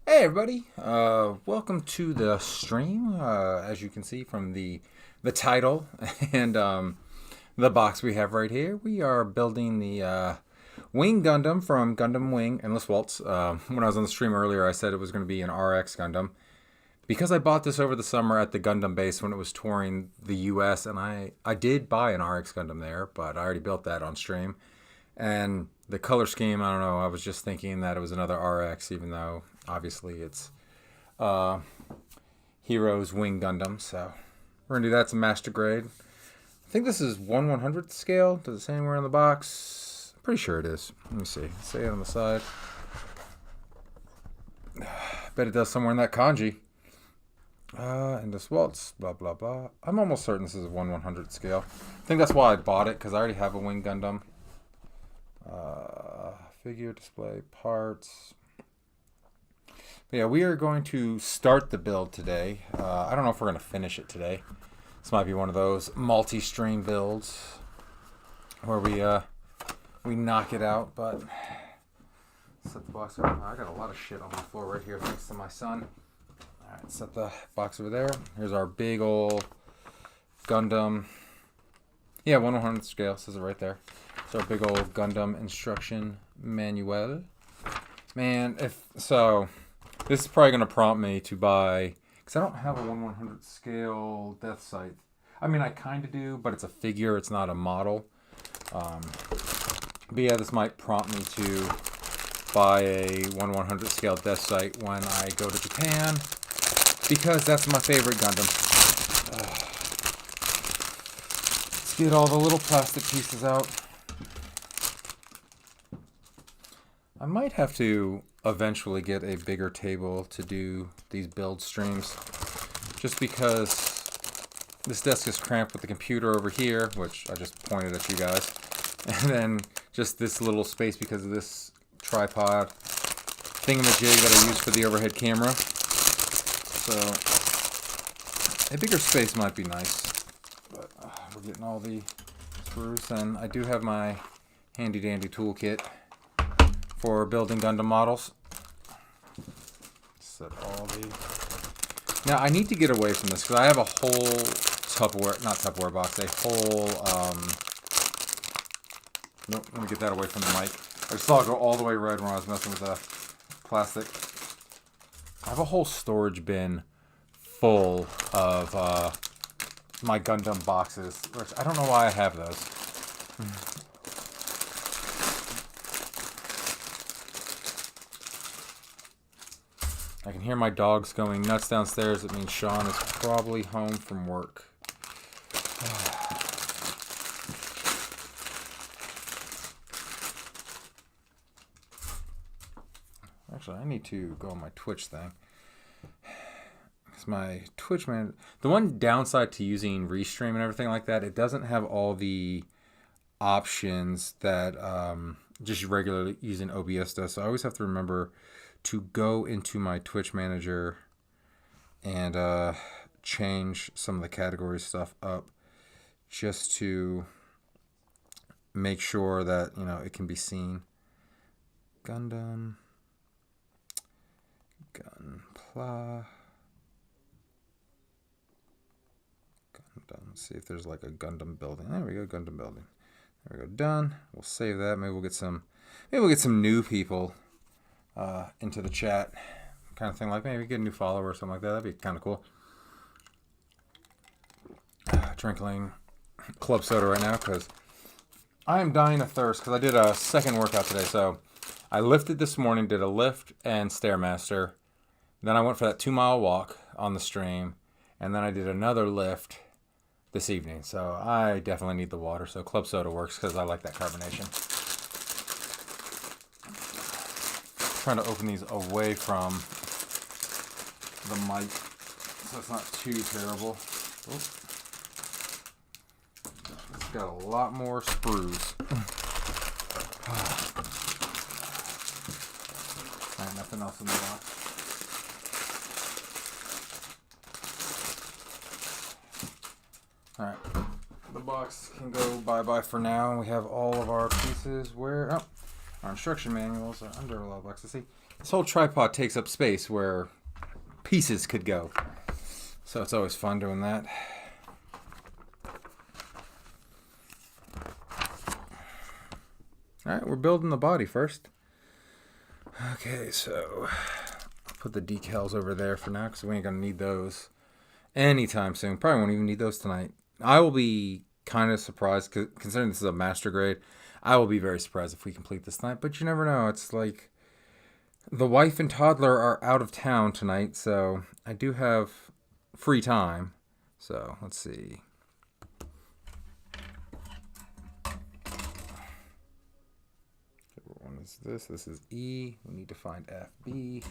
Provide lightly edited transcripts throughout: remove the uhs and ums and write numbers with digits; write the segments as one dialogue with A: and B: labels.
A: Hey everybody, welcome to the stream. As you can see from the title and the box we have right here, we are building the Wing Gundam from Gundam Wing Endless Waltz. When I was on the stream earlier, I said it was going to be an RX Gundam. Because I bought this over the summer at the Gundam base when it was touring the US, and I did buy an RX Gundam there, but I already built that on stream. And the color scheme, I don't know, I was just thinking that it was another RX, even though obviously it's Heroes Wing Gundam. So we're going to do that. It's a master grade. I think this is 1/100th scale. Does it say anywhere on the box? I'm pretty sure it is. Let me see. Say it on the side. Bet it does somewhere in that kanji. And this waltz, blah, blah, blah. I'm almost certain this is a 1/100th scale. I think that's why I bought it, because I already have a Wing Gundam. Figure, display, parts. But yeah, we are going to start the build today. I don't know if we're going to finish it today. This might be one of those multi-stream builds where we knock it out, but set the box over. I got a lot of shit on my floor right here thanks to my son. Alright, set the box over there. Here's our big old Gundam. Yeah, 1/100th scale, says it right there. It's our big old Gundam instruction manual. Man, this is probably going to prompt me to buy, because I don't have a 1/100th scale Death Sight. I mean, I kind of do, but it's a figure, it's not a model. But yeah, this might prompt me to buy a 1/100th scale Death Sight when I go to Japan, because that's my favorite Gundam. Let's get all the little plastic pieces out. I might have to eventually get a bigger table to do these build streams, just because this desk is cramped with the computer over here, which I just pointed at you guys, and then just this little space because of this tripod thingamajig that I use for the overhead camera. So a bigger space might be nice, but we're getting all the screws, and I do have my handy dandy toolkit for building Gundam models. Set all the... Now I need to get away from this because I have a whole not Tupperware box, a whole nope, let me get that away from the mic. I saw it go all the way red when I was messing with the plastic. I have a whole storage bin full of my Gundam boxes, which I don't know why I have those. I can hear my dogs going nuts downstairs. It means Sean is probably home from work. Actually, I need to go on my Twitch thing. Because my Twitch, man, the one downside to using Restream and everything like that, it doesn't have all the options that just regularly using OBS does. So I always have to remember to go into my Twitch manager and change some of the category stuff up just to make sure that, you know, it can be seen. Gundam, Gunpla, Gundam. Let's see if there's like a Gundam building. There we go, Gundam building. There we go, done. We'll save that. Maybe we'll get some new people into the chat, kind of thing. Like maybe get a new follower or something like that. That'd be kind of cool. Drinking club soda right now because I am dying of thirst, because I did a second workout today. So I lifted this morning, did a lift and Stairmaster. Then I went for that 2-mile walk on the stream, and then I did another lift this evening. So I definitely need the water. So club soda works because I like that carbonation. Trying to open these away from the mic so it's not too terrible. Oops. It's got a lot more screws. Alright, nothing else in the box. Alright, the box can go bye-bye for now. We have all of our pieces where... Oh, Our instruction manuals are under a lot of boxes. See, this whole tripod takes up space where pieces could go. So it's always fun doing that. All right, we're building the body first. Okay, so I'll put the decals over there for now because we ain't going to need those anytime soon. Probably won't even need those tonight. I will be kind of surprised, considering this is a master grade. I will be very surprised if we complete this tonight, but you never know. It's like the wife and toddler are out of town tonight, so I do have free time. So let's see. What one is this? This is E. We need to find FB.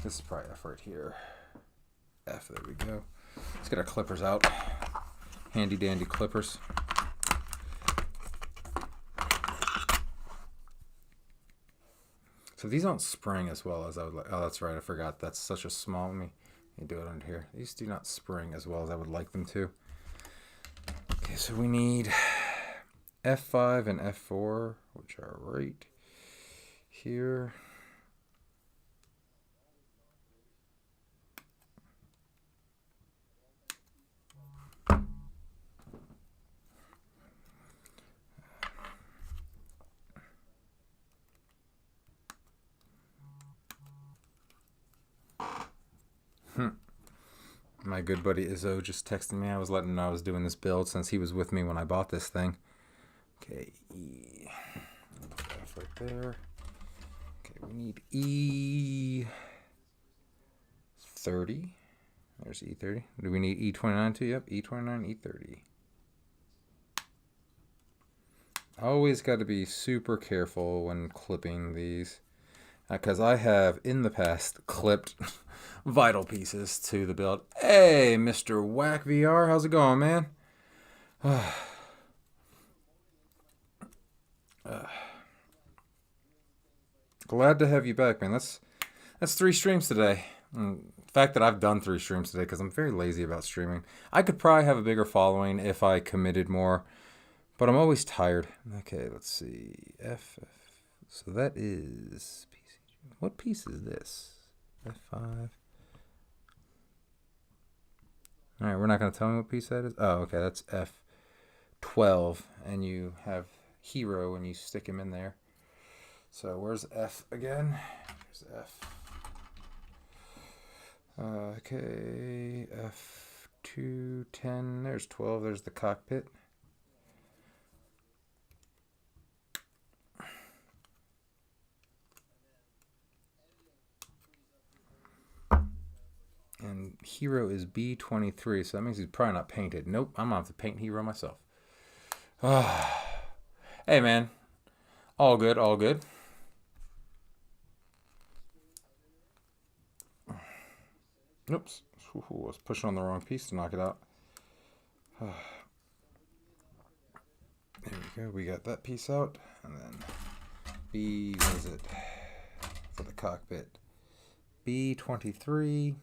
A: This is probably F right here. F, there we go. Let's get our clippers out. Handy dandy clippers. So these don't spring as well as I would like. Oh, that's right. I forgot. That's such a small. Let me do it under here. These do not spring as well as I would like them to. Okay, so we need F5 and F4, which are right here. My good buddy Izzo just texted me. I was letting him know I was doing this build since he was with me when I bought this thing. Okay, E. Put F right there. Okay, we need E30. There's E30. Do we need E29 too? Yep, E29, E30. Always got to be super careful when clipping these. Because I have, in the past, clipped vital pieces to the build. Hey, Mr. Whack VR, how's it going, man? Glad to have you back, man. That's 3 streams today. The fact that I've done 3 streams today, because I'm very lazy about streaming. I could probably have a bigger following if I committed more, but I'm always tired. Okay, let's see. F. So that is... What piece is this? F5. Alright, we're not going to tell me what piece that is. Oh, okay, that's F12. And you have Hero and you stick him in there. So where's F again? There's F. Okay, F2, 10. There's 12. There's the cockpit. And Hero is B23, so that means he's probably not painted. Nope, I'm going to have to paint Hero myself. Hey, man. All good, all good. Oops. I was pushing on the wrong piece to knock it out. There we go. We got that piece out. And then B, what is it? For the cockpit. B23.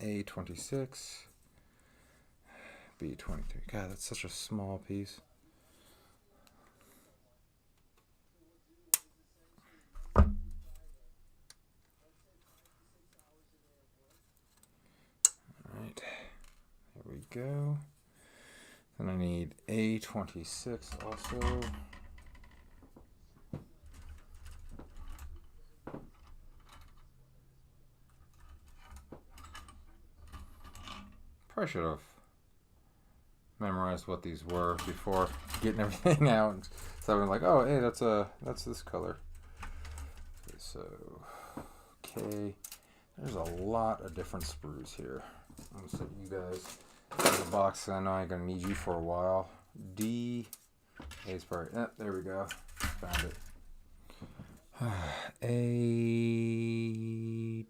A: A26, B23. God, that's such a small piece. All right, there we go. Then I need A26 also. Probably should have memorized what these were before getting everything out. So I'm like, oh, hey, that's this color. Okay, so K. There's a lot of different sprues here. I'm gonna set you guys in the box. I know I'm gonna need you for a while. D. A's part. Yep, there we go. Found it. A.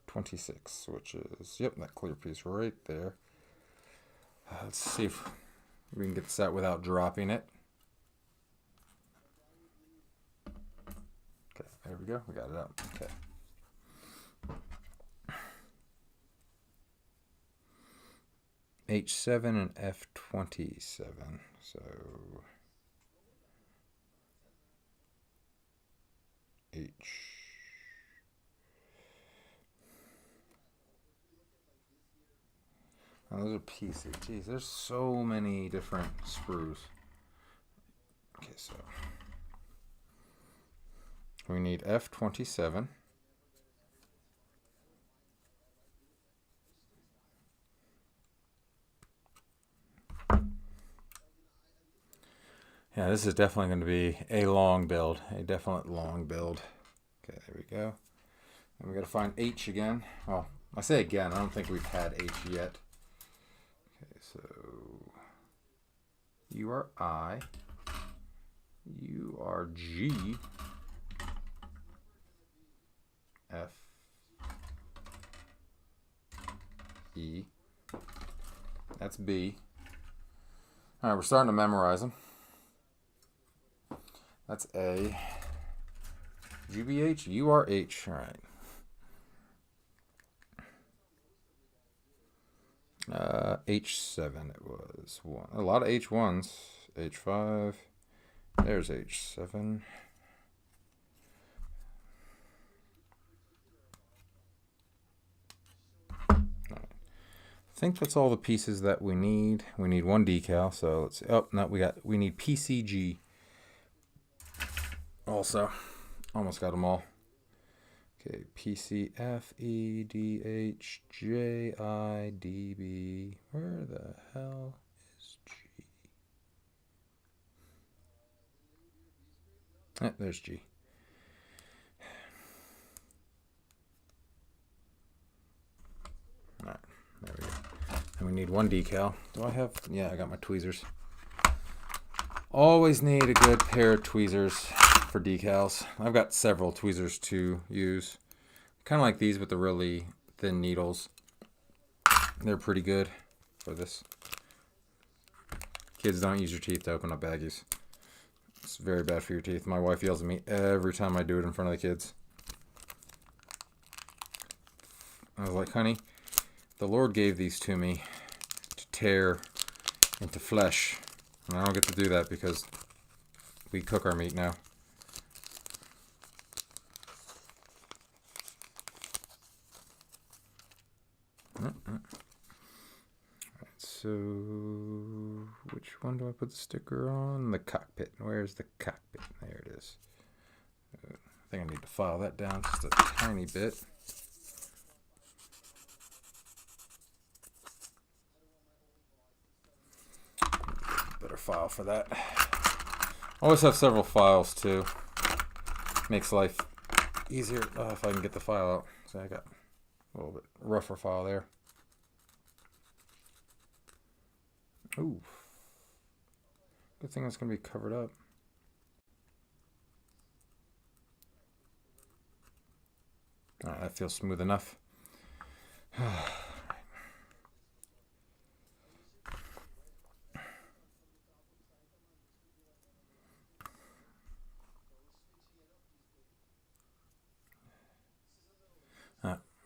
A: 26, which is, yep, that clear piece right there. Let's see if we can get this out without dropping it. Okay, there we go. We got it out. Okay. H7 and F27. So H. Oh, those are pieces. Jeez, there's so many different sprues. Okay, so we need F27. Yeah, this is definitely going to be a long build. A definite long build. Okay, there we go. And we got to find H again. Well, I say again, I don't think we've had H yet. Okay, so you are I. You are G. F. E. That's B. All right, we're starting to memorize them. That's A. GBH, you are H. All right. H7 it was. One. A lot of H1s. H5. There's H7. I think that's all the pieces that we need. We need one decal, so let's see. Oh, no, we need PCG. Also, almost got them all. Okay, PCFEDHJIDB. Where the hell is G? There's G. All right, there we go. And we need one decal. Do I have? Yeah, I got my tweezers. Always need a good pair of tweezers for decals. I've got several tweezers to use. Kind of like these with the really thin needles. They're pretty good for this. Kids, don't use your teeth to open up baggies. It's very bad for your teeth. My wife yells at me every time I do it in front of the kids. I was like, honey, the Lord gave these to me to tear into flesh. And I don't get to do that because we cook our meat now. Alright, so which one do I put the sticker on? The cockpit. Where's the cockpit? There it is. I think I need to file that down just a tiny bit. Better file for that. Always have several files too. Makes life easier if I can get the file out. So I got a little bit rougher file there. Ooh. Good thing it's going to be covered up. Alright, that feels smooth enough.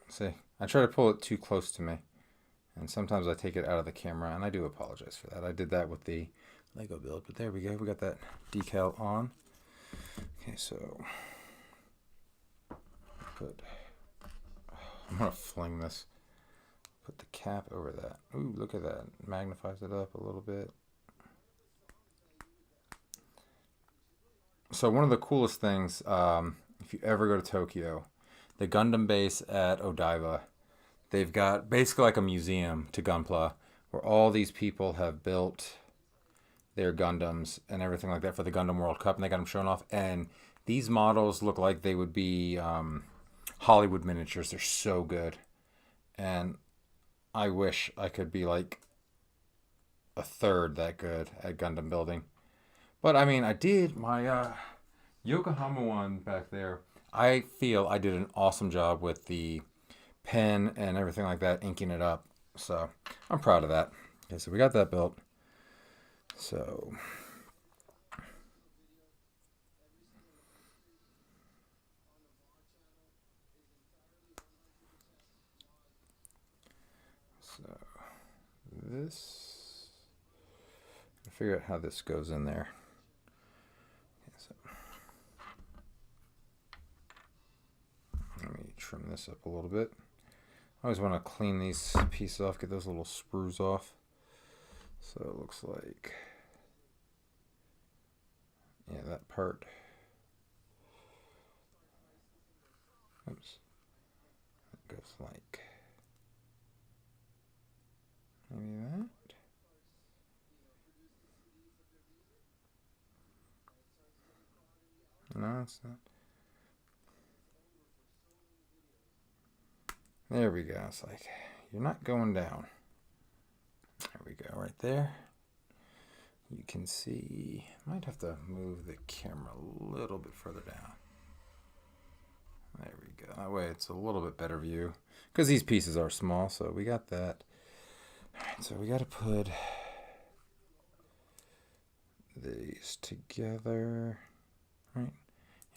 A: See, I try to pull it too close to me, and sometimes I take it out of the camera, and I do apologize for that. I did that with the Lego build, but there we go. We got that decal on. Okay, so I'm gonna fling this. Put the cap over that. Ooh, look at that. Magnifies it up a little bit. So one of the coolest things, if you ever go to Tokyo, the Gundam base at Odaiba, they've got basically like a museum to Gunpla where all these people have built their Gundams and everything like that for the Gundam World Cup, and they got them shown off. And these models look like they would be Hollywood miniatures. They're so good. And I wish I could be like a third that good at Gundam building. But I mean, I did my Yokohama one back there. I feel I did an awesome job with the pen and everything like that, inking it up. So I'm proud of that. Okay, so we got that built. So this, figure out how this goes in there. Okay, so this up a little bit. I always want to clean these pieces off, get those little sprues off. So it looks like, yeah, that part. Oops. It goes like maybe that. No, it's not. There we go. It's like, you're not going down. There we go, right there. You can see, might have to move the camera a little bit further down. There we go. That way it's a little bit better view. Because these pieces are small, so we got that. Alright, so we got to put these together. Right?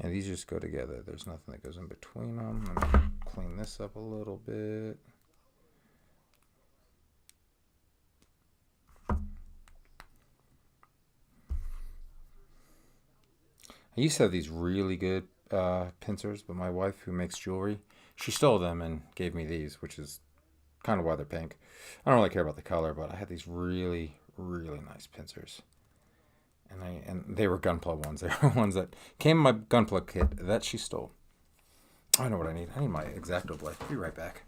A: Yeah, these just go together. There's nothing that goes in between them. Let me clean this up a little bit. I used to have these really good pincers, but my wife, who makes jewelry, she stole them and gave me these, which is kind of why they're pink. I don't really care about the color, but I had these really, really nice pincers. And they were Gunpla ones. They were ones that came in my Gunpla kit that she stole. I know what I need. I need my X-Acto blade. Be right back.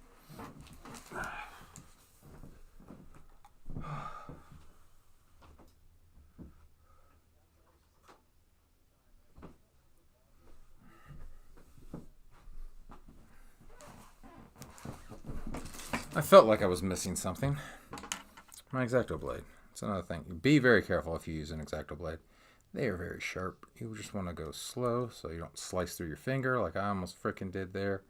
A: I felt like I was missing something. My X-Acto blade. It's another thing. Be very careful if you use an X-Acto blade. They are very sharp. You just want to go slow so you don't slice through your finger like I almost freaking did there.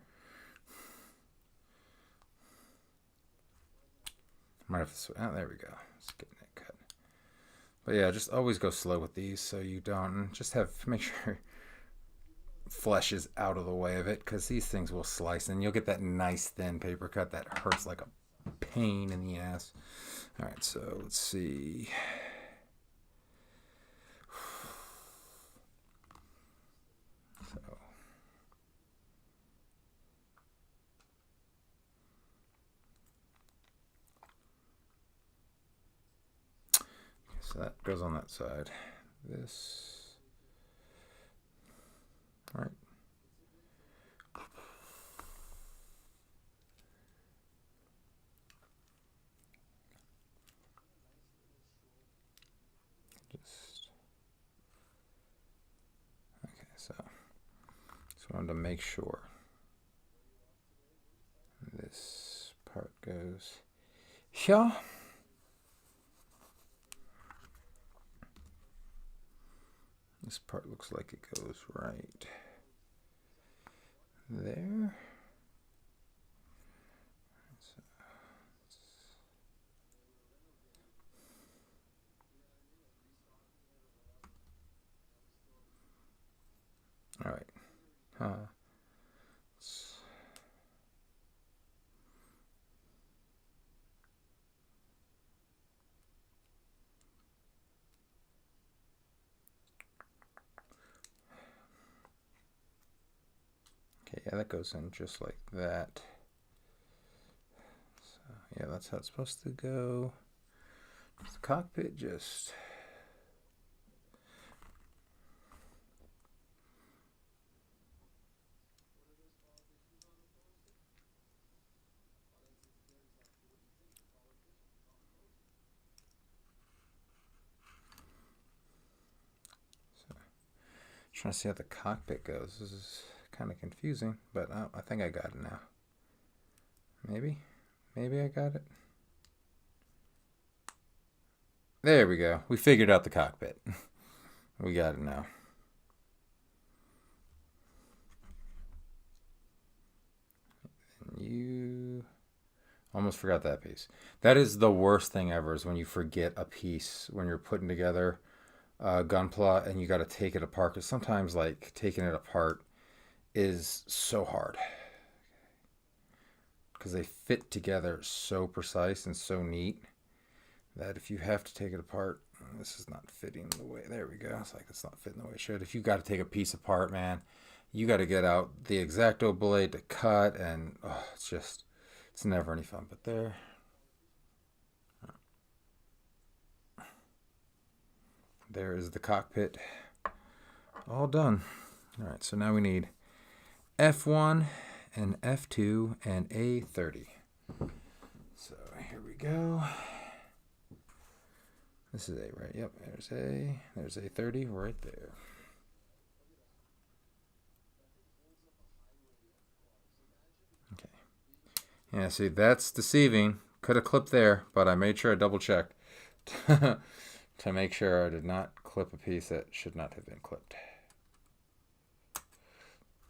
A: Might have to, oh, there we go. It's getting it cut. But yeah, just always go slow with these so you don't, just make sure flesh is out of the way of it, because these things will slice and you'll get that nice thin paper cut that hurts like a pain in the ass. All right, so let's see. So that goes on that side. This, all right. Okay, so just wanted to make sure this part goes here. This part looks like it goes right there. All right. Okay, yeah, that goes in just like that. So, yeah, that's how it's supposed to go. The cockpit just... Trying to see how the cockpit goes. This is kind of confusing, but I think I got it now. Maybe I got it. There we go. We figured out the cockpit. We got it now. And you almost forgot that piece. That is the worst thing ever, is when you forget a piece when you're putting together Gunpla and you got to take it apart, because sometimes like taking it apart is so hard because they fit together so precise and so neat that if you have to take it apart, this is not fitting the way, there we go, it's like it's not fitting the way it should. If you got to take a piece apart, man, you got to get out the X-Acto blade to cut, and it's never any fun. But there is the cockpit all done. All right, so now we need F1 and F2 and A30. So here we go. This is A, right? Yep, there's A30 right there. Okay. Yeah, see, that's deceiving. Could have clipped there, but I made sure I double checked to make sure I did not clip a piece that should not have been clipped.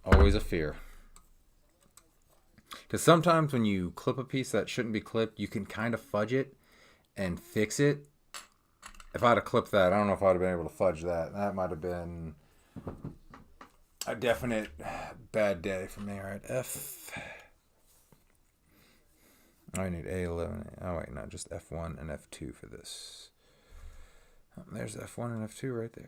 A: Always a fear. Because sometimes when you clip a piece that shouldn't be clipped, you can kind of fudge it and fix it. If I'd have clipped that, I don't know if I'd have been able to fudge that. That might have been a definite bad day for me. All right, F. I need A11. Oh, wait, no, just F1 and F2 for this. Oh, there's F1 and F2 right there.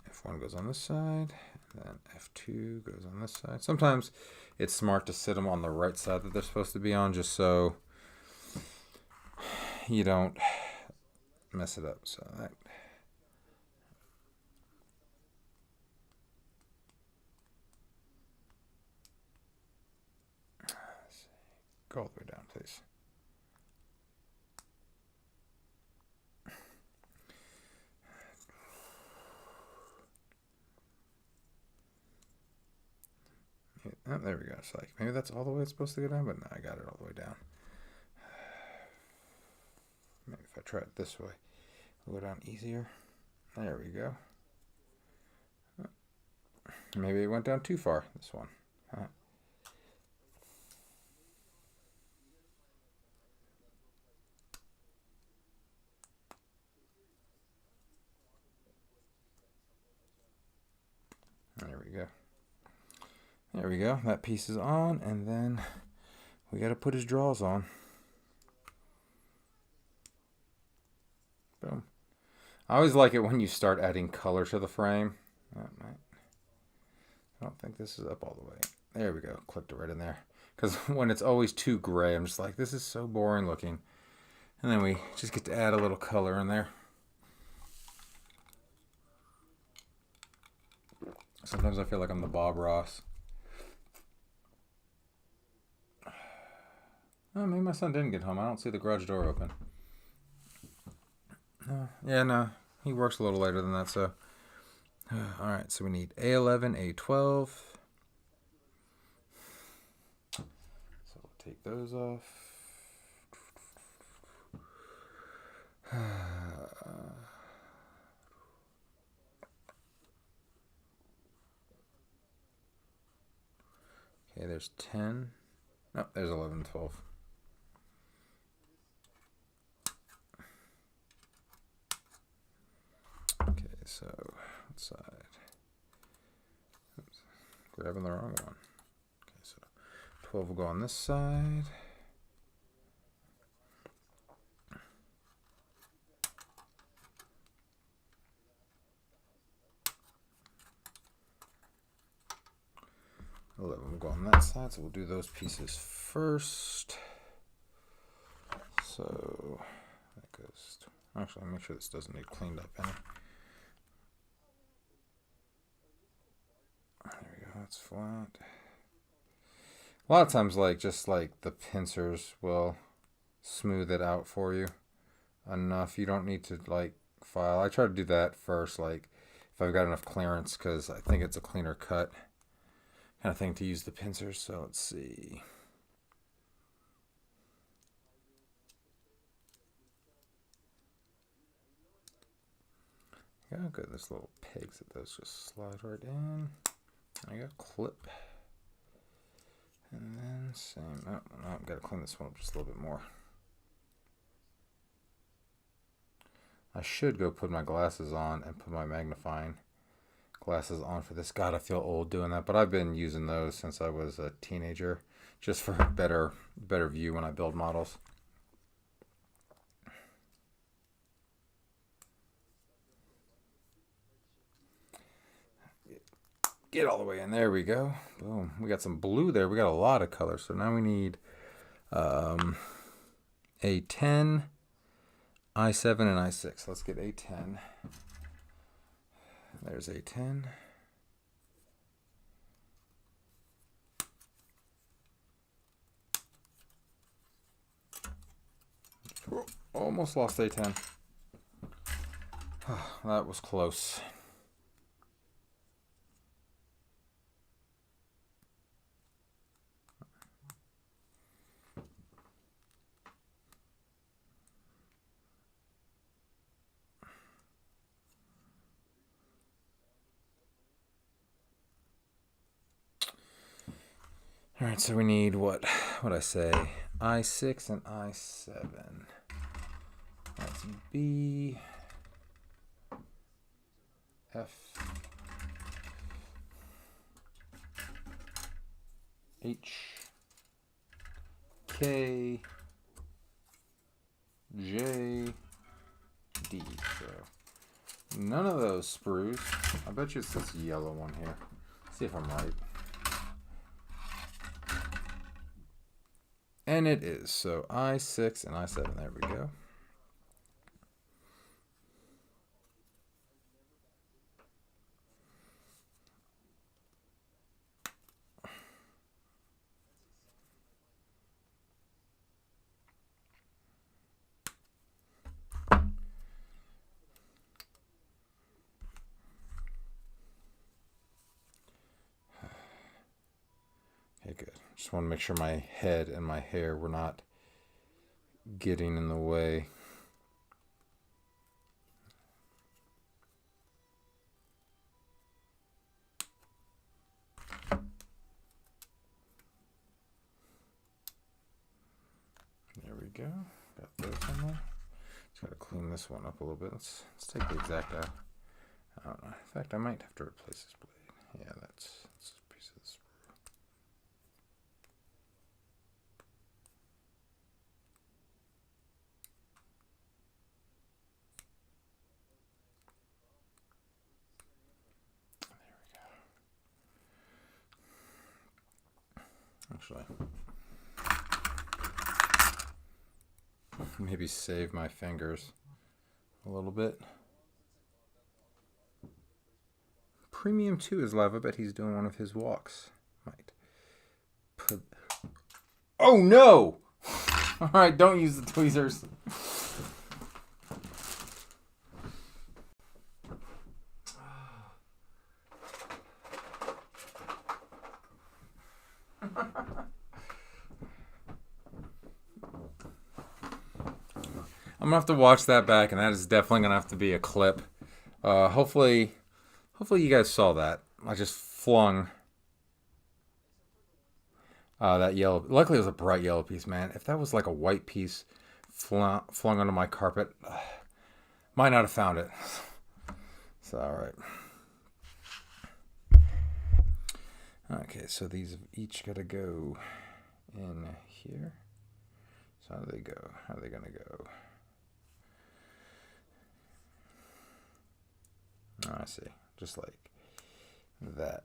A: F1 goes on this side, and then F2 goes on this side. Sometimes it's smart to sit them on the right side that they're supposed to be on, just so you don't mess it up. So that. Go all the way down, please. Oh, there we go. It's like, maybe that's all the way it's supposed to go down, but no, I got it all the way down. Maybe if I try it this way, it'll go down easier. There we go. Maybe it went down too far, this one. There we go. There we go. That piece is on, and then we got to put his draws on. Boom. I always like it when you start adding color to the frame. I don't think this is up all the way. There we go. Clipped it right in there. Because when it's always too gray, I'm just like, this is so boring looking. And then we just get to add a little color in there. Sometimes I feel like I'm the Bob Ross. Oh, maybe my son didn't get home. I don't see the garage door open. Yeah, no. He works a little later than that, so. Alright, so we need A11, A12. So we'll take those off. Okay, there's 10. No, there's 11, 12. Okay, so what side? Oops, grabbing the wrong one. Okay, so 12 will go on this side. We'll go on that side, so we'll do those pieces first. So that goes to, actually, make sure this doesn't need cleaned up any. There we go, that's flat. A lot of times, just like the pincers will smooth it out for you enough. You don't need to file. I try to do that first, if I've got enough clearance, because I think it's a cleaner cut kind of thing to use the pincers. So let's see. Yeah, good. There's little pegs that those just slide right in. I got clip. And then same. Oh, no, I've got to clean this one up just a little bit more. I should go put my glasses on and put my magnifying glasses on for this. God, I feel old doing that, but I've been using those since I was a teenager, just for better view when I build models. Get all the way in. There we go. Boom. We got some blue there. We got a lot of color. So now we need A10, I7, and I6. Let's get A10. There's A10. Almost lost A10. That was close. All right, so we need what I say, I6 and I7. That's B, F, H, K, J, D. So none of those sprues. I bet you it's this yellow one here. See if I'm right. And it is. So I6 and I7. There we go. Okay, good. Just want to make sure my head and my hair were not getting in the way. There we go. Got those on there. Just got to clean this one up a little bit. Let's take the exact out. I don't know. In fact, I might have to replace this blade. Yeah, that's a piece of this. Actually, maybe save my fingers a little bit. Premium 2 is live. I bet he's doing one of his walks. Might put. Oh no! All right, don't use the tweezers. I'm gonna have to watch that back, and that is definitely gonna have to be a clip. Hopefully you guys saw that. I just flung that yellow. Luckily, it was a bright yellow piece, man. If that was like a white piece flung onto my carpet, might not have found it. So, all right. Okay, so these have each got to go in here. So how do they go? How are they gonna go? Oh, I see. Just like that.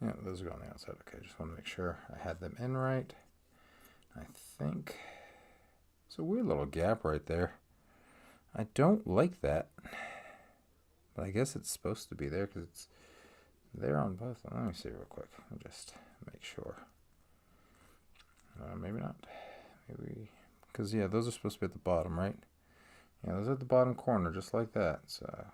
A: Yeah, those go on the outside. Okay, just want to make sure I had them in right. I think it's a weird little gap right there. I don't like that. But I guess it's supposed to be there because it's there on both. Let me see real quick. I'll just make sure. Maybe not. Maybe because yeah, those are supposed to be at the bottom, right? Yeah, those are at the bottom corner, just like that. So.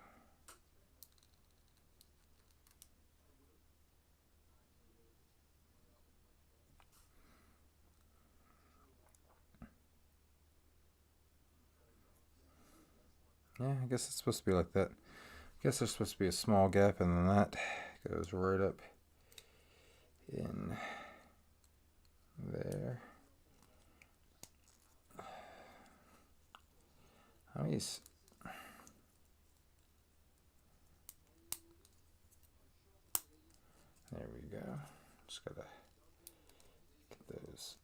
A: Yeah, I guess it's supposed to be like that. guess there's supposed to be a small gap, and then that goes right up in there. There we go. Just gotta get those.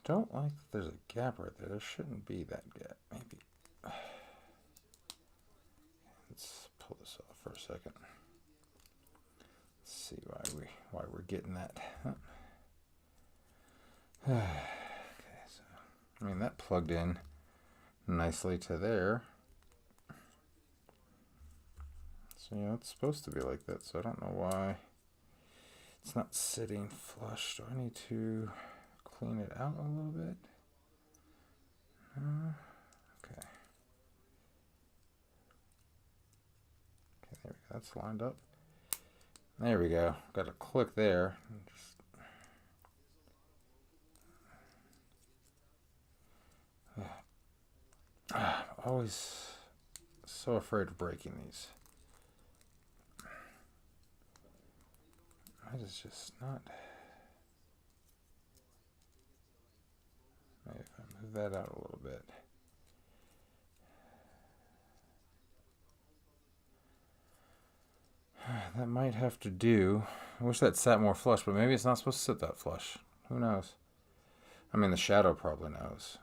A: Don't like that there's a gap right there. There shouldn't be that gap. Maybe. Let's pull this off for a second. Let's see why we're getting that. Okay, so I mean that plugged in nicely to there. So yeah, it's supposed to be like that. So I don't know why it's not sitting flush. Do I need to clean it out a little bit? Okay. Okay, there we go. That's lined up. There we go. Got to click there. I'm always so afraid of breaking these. That is just not. Maybe if I move that out a little bit. That might have to do. I wish that sat more flush, but maybe it's not supposed to sit that flush. Who knows? I mean, the shadow probably knows.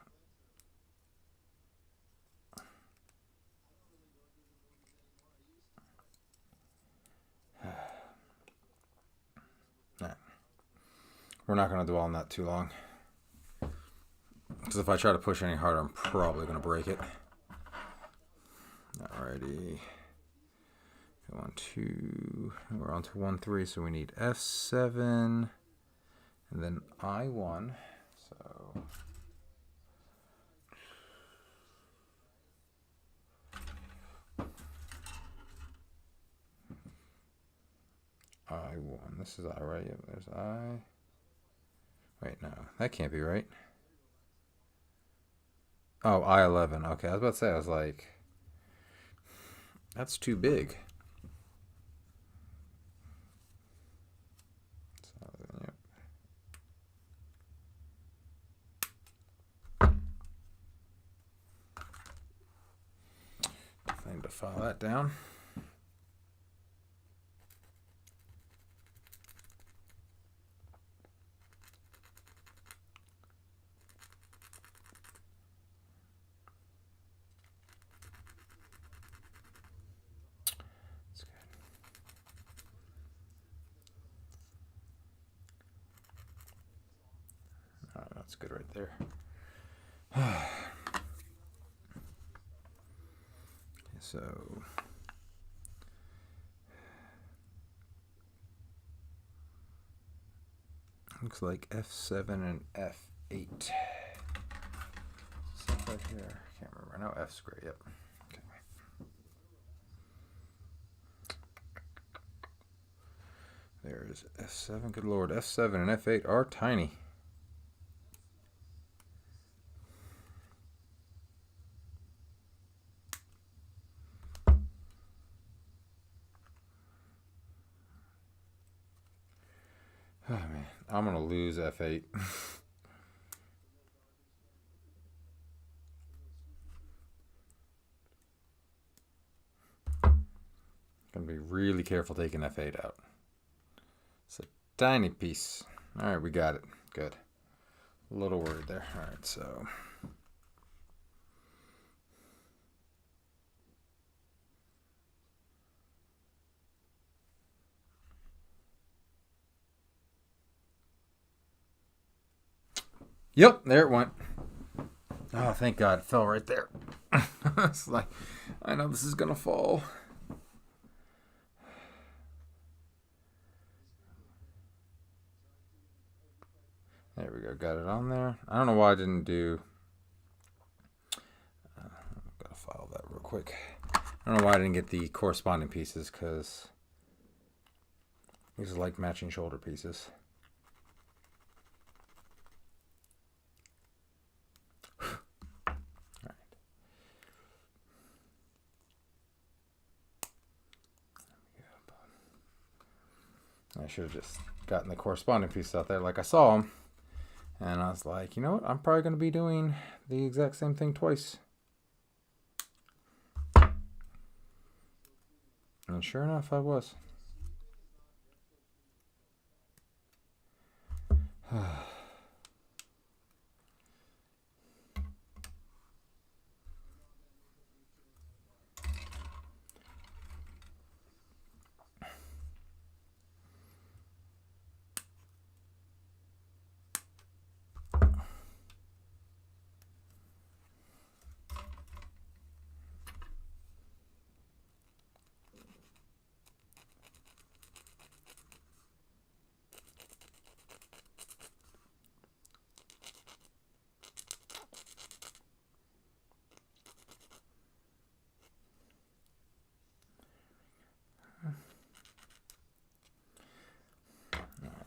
A: We're not going to dwell on that too long. Because if I try to push any harder, I'm probably going to break it. Alrighty. 1, 2. We're on to 1, 3, so we need F7. And then I1. So I1. This is I, right? Yep, there's I. Wait, no. That can't be right. Oh, I11. Okay, I was about to say, I was like, that's too big. So, yep. I need to file that down. That's good right there. So looks like F7 and F8. Stuff right here. Can't remember. No, F's great. Yep. Okay. There's F7. Good Lord. F7 and F8 are tiny. Oh man, I'm gonna lose F8. Gonna be really careful taking F8 out. It's a tiny piece. All right, we got it. Good. A little worried there. All right, so. Yep, there it went. Oh, thank God, it fell right there. It's like, I know this is gonna fall. There we go, got it on there. I don't know why I didn't do. Gotta file that real quick. I don't know why I didn't get the corresponding pieces because these are like matching shoulder pieces. I should have just gotten the corresponding piece out there like I saw them. And I was like, you know what? I'm probably going to be doing the exact same thing twice. And sure enough, I was.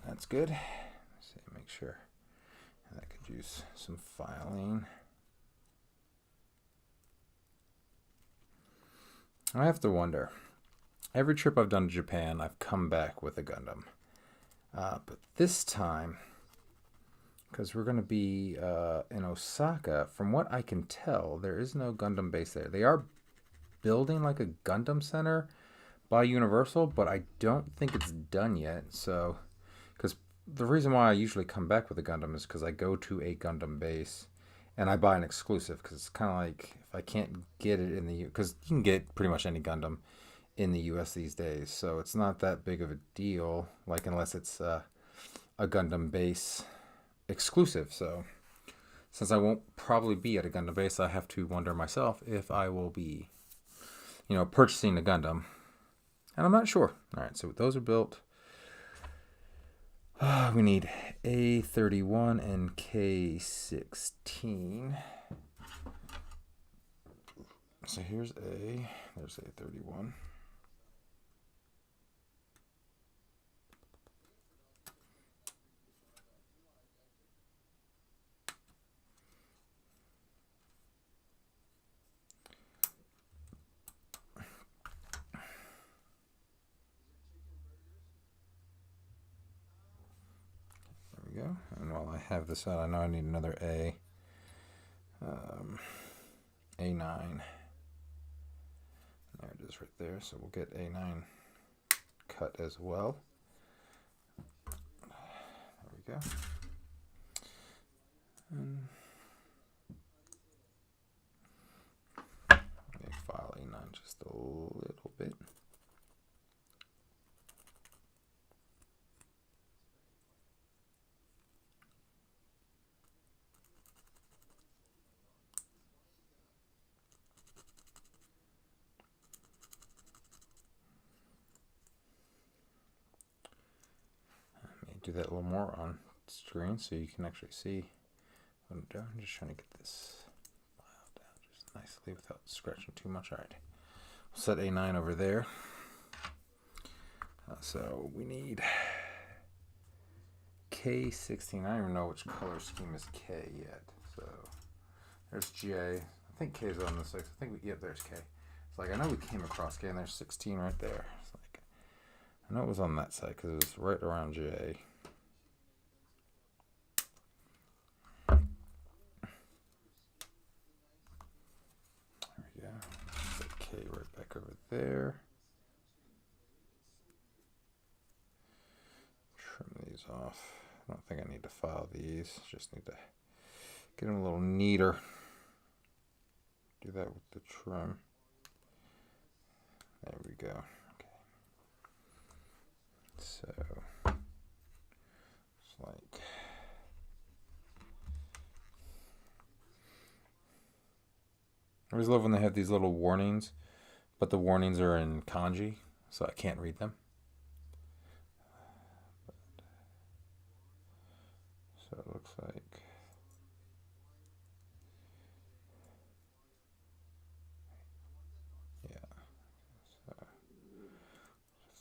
A: That's good. Let's see, make sure that could use some filing. I have to wonder. Every trip I've done to Japan, I've come back with a Gundam. But this time, because we're going to be in Osaka, from what I can tell, there is no Gundam base there. They are building like a Gundam center by Universal, but I don't think it's done yet. So, because the reason why I usually come back with a Gundam is because I go to a Gundam base and I buy an exclusive, because it's kind of like if I can't get it in the because you can get pretty much any Gundam in the US these days, so it's not that big of a deal, like unless it's a Gundam base exclusive. So since I won't probably be at a Gundam base, I have to wonder myself if I will be, purchasing a Gundam, and I'm not sure. All right, so those are built. We need A31 and K16. So here's there's A31. Go. And while I have this out, I know I need another A9. There it is right there. So we'll get A9 cut as well. There we go. And file A9 just a little bit. Do that a little more on screen so you can actually see what I'm doing. I'm just trying to get this file down just nicely without scratching too much. All right, we'll set A9 over there. So we need K16. I don't even know which color scheme is K yet. So there's J. I think K is on this side. I think there's K. It's like I know we came across K, and there's 16 right there. It's like I know it was on that side because it was right around J. K right back over there. Trim these off. I don't think I need to file these. Just need to get them a little neater. Do that with the trim. There we go. Okay. So it's like I always love when they have these little warnings, but the warnings are in kanji, so I can't read them. So it looks like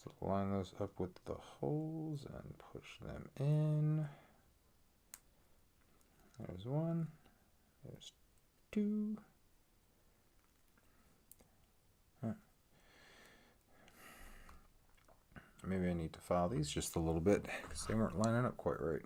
A: just line those up with the holes and push them in. There's one. There's two. Maybe I need to file these just a little bit because they weren't lining up quite right.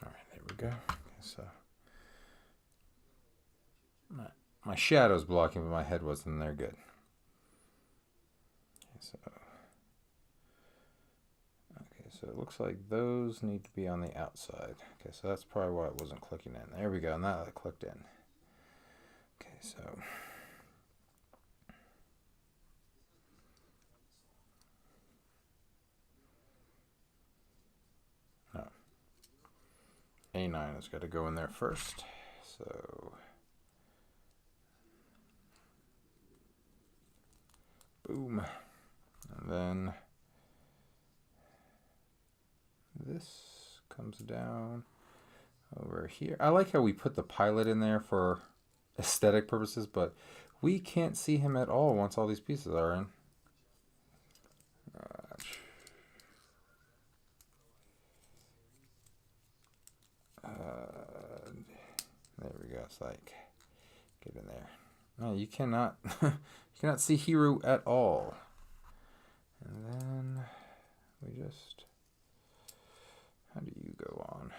A: All right, there we go. Okay, so my shadow's blocking, but my head wasn't there. Good. Okay, so it looks like those need to be on the outside. Okay, so that's probably why it wasn't clicking in. There we go. Now it clicked in. Okay, so no. A9 has got to go in there first. So boom. And then this comes down over here. I like how we put the pilot in there for aesthetic purposes, but we can't see him at all once all these pieces are in. There we go. It's like, get in there. No, you cannot. You cannot see Hiru at all. And then we just. How do you go on?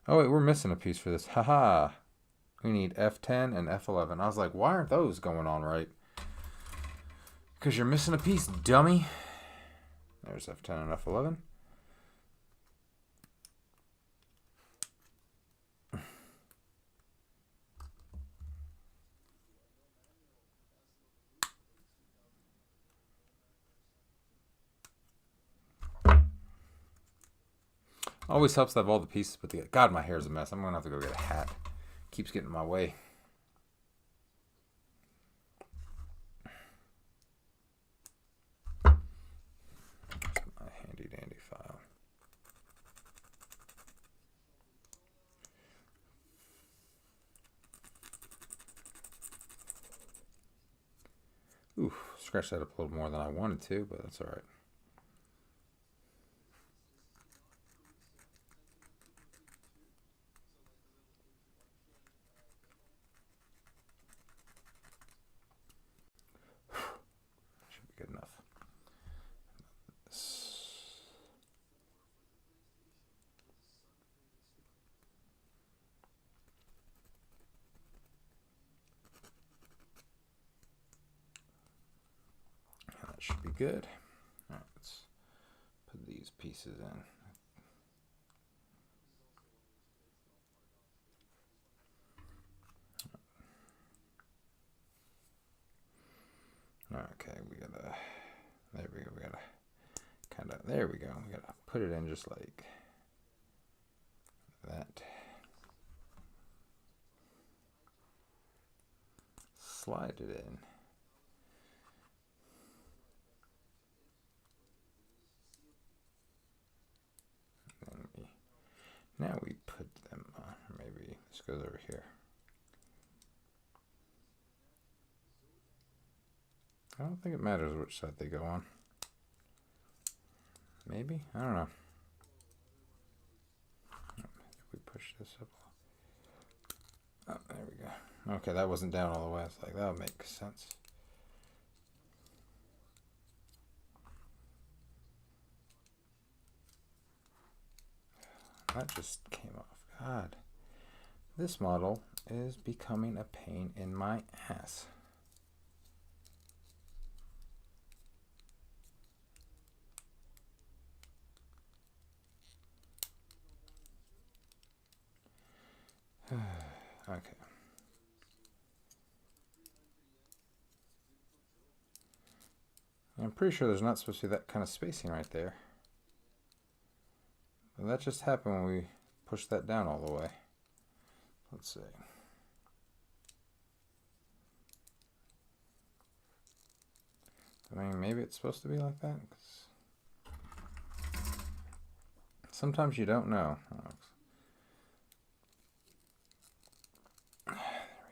A: Oh wait, we're missing a piece for this. Haha. We need F10 and F11. I was like, why aren't those going on right? Because you're missing a piece, dummy. There's F10 and F11. Always helps to have all the pieces put together. God, my hair's a mess. I'm going to have to go get a hat. Keeps getting in my way. My handy dandy file. Ooh, scratched that up a little more than I wanted to, but that's all right. Good enough. That should be good. All right, let's put these pieces in. Okay, we gotta. There we go. We gotta kind of. There we go. We gotta put it in just like that. Slide it in. Now we put them. Maybe this goes over here. I don't think it matters which side they go on. Maybe? I don't know. If we push this up. Oh, there we go. Okay, that wasn't down all the way. It's like, that would make sense. That just came off. God. This model is becoming a pain in my ass. Okay. I'm pretty sure there's not supposed to be that kind of spacing right there. But that just happened when we pushed that down all the way. Let's see. I mean, maybe it's supposed to be like that. 'Cause sometimes you don't know. There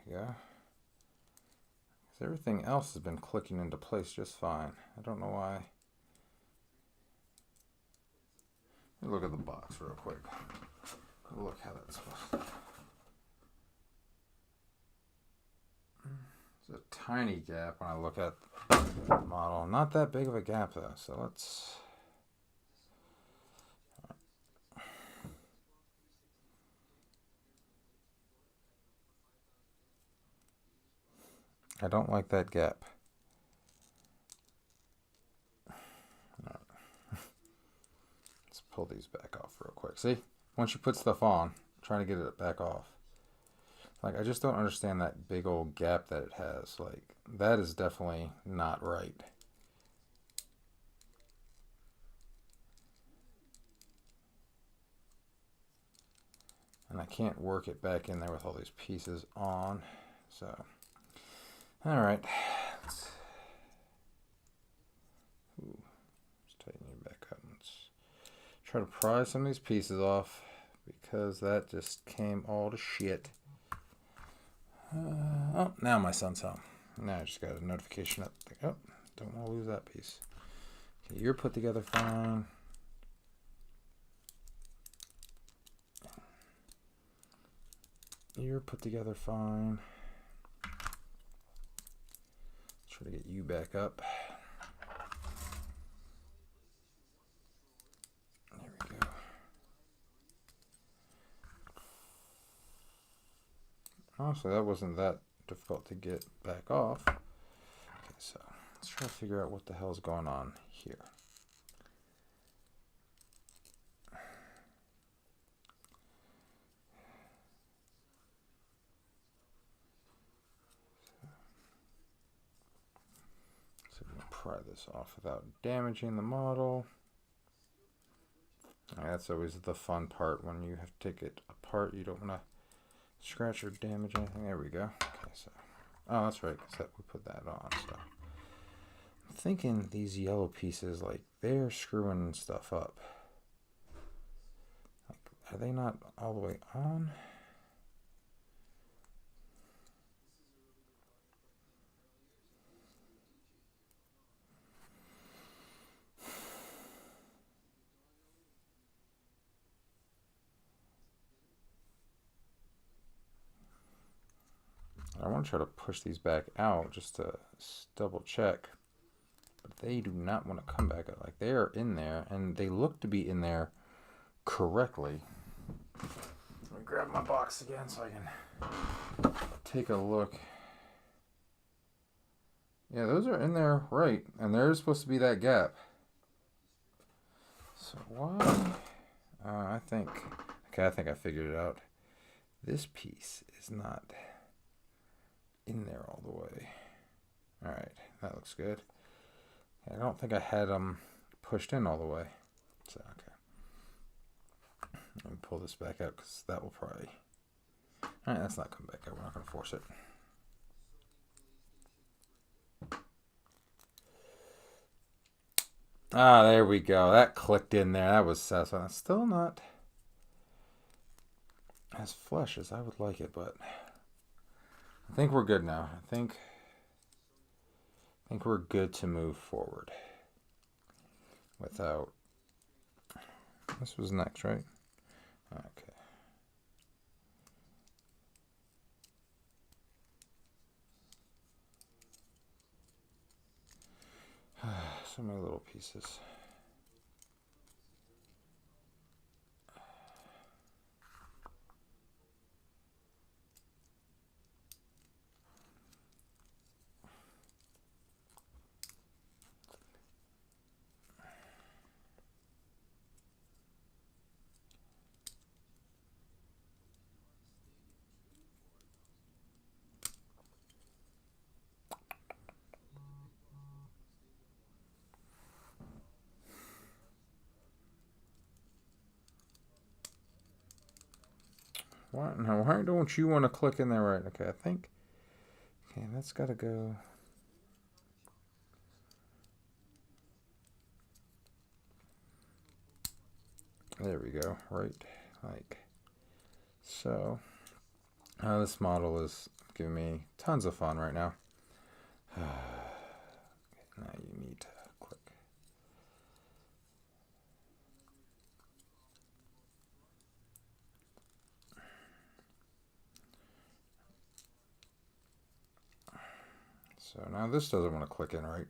A: we go. 'Cause everything else has been clicking into place just fine. I don't know why. Let me look at the box real quick. Look how that's supposed to. There's a tiny gap when I look at the model. Not that big of a gap though, so let's. I don't like that gap. Let's pull these back off real quick. See? Once you put stuff on, I'm trying to get it back off. Like, I just don't understand that big old gap that it has. Like, that is definitely not right. And I can't work it back in there with all these pieces on. So, all right. Let's tighten you back up. Let's try to pry some of these pieces off because that just came all to shit. Oh, now my son's home. Now I just got a notification up. Oh, don't want to lose that piece. Okay, you're put together fine. You're put together fine. Try to get you back up. There we go. Honestly, that wasn't that difficult to get back off. Okay, so let's try to figure out what the hell is going on here. So we can pry this off without damaging the model. That's always the fun part when you have to take it apart. You don't want to scratch or damage anything. There we go. Okay, so oh, that's right, because we put that on. So I'm thinking these yellow pieces, like they're screwing stuff up. Like, are they not all the way on? I want to try to push these back out just to double check, but they do not want to come back out. Like, they are in there, and they look to be in there correctly. Let me grab my box again so I can take a look. Yeah, those are in there right, and there's supposed to be that gap. So why? I think I figured it out. This piece is not in there all the way. All right, that looks good. I don't think I had them pushed in all the way. So, okay. Let me pull this back out because that will probably... All right, that's not coming back out. We're not going to force it. Ah, there we go. That clicked in there. That was satisfying. It's still not as flush as I would like it, but I think we're good now. I think we're good to move forward without... This was next, right? Okay. So many little pieces. Why, now, why don't you want to click in there right? Okay, I think... Okay, that's got to go... There we go, right like so. This model is giving me tons of fun right now. Now you need to click. So now this doesn't want to click in right.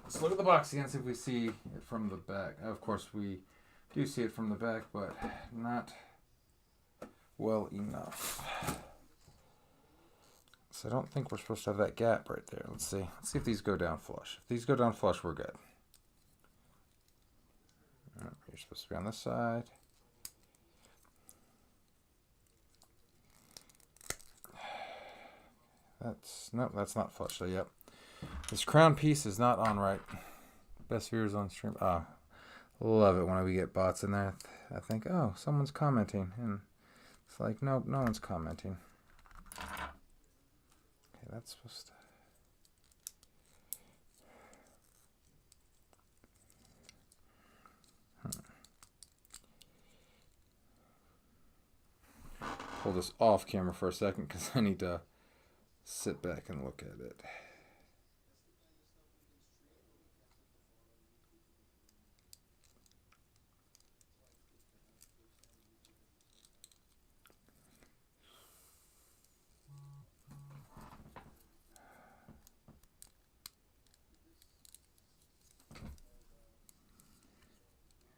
A: Let's look at the box again, see if we see it from the back. Of course we do see it from the back, but not well enough. So I don't think we're supposed to have that gap right there. Let's see. Let's see if these go down flush. If these go down flush, we're good. You're supposed to be on this side. Nope, that's not flush. So yep, this crown piece is not on right. Best viewers on stream. Love it when we get bots in there. I think, oh, someone's commenting, and it's like, nope, no one's commenting. Okay, that's supposed to. Pull this off camera for a second because I need to sit back and look at it.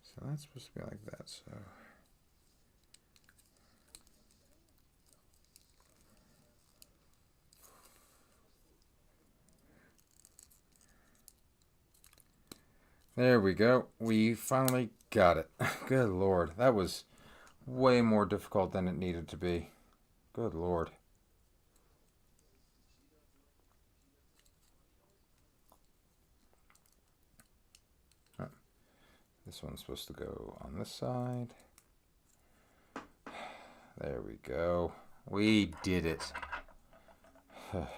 A: So that's supposed to be like that, so. There we go. We finally got it. Good Lord. That was way more difficult than it needed to be. Good Lord. This one's supposed to go on this side. There we go. We did it. Let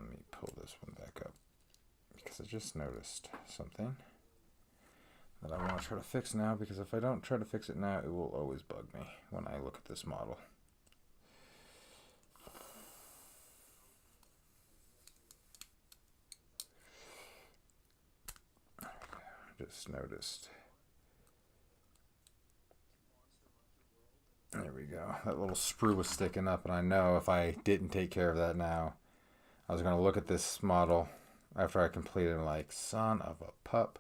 A: me pull this one back up because I just noticed something that I want to try to fix now, because if I don't try to fix it now, it will always bug me when I look at this model. Just noticed. There we go. That little sprue was sticking up, and I know if I didn't take care of that now, I was going to look at this model after I completed it like, son of a pup.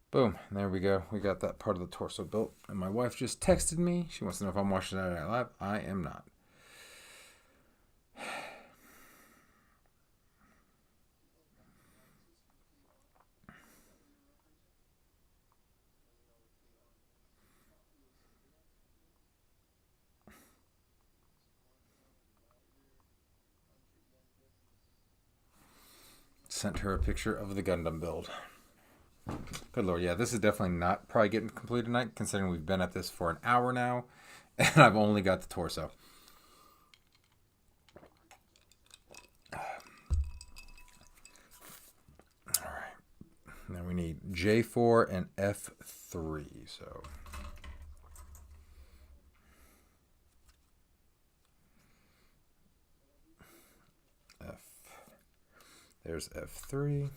A: Boom, and there we go. We got that part of the torso built. And my wife just texted me. She wants to know if I'm watching Saturday Night Live. I am not. Sent her a picture of the Gundam build. Good Lord, yeah, this is definitely not probably getting completed tonight, considering we've been at this for an hour now, and I've only got the torso. Alright, now we need J4 and F3, so... There's F3.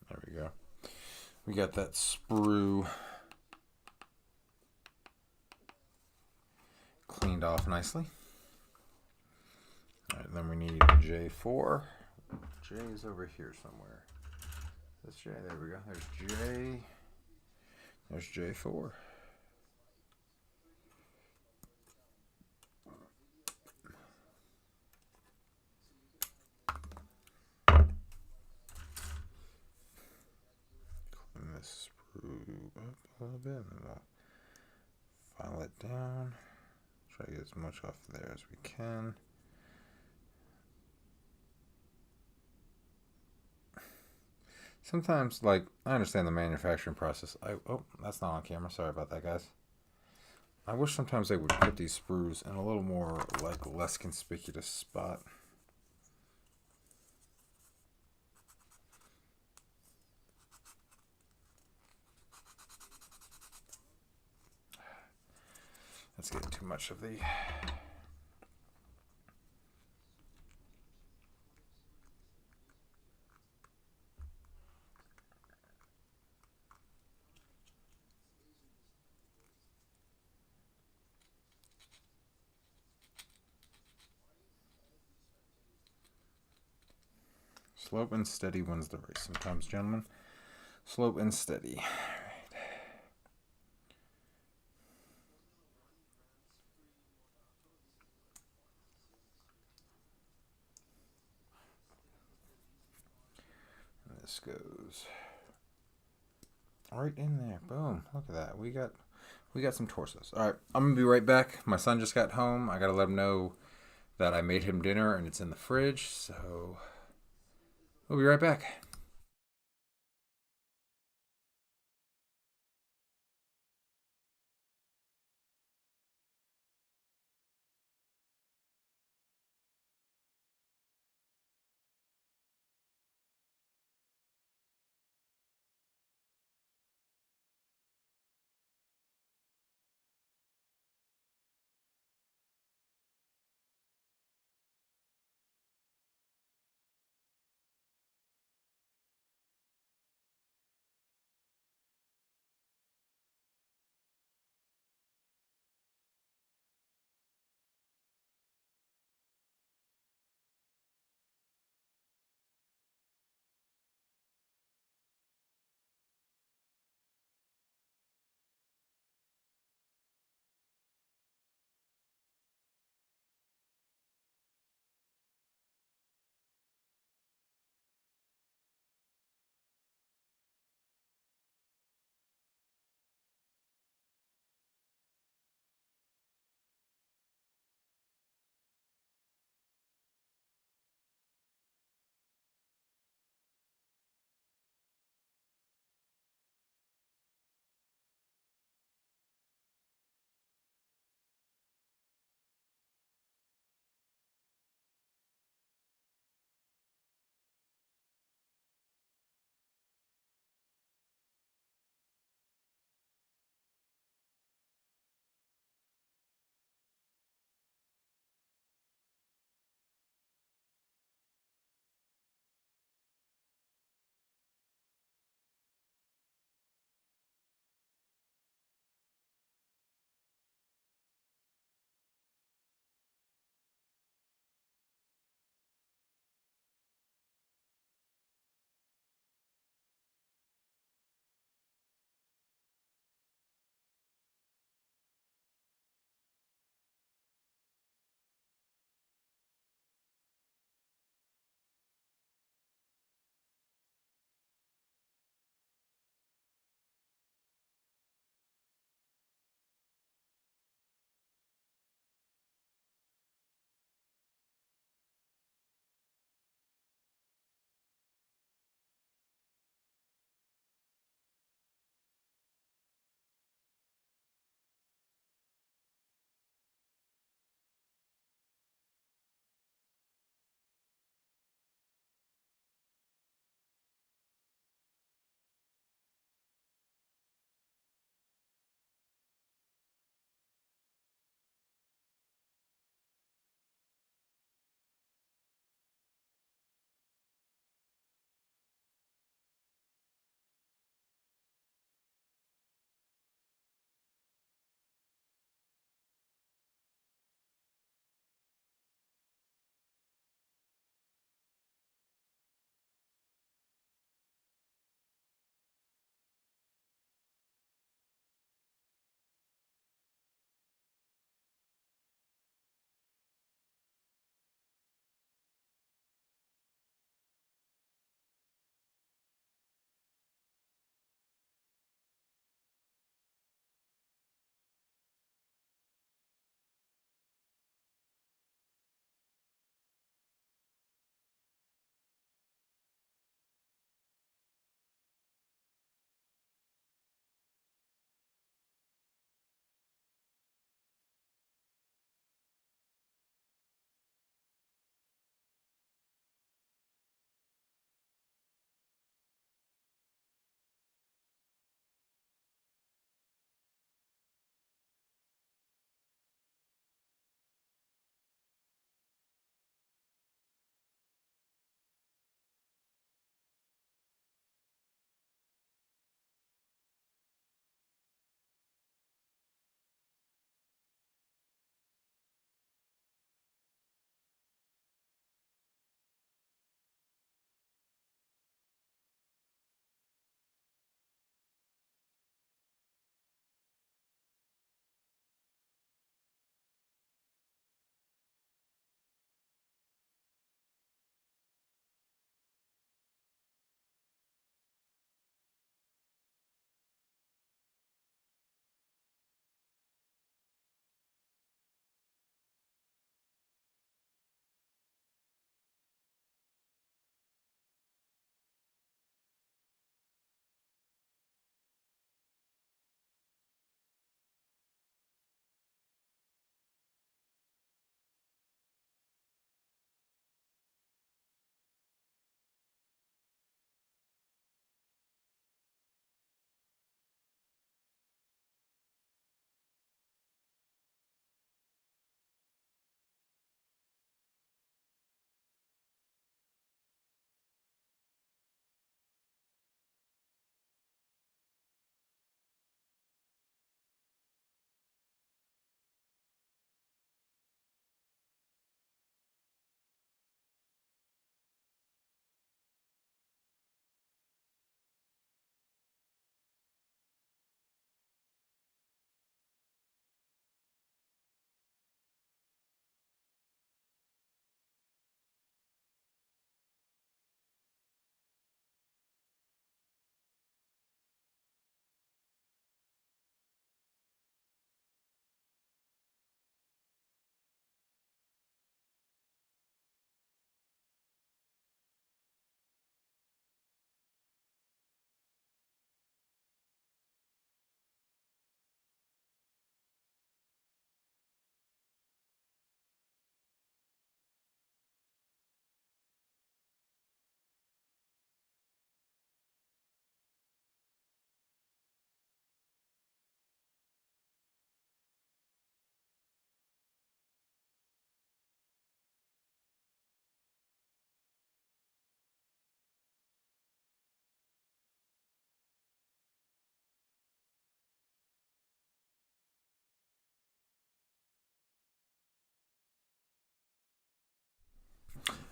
A: There we go. We got that sprue cleaned off nicely. All right, then we need J4. J is over here somewhere. This J, there we go. There's J. There's J4. little bit, and then we'll file it down. Try to get as much off there as we can. Sometimes, like, I understand the manufacturing process. Oh, that's not on camera. Sorry about that, guys. I wish sometimes they would put these sprues in a little more, like, less conspicuous spot. That's getting too much of the... Slow and steady wins the race sometimes, gentlemen. Slow and steady. And this goes right in there. Boom. Look at that. We got some torsos. All right, I'm going to be right back. My son just got home. I got to let him know that I made him dinner and it's in the fridge. So we'll be right back.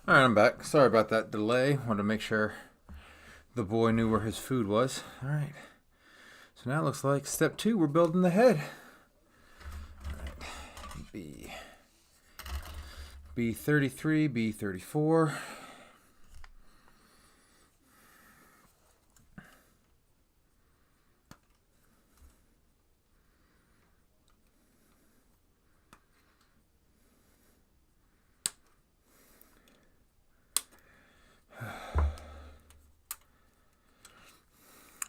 A: All right, I'm back. Sorry about that delay. Wanted to make sure the boy knew where his food was. All right. So now it looks like step 2, we're building the head. All right. B33, B34.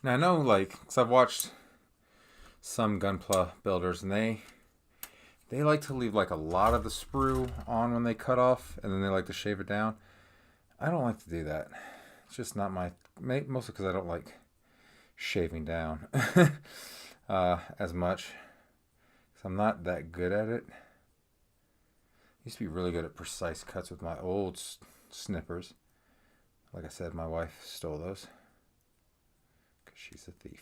A: Now I know, like, because I've watched some Gunpla builders, and they like to leave like a lot of the sprue on when they cut off, and then they like to shave it down. I don't like to do that. It's just not my, mostly because I don't like shaving down as much. Because I'm not that good at it. I used to be really good at precise cuts with my old snippers. Like I said, my wife stole those. Because she's a thief.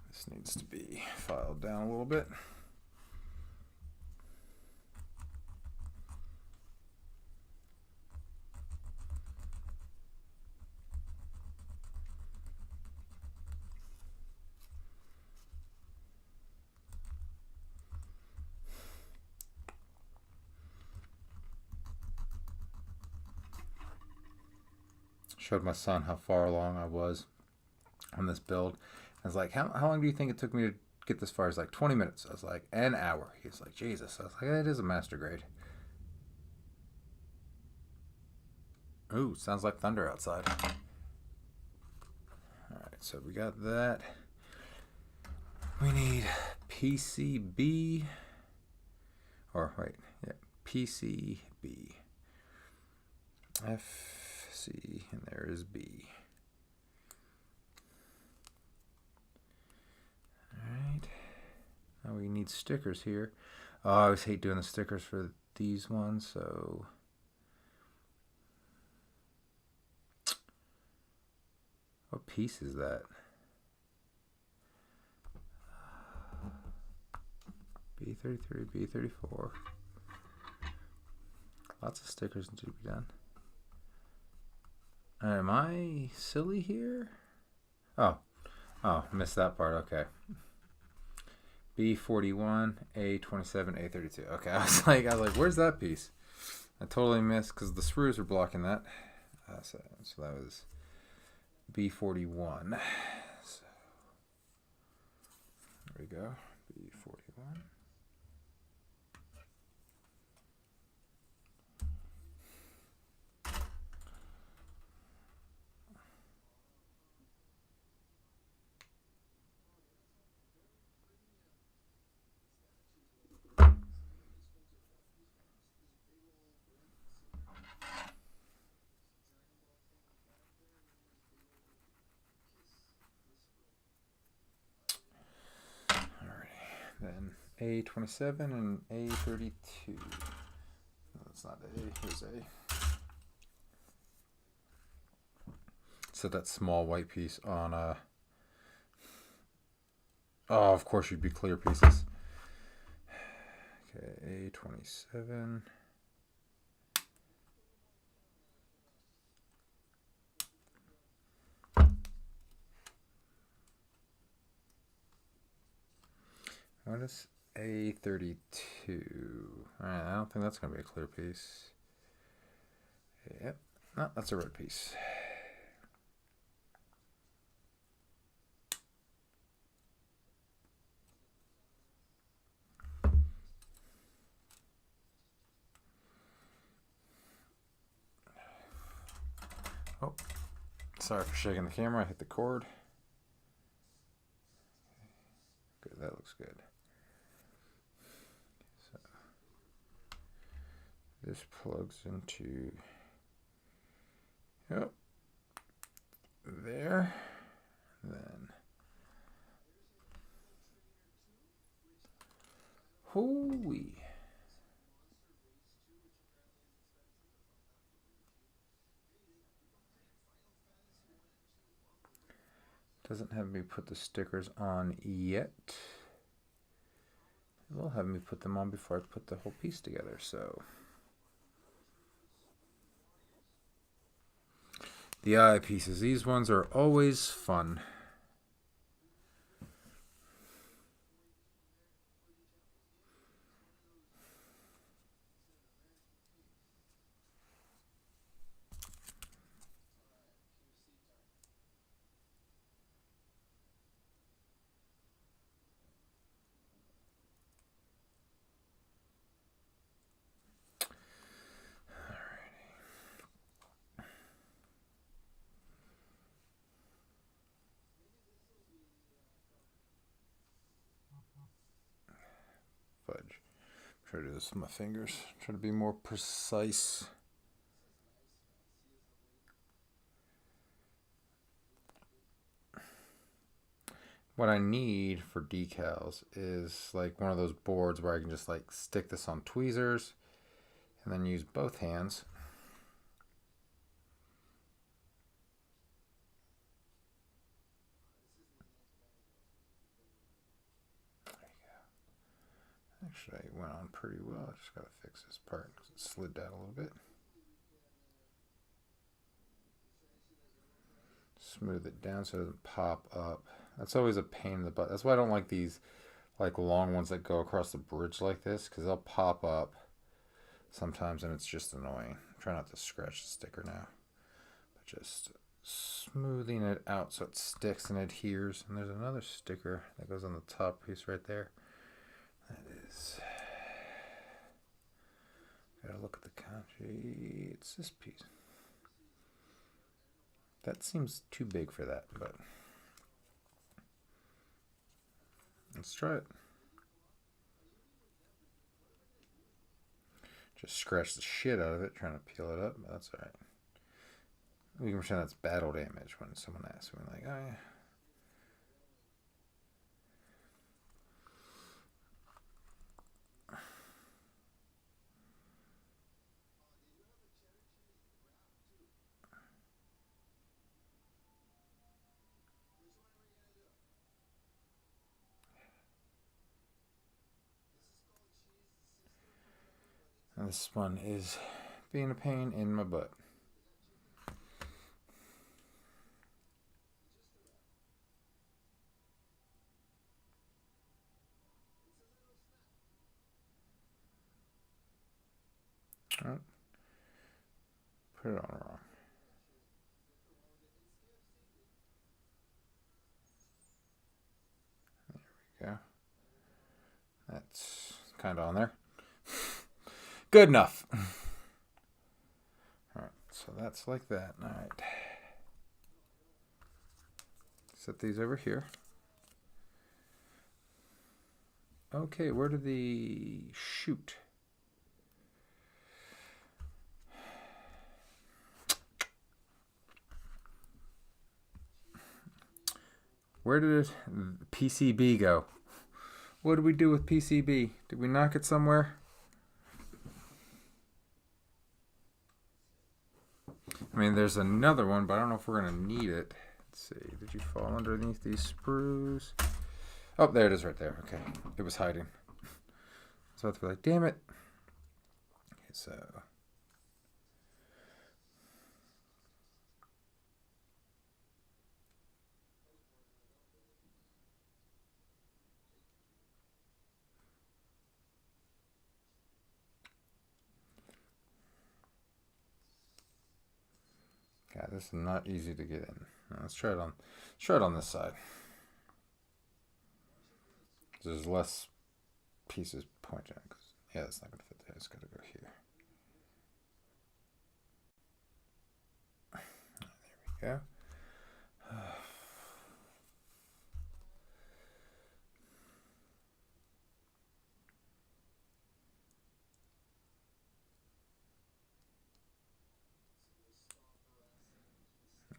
A: This needs to be filed down a little bit. Showed my son how far along I was on this build. I was like, how long do you think it took me to get this far? He's like, 20 minutes. I was like, an hour. He's like, Jesus. I was like, it is a master grade. Ooh, sounds like thunder outside. Alright, so we got that. We need PCB. Or, wait, yeah, PCB. FC, and there is B. Alright. Now we need stickers here. Oh, I always hate doing the stickers for these ones, so... What piece is that? B33, B34. Lots of stickers need to be done. Am I silly here? Oh, missed that part. Okay. B41, A27, A32. Okay, I was like, where's that piece? I totally missed because the sprues were blocking that. So that was B41. So there we go. B41. Then A27 and A32. No, that's not A. Here's A. So that small white piece on a... Oh, of course you'd be clear pieces. Okay, A27. What is A32? Alright, I don't think that's going to be a clear piece. Yep. No, that's a red piece. Oh, sorry for shaking the camera. I hit the cord. Good, that looks good. So this plugs into, yep, there. Then, holy. Doesn't have me put the stickers on yet. It will have me put them on before I put the whole piece together, so. The eye pieces. These ones are always fun. Fudge. Try to do this with my fingers. Try to be more precise. What I need for decals is like one of those boards where I can just like stick this on tweezers and then use both hands. Actually, it went on pretty well. I just got to fix this part because it slid down a little bit. Smooth it down so it doesn't pop up. That's always a pain in the butt. That's why I don't like these like long ones that go across the bridge like this, because they'll pop up sometimes and it's just annoying. Try not to scratch the sticker now, but just smoothing it out so it sticks and adheres. And there's another sticker that goes on the top piece right there. That is, gotta look at the kanji. It's this piece. That seems too big for that, but let's try it. Just scratch the shit out of it trying to peel it up, but that's alright. We can pretend that's battle damage when someone asks me, like, oh yeah. And this one is being a pain in my butt. Oh, put it on wrong. There we go. That's kind of on there. Good enough. Alright, so that's like that. Alright. Set these over here. Okay, where did the shoot? Where did PCB go? What did we do with PCB? Did we knock it somewhere? I mean, there's another one, but I don't know if we're going to need it. Let's see. Did you fall underneath these sprues? Oh, there it is right there. Okay. It was hiding. So I have to be like, damn it. Okay, so. God, this is not easy to get in. Let's try it on. Let's try it on this side. There's less pieces pointing. Yeah, it's not gonna fit there. It's gotta go here. There we go.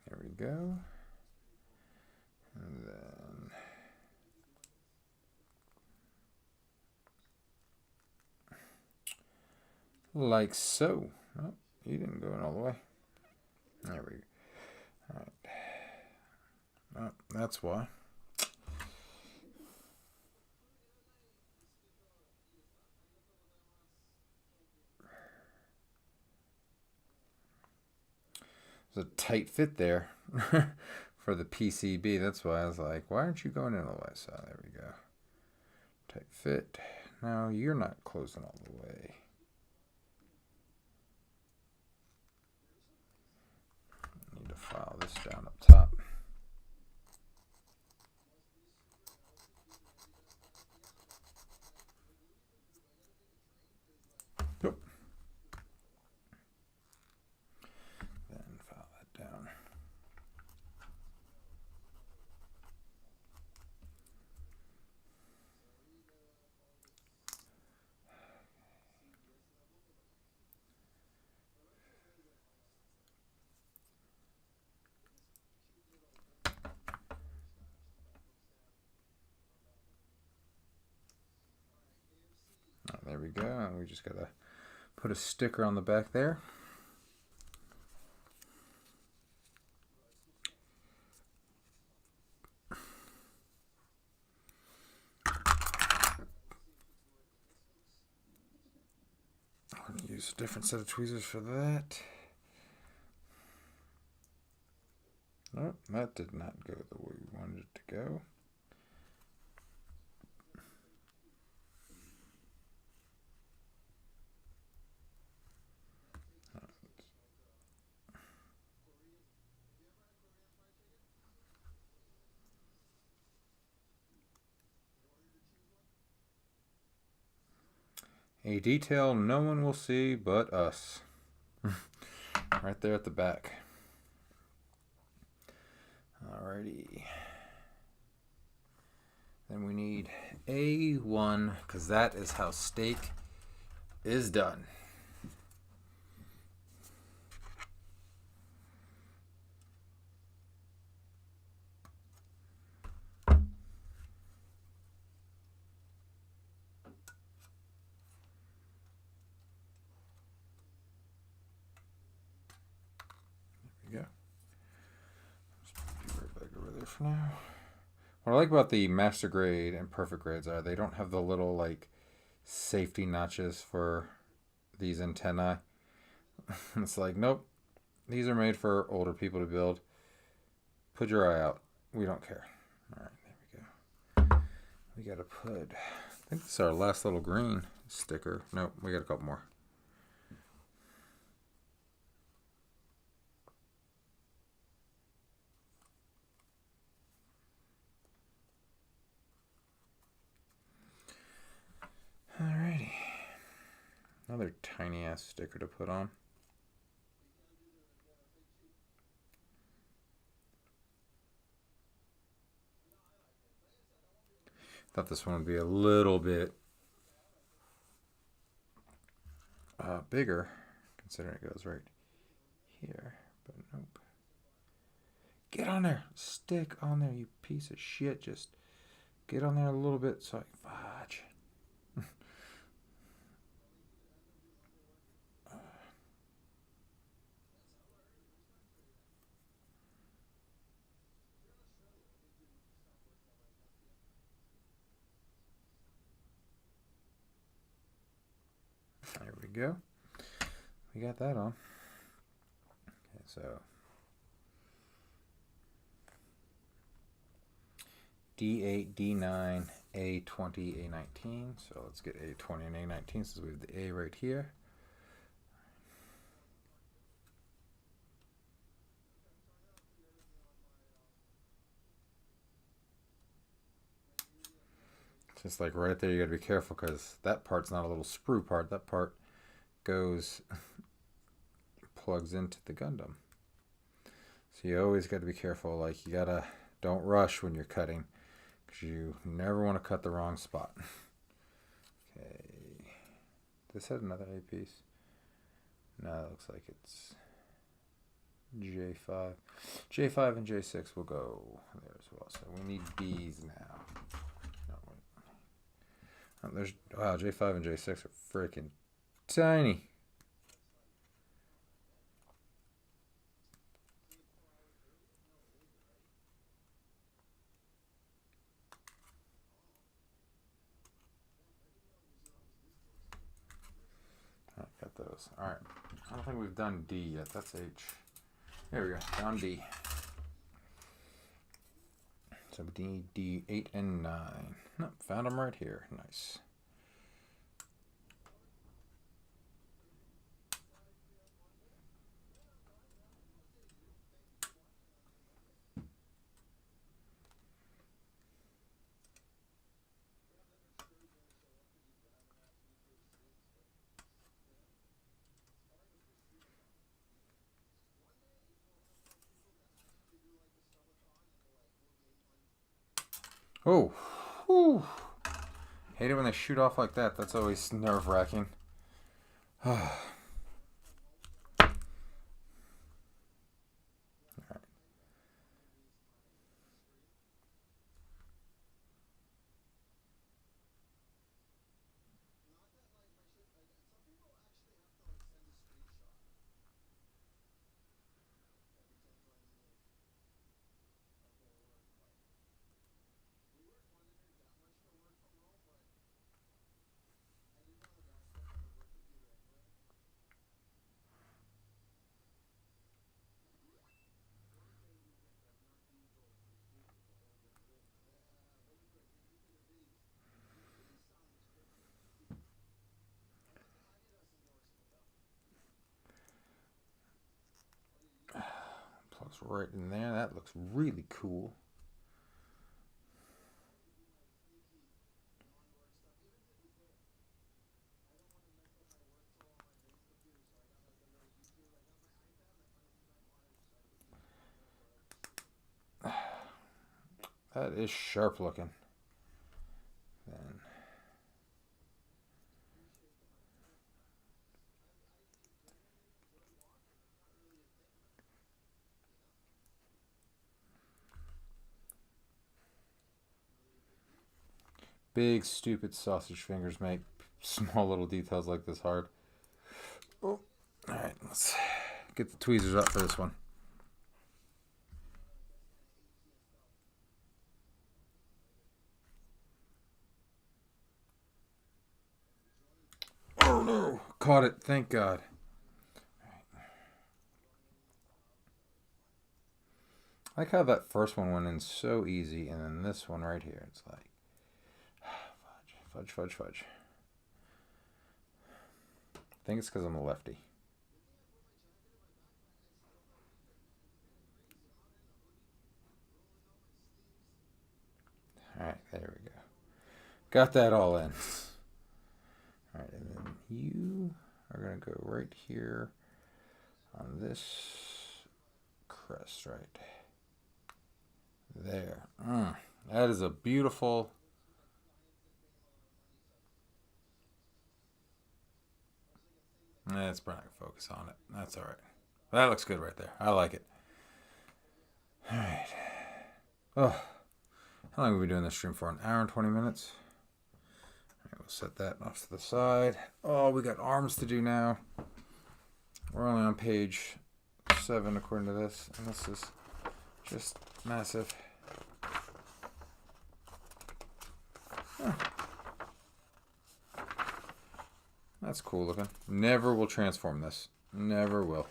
A: There we go. And then like so. Oh, you didn't go in all the way. There we go. All right. Oh, that's why. There's a tight fit there for the PCB. That's why I was like, why aren't you going in all the way? So there we go. Tight fit. Now you're not closing all the way. I need to file this down up top. Nope. Then file that down. Oh, there we go. And we just gotta put a sticker on the back there. I'm gonna use a different set of tweezers for that. Nope, that did not go the way we wanted it to go. A detail no one will see but us. Right there at the back. Alrighty. Then we need A1, because that is how steak is done. There we go. Just be right back over there for now. What I like about the master grade and perfect grades are they don't have the little like safety notches for these antennae. It's like, nope, these are made for older people to build. Put your eye out. We don't care. All right, there we go. We got to put, I think this is our last little green sticker. Nope, we got a couple more. Alrighty. Another tiny ass sticker to put on. Thought this one would be a little bit bigger, considering it goes right here, but nope. Get on there. Stick on there, you piece of shit. Just get on there a little bit so I fudge. There we go. We got that on. Okay, so D8, D9, A20, A19. So let's get A20 and A19 since we have the A right here. Just like right there, you gotta be careful because that part's not a little sprue part. That part goes, plugs into the Gundam. So you always got to be careful. Like you gotta, don't rush when you're cutting because you never want to cut the wrong spot. Okay, this had another A piece. No, it looks like it's J5. J5 and J6 will go there as well. So we need B's now. No, wait. Oh, there's, wow, J5 and J6 are freaking tiny. Got those. All right. I don't think we've done D yet. That's H. There we go. Down D. So D, 8 and 9. Nope, found them right here. Nice. Oh, whew. Hate it when they shoot off like that. That's always nerve-wracking. Plugs right in there. That looks really cool. That is sharp looking. Then big stupid sausage fingers make small little details like this hard. Oh, all right, let's get the tweezers up for this one. Oh no! Caught it, thank God. I like how that first one went in so easy, and then this one right here, it's like fudge. I think it's because I'm a lefty. Alright, there we go. Got that all in. Alright, and then you are going to go right here on this crest right there. That is a beautiful... It's probably not going to focus on it. That's alright. That looks good right there. I like it. Alright. Oh, how long have we been doing this stream for? An hour and 20 minutes? Alright, we'll set that off to the side. Oh, we got arms to do now. We're only on page 7 according to this, and this is just massive. That's cool looking. Never will transform this. Never will.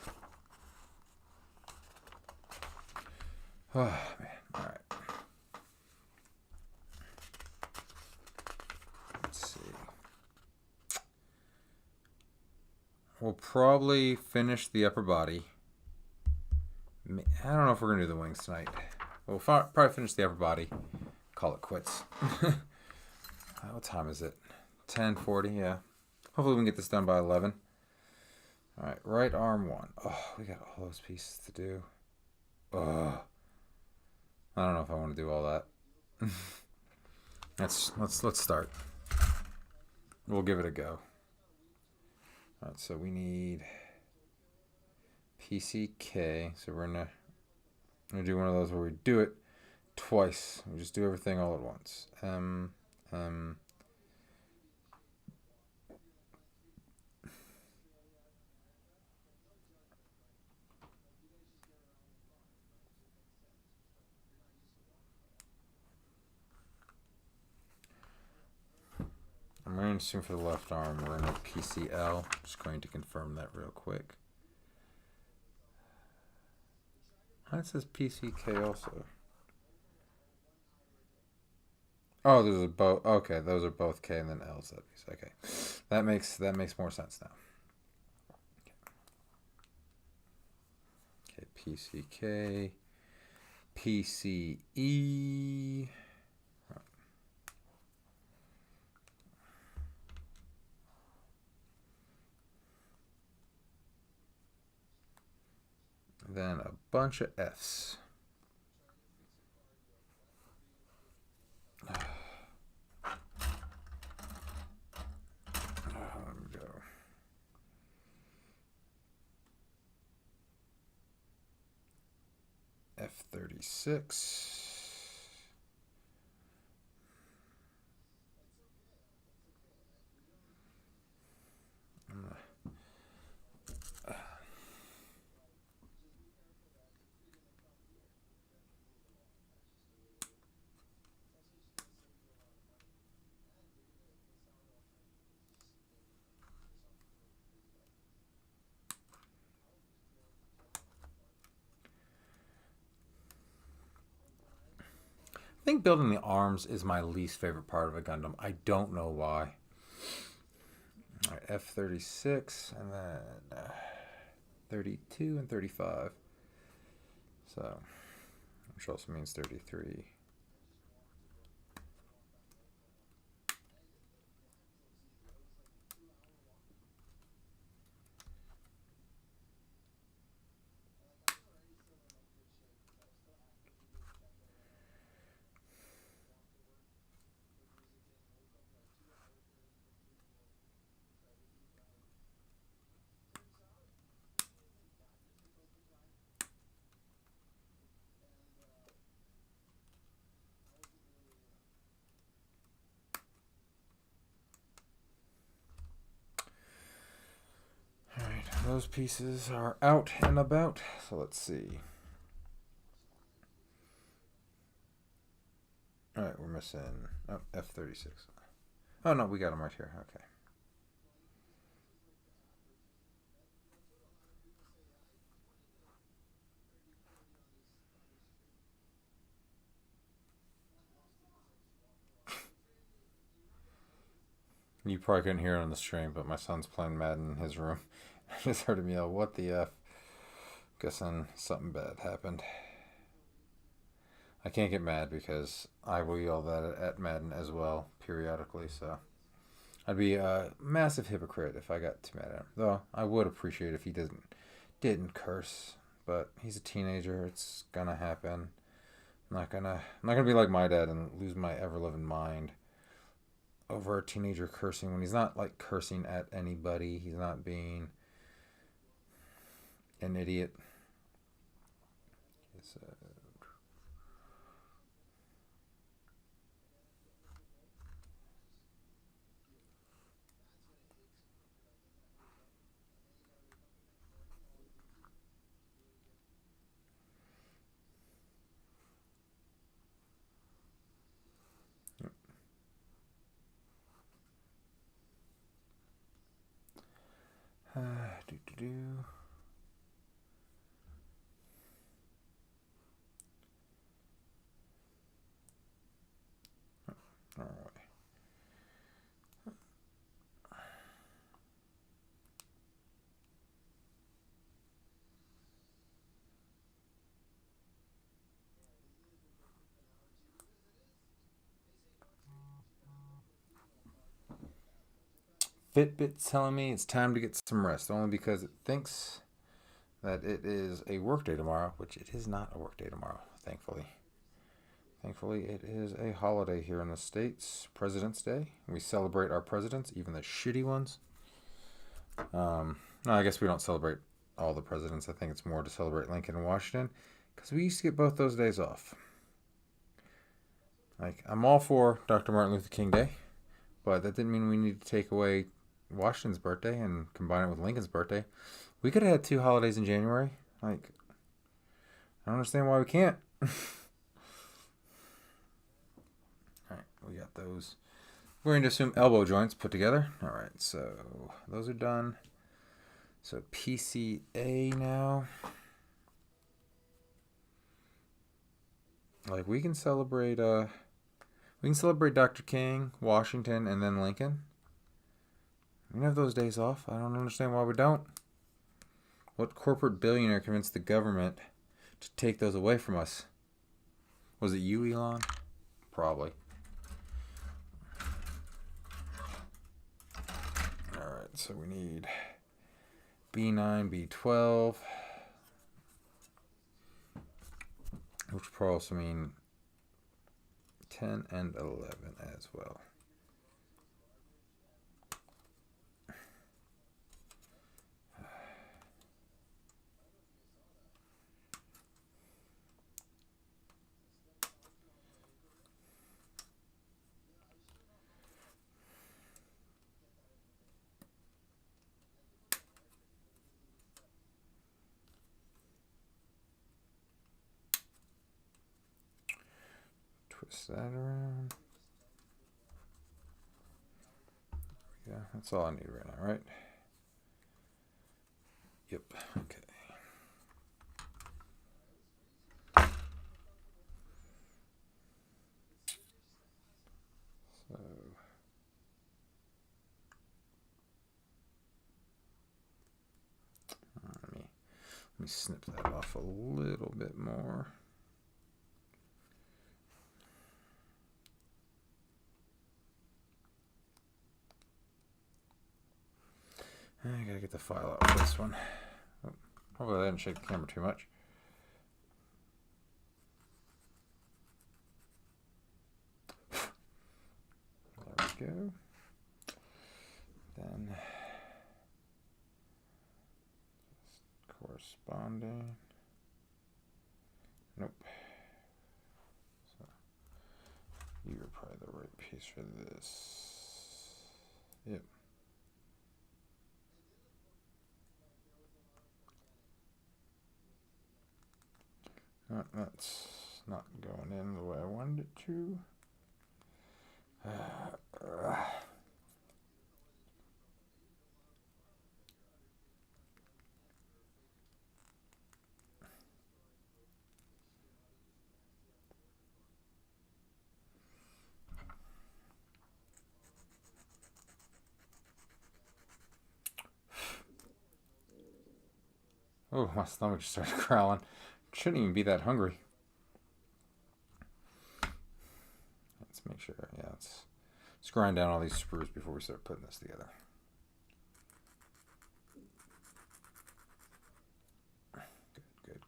A: Oh, man. Alright. Let's see. We'll probably finish the upper body. I don't know if we're going to do the wings tonight. We'll probably finish the upper body. Call it quits. What time is it? 10:40, yeah. Hopefully we can get this done by 11. Alright, right arm 1. Oh, we got all those pieces to do. Oh. I don't know if I want to do all that. Let's start. We'll give it a go. Alright, so we need PCK. So we're gonna do one of those where we do it twice. We just do everything all at once. I'm going to assume for the left arm we're going to PCL. Just going to confirm that real quick. That says PCK also. Oh, those are both. Okay, those are both K and then L's. Okay, that makes more sense now. Okay, PCK, PCE. Then a bunch of F's. F-36. I think building the arms is my least favorite part of a Gundam. I don't know why. All right, F-36 and then 32 and 35. So, which also means 33. Alright, those pieces are out and about. So let's see. Alright, we're missing F-36. Oh no, we got them right here. Okay. You probably couldn't hear it on the stream, but my son's playing Madden in his room. I just heard him yell, "What the F?" Guessing something bad happened. I can't get mad because I will yell that at Madden as well, periodically, so I'd be a massive hypocrite if I got too mad at him. Though I would appreciate if he didn't curse, but he's a teenager. It's gonna happen. I'm not gonna be like my dad and lose my ever loving mind over a teenager cursing when he's not like cursing at anybody. He's not being an idiot. Do. All right. Fitbit's telling me it's time to get some rest, only because it thinks that it is a work day tomorrow, which it is not a work day tomorrow, thankfully. Thankfully, it is a holiday here in the States, President's Day. We celebrate our presidents, even the shitty ones. No, I guess we don't celebrate all the presidents. I think it's more to celebrate Lincoln and Washington, because we used to get both those days off. Like, I'm all for Dr. Martin Luther King Day, but that didn't mean we need to take away Washington's birthday and combine it with Lincoln's birthday. We could have had 2 holidays in January. Like, I don't understand why we can't. Alright, we got those. We're going to assume elbow joints put together. Alright, so those are done. So PCA now. Like we can celebrate Dr. King, Washington, and then Lincoln. We have those days off. I don't understand why we don't. What corporate billionaire convinced the government to take those away from us? Was it you, Elon? Probably. Alright, so we need B9, B12. Which would probably also mean 10 and 11 as well. Twist that around. Yeah, that's all I need right now, right? Yep, okay. So let me snip that off a little bit more. I gotta get the file out for this one. Oh, hopefully I didn't shake the camera too much. There we go. Then corresponding. Nope. So you're probably the right piece for this. Yep. That's not going in the way I wanted it to. Oh, my stomach just started growling. Shouldn't even be that hungry. Let's make sure, yeah, let's grind down all these sprues before we start putting this together.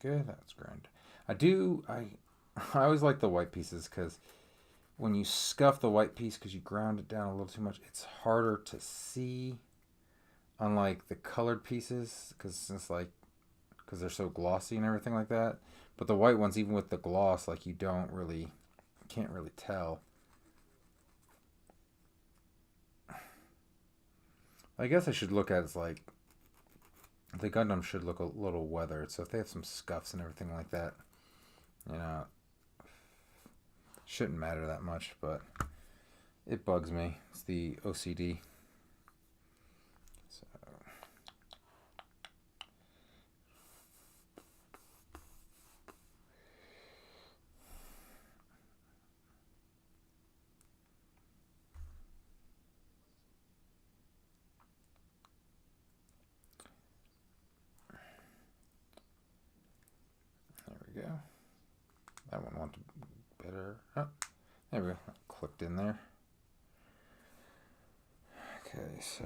A: Good, that's grind. I always like the white pieces because when you scuff the white piece because you ground it down a little too much, it's harder to see, unlike the colored pieces because they're so glossy and everything like that. But the white ones, even with the gloss, like you can't really tell. I guess I should look at it as like the Gundam should look a little weathered. So if they have some scuffs and everything like that, shouldn't matter that much, but it bugs me. It's the OCD. So there we go. That one wants better. Oh, there we go. Clicked in there. Okay, so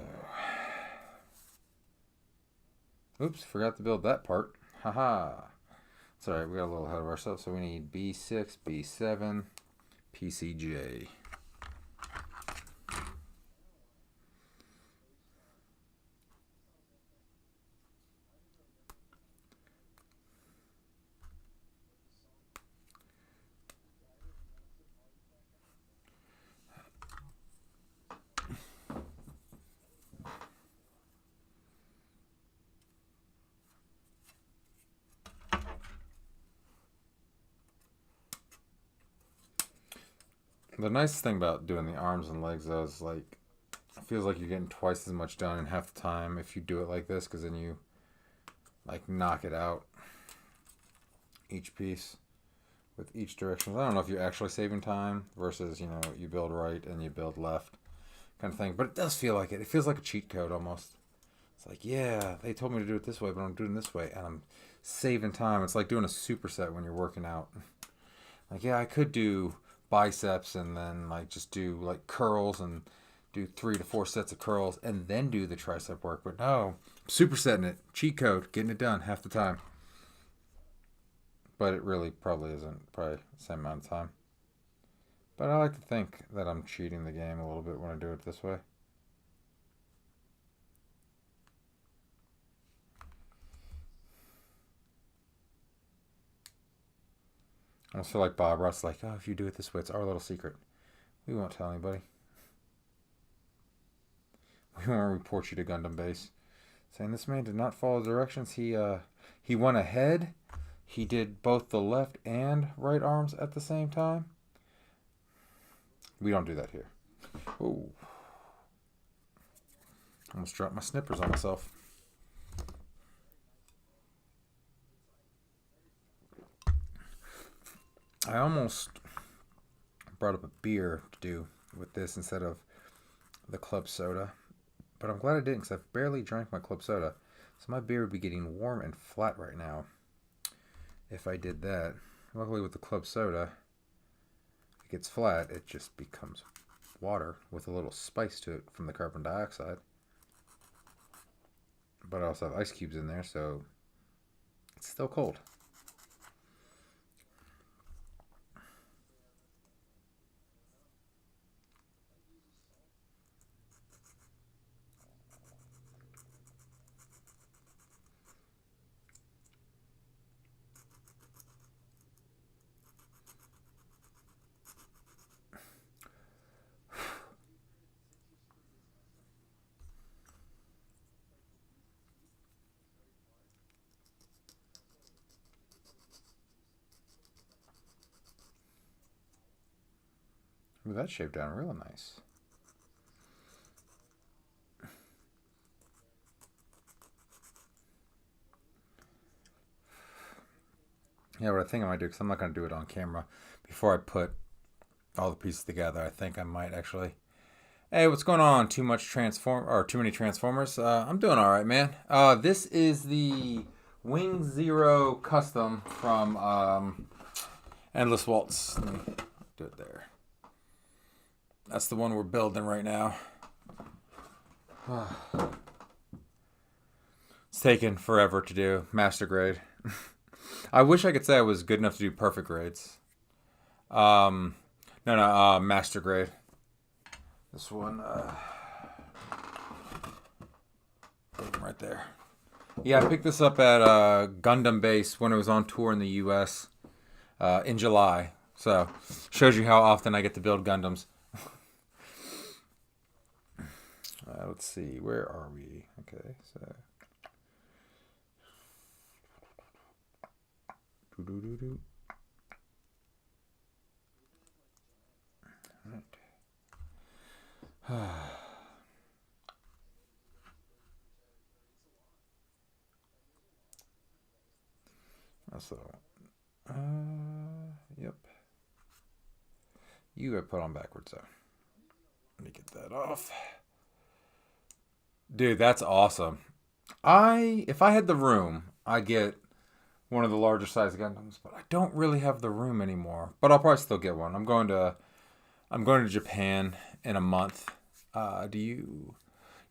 A: oops, forgot to build that part. Haha. It's alright, we got a little ahead of ourselves. So we need B6, B7, PCJ. The nice thing about doing the arms and legs, though, is like it feels like you're getting twice as much done in half the time if you do it like this, because then you like knock it out each piece with each direction. I don't know if you're actually saving time versus, you know, you build right and you build left kind of thing. But it does feel like it. It feels like a cheat code almost. It's like, yeah, they told me to do it this way, but I'm doing it this way. And I'm saving time. It's like doing a superset when you're working out. Like, yeah, I could do biceps and then like just do like curls and do 3 to 4 sets of curls and then do the tricep work. But no, supersetting it, cheat code, getting it done half the time. But it really probably isn't probably the same amount of time. But I like to think that I'm cheating the game a little bit when I do it this way. I almost feel like Bob Ross, like, oh, if you do it this way, it's our little secret. We won't tell anybody. We won't report you to Gundam base. Saying this man did not follow directions. He went ahead. He did both the left and right arms at the same time. We don't do that here. Oh. Almost dropped my snippers on myself. I almost brought up a beer to do with this instead of the club soda. But I'm glad I didn't because I've barely drank my club soda. So my beer would be getting warm and flat right now if I did that. Luckily with the club soda, it gets flat. It just becomes water with a little spice to it from the carbon dioxide. But I also have ice cubes in there, so it's still cold. Ooh, that shaved down real nice. Yeah, what I think I might do, because I'm not going to do it on camera, before I put all the pieces together, I think I might actually... Hey, what's going on? Too many Transformers? I'm doing all right, man. This is the Wing Zero Custom from Endless Waltz. Let me do it there. That's the one we're building right now. It's taken forever to do. Master grade. I wish I could say I was good enough to do perfect grades. Master grade. This one, right there. Yeah, I picked this up at Gundam base when it was on tour in the U.S. In July. So, shows you how often I get to build Gundams. Let's see, where are we? Okay, so... So, yep. You got put on backwards, though. Let me get that off. Dude, that's awesome. If I had the room, I'd get one of the larger size Gundams, but I don't really have the room anymore. But I'll probably still get one. I'm going to Japan in a month. Do you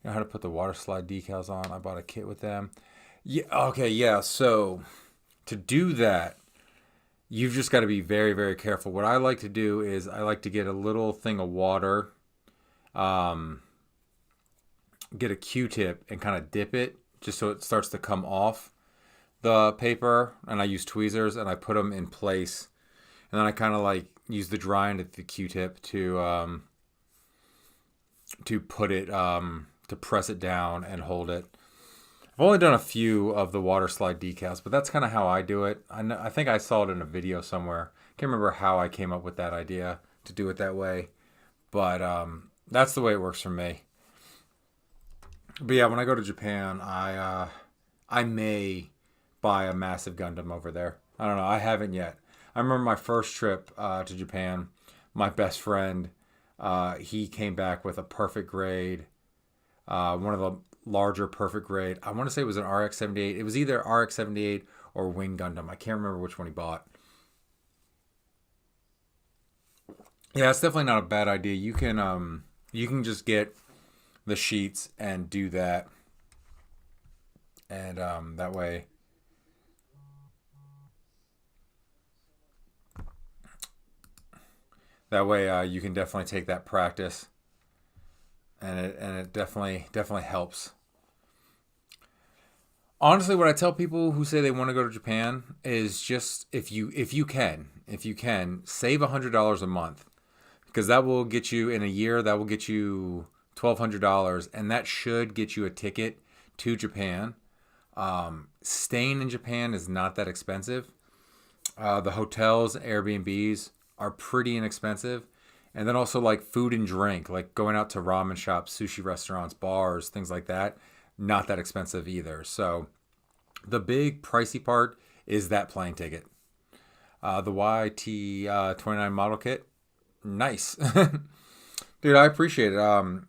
A: know how to put the water slide decals on? I bought a kit with them. Yeah. Okay. Yeah. So to do that, you've just got to be very, very careful. What I like to do is I like to get a little thing of water, get a Q-tip and kind of dip it just so it starts to come off the paper, and I use tweezers and I put them in place, and then I kind of like use the dry end of the Q-tip to put it to press it down and hold it. I've only done a few of the water slide decals, but that's kind of how I do it. I think I saw it in a video somewhere. Can't remember how I came up with that idea to do it that way, but that's the way it works for me. But yeah, when I go to Japan, I may buy a massive Gundam over there. I don't know. I haven't yet. I remember my first trip to Japan. My best friend, he came back with a perfect grade, one of the larger perfect grade. I want to say it was an RX-78. It was either RX-78 or Wing Gundam. I can't remember which one he bought. Yeah, it's definitely not a bad idea. You can just get the sheets and do that, and that way you can definitely take that practice, and it definitely helps. Honestly, what I tell people who say they want to go to Japan is just if you can save $100 a month, because that will get you in a year. That will get you $1,200, and that should get you a ticket to Japan. Staying in Japan is not that expensive. The hotels, Airbnbs are pretty inexpensive. And then also like food and drink, like going out to ramen shops, sushi restaurants, bars, things like that, not that expensive either. So the big pricey part is that plane ticket. The YT 29 model kit, nice. Dude, I appreciate it.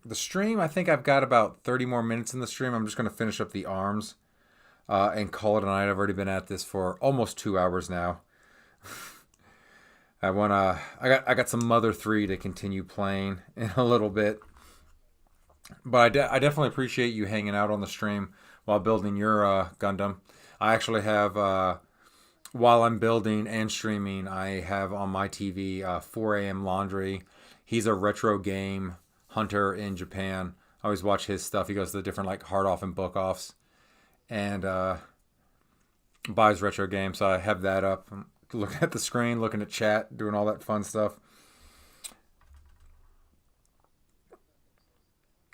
A: The stream, I think I've got about 30 more minutes in the stream. I'm just going to finish up the arms and call it a night. I've already been at this for almost 2 hours now. I got some Mother 3 to continue playing in a little bit. But I definitely appreciate you hanging out on the stream while building your Gundam. I actually have, while I'm building and streaming, I have on my TV 4 a.m. Laundry. He's a retro game hunter in Japan. I always watch his stuff. He goes to the different like hard off and book offs and buys retro games. So I have that up. I'm looking at the screen, looking at chat, doing all that fun stuff.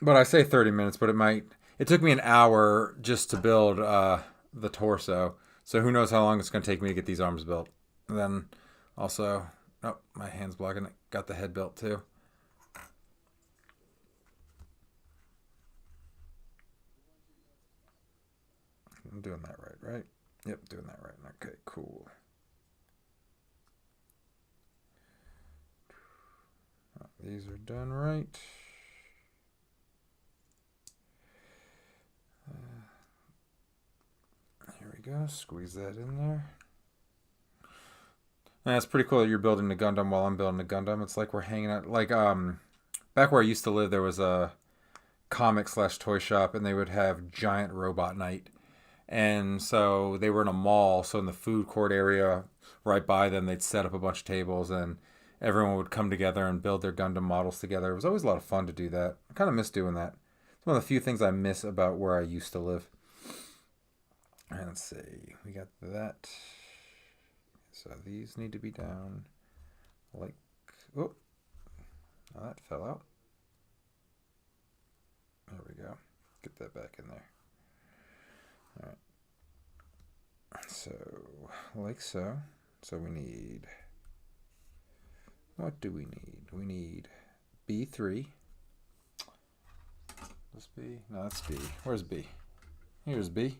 A: But I say 30 minutes, but it took me an hour just to build the torso. So who knows how long it's going to take me to get these arms built. And then also, oh, my hand's blocking it. Got the head built too. I'm doing that right? Yep, doing that right. Okay, cool. These are done right. Here we go. Squeeze that in there. And it's pretty cool that you're building the Gundam while I'm building the Gundam. It's like we're hanging out. Like back where I used to live, there was a comic/toy shop, and they would have giant robot night. And so they were in a mall, so in the food court area right by them, they'd set up a bunch of tables, and everyone would come together and build their Gundam models together. It was always a lot of fun to do that. I kind of miss doing that. It's one of the few things I miss about where I used to live. And let's see, we got that. So these need to be down like, oh, now that fell out. There we go. Get that back in there. All right. So, like so. So we need, what do we need? We need B3. This B? No, that's B. Where's B? Here's B.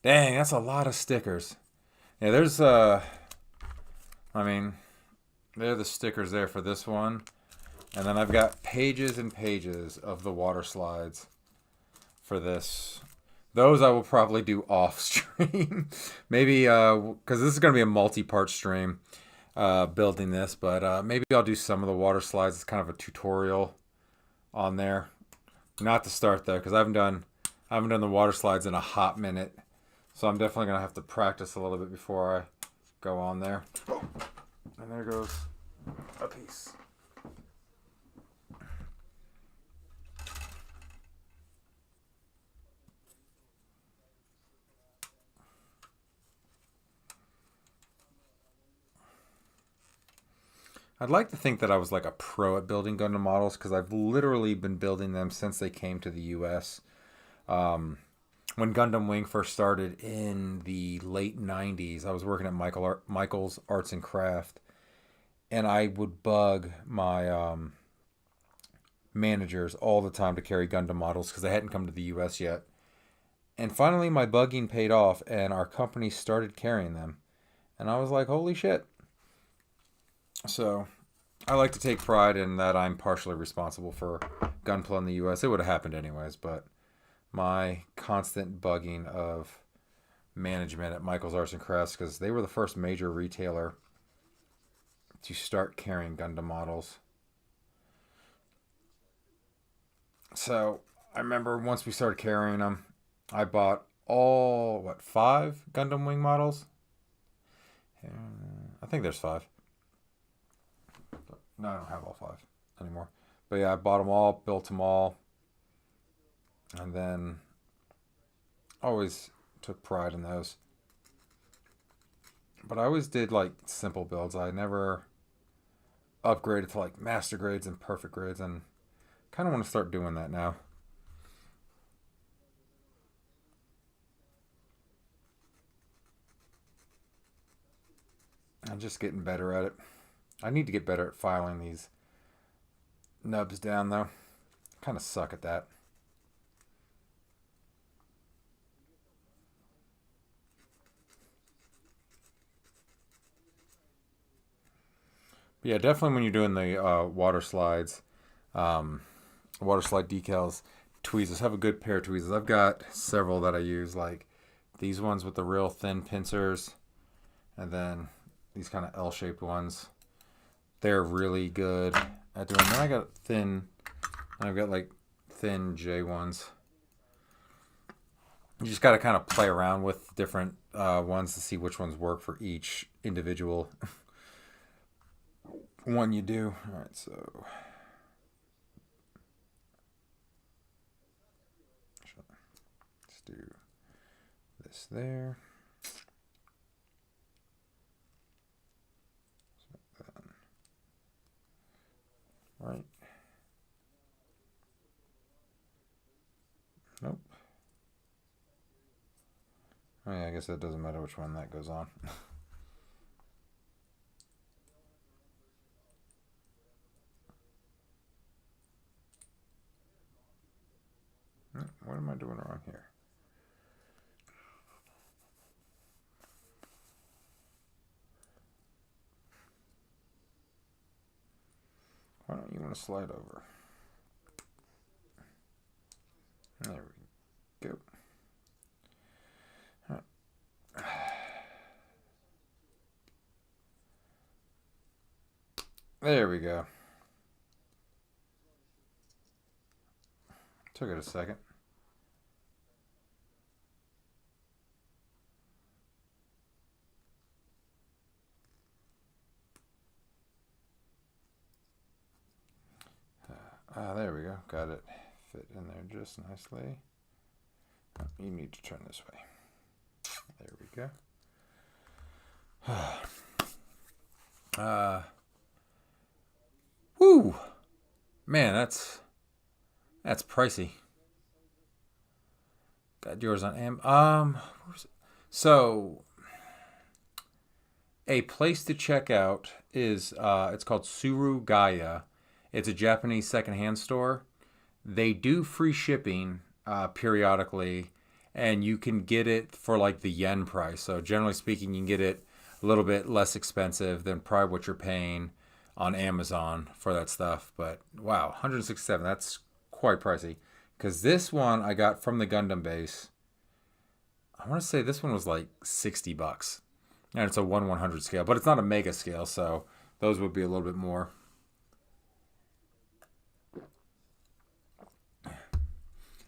A: Dang, that's a lot of stickers. Yeah, there's, I mean, there are the stickers there for this one. And then I've got pages and pages of the water slides for this. Those I will probably do off stream. Maybe, because this is going to be a multi-part stream building this. But maybe I'll do some of the water slides. It's kind of a tutorial on there. Not to start, though, because I haven't done the water slides in a hot minute. So I'm definitely going to have to practice a little bit before I go on there. And there goes a piece. I'd like to think that I was like a pro at building Gundam models because I've literally been building them since they came to the US. When Gundam Wing first started in the late 90s, I was working at Michael's Arts and Craft, and I would bug my managers all the time to carry Gundam models because they hadn't come to the US yet. And finally, my bugging paid off, and our company started carrying them. And I was like, holy shit. So I like to take pride in that I'm partially responsible for Gunpla in the US. It would have happened anyways, but my constant bugging of management at Michael's Arts and Crafts, because they were the first major retailer to start carrying Gundam models. So I remember once we started carrying them, I bought all, 5 Gundam Wing models? I think there's 5. No, I don't have all 5 anymore. But yeah, I bought them all, built them all, and then always took pride in those. But I always did like simple builds. I never upgraded to like master grades and perfect grades, and kind of want to start doing that now. I'm just getting better at it. I need to get better at filing these nubs down though. Kind of suck at that. But yeah, definitely when you're doing the water slides, water slide decals, tweezers. Have a good pair of tweezers. I've got several that I use, like these ones with the real thin pincers, and then these kind of L-shaped ones. They're really good at doing. Then I got thin. I've got like thin J ones. You just got to kind of play around with different ones to see which ones work for each individual one you do. All right, so let's do this there. Right. Nope. Oh yeah, I guess that doesn't matter which one that goes on. What am I doing wrong here? Why don't you want to slide over? There we go. Right. There we go. Took it a second. There we go. Got it fit in there just nicely. Oh, you need to turn this way. There we go. Whoo! Man, that's pricey. Got yours on so a place to check out is it's called Surugaya. It's a Japanese secondhand store. They do free shipping periodically, and you can get it for like the yen price. So generally speaking, you can get it a little bit less expensive than probably what you're paying on Amazon for that stuff. But wow, 167, that's quite pricey. Because this one I got from the Gundam base. I want to say this one was like $60. And it's a 1/100 scale, but it's not a mega scale, so those would be a little bit more.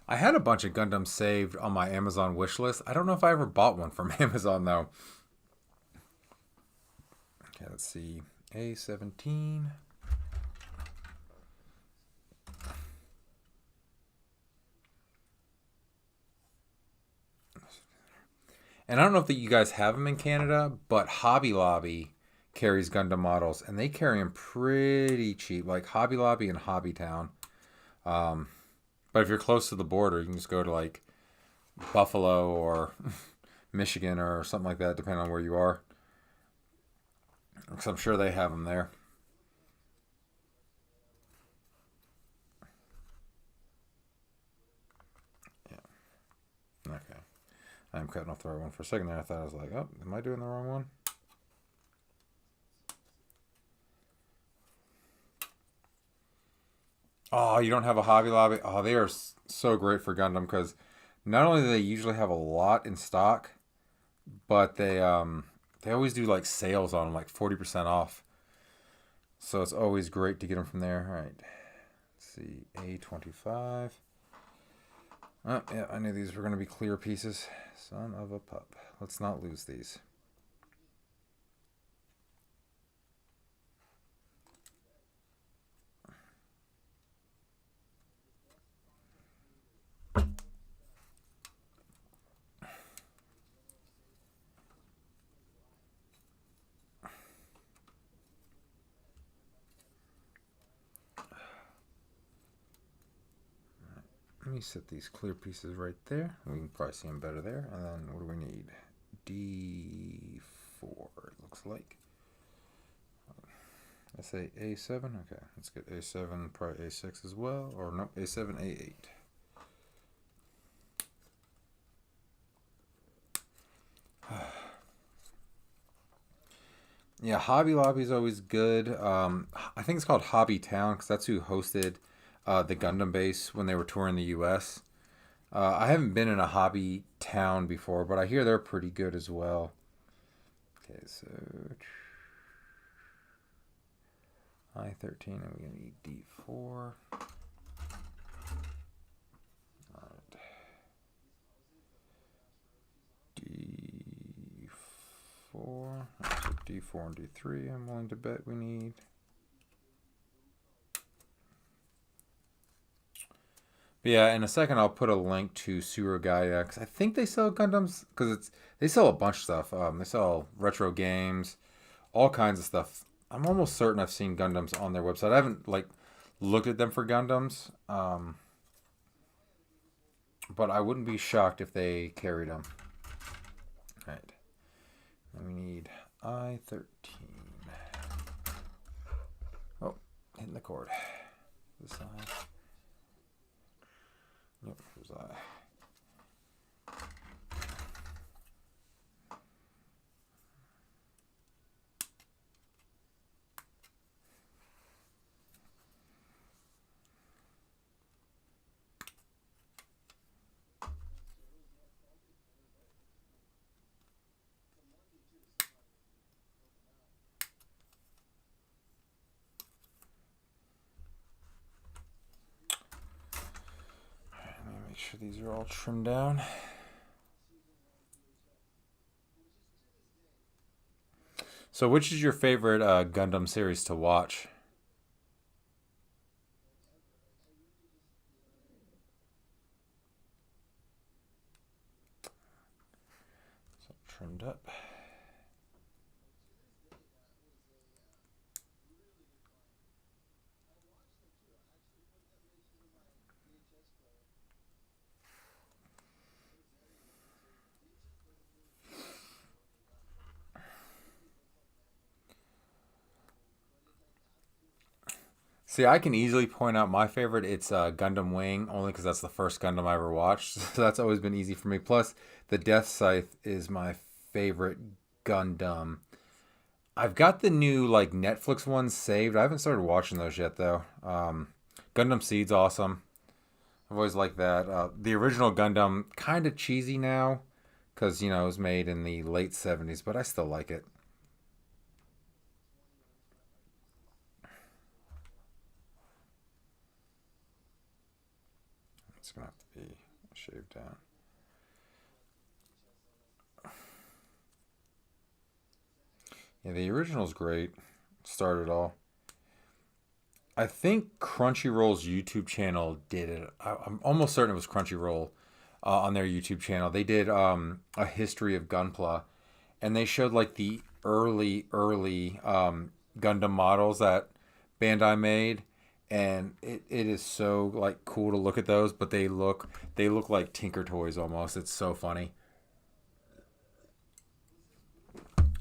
A: I had a bunch of Gundams saved on my Amazon wish list. I don't know if I ever bought one from Amazon though. Okay, let's see. A17. And I don't know if you guys have them in Canada, but Hobby Lobby carries Gundam models, and they carry them pretty cheap, like Hobby Lobby and Hobbytown. But if you're close to the border, you can just go to like Buffalo or Michigan or something like that, depending on where you are. Because I'm sure they have them there. Yeah. Okay. I'm cutting off the right one. For a second there, I thought I was like, oh, am I doing the wrong one? Oh, you don't have a Hobby Lobby? Oh, they are so great for Gundam because not only do they usually have a lot in stock, but they always do like sales on them, like 40% off. So it's always great to get them from there. All right. Let's see. A25. Oh, yeah, I knew these were going to be clear pieces. Son of a pup. Let's not lose these. Let me set these clear pieces right there. We can probably see them better there. And then what do we need? D4, it looks like. I say A7. Okay, let's get A7, probably A6 as well. Or no, A7, A8. Yeah, Hobby Lobby is always good. I think it's called Hobby Town because that's who hosted the Gundam base when they were touring the U.S. I haven't been in a Hobby Town before, but I hear they're pretty good as well. Okay, so I13, and we're going to need D4. Alright. D4. So D4 and D3, I'm willing to bet we need. But yeah, in a second I'll put a link to Surogaya because I think they sell Gundams because they sell a bunch of stuff. They sell retro games, all kinds of stuff. I'm almost certain I've seen Gundams on their website. I haven't like looked at them for Gundams, but I wouldn't be shocked if they carried them. All right, and we need I13. Oh, hitting the cord. This side. Yep, here's I. Make sure these are all trimmed down. So which is your favorite Gundam series to watch? So trimmed up. See, I can easily point out my favorite. It's Gundam Wing, only because that's the first Gundam I ever watched. So that's always been easy for me. Plus, the Death Scythe is my favorite Gundam. I've got the new like Netflix ones saved. I haven't started watching those yet though. Gundam Seed's awesome. I've always liked that. The original Gundam kind of cheesy now because it was made in the late 70s, but I still like it. It's gonna have to be shaved down. Yeah, the original's great. Started all. I think Crunchyroll's YouTube channel did it. I'm almost certain it was Crunchyroll on their YouTube channel. They did a history of Gunpla, and they showed like the early Gundam models that Bandai made, and it is so like cool to look at those. But they look like Tinker Toys almost. It's so funny.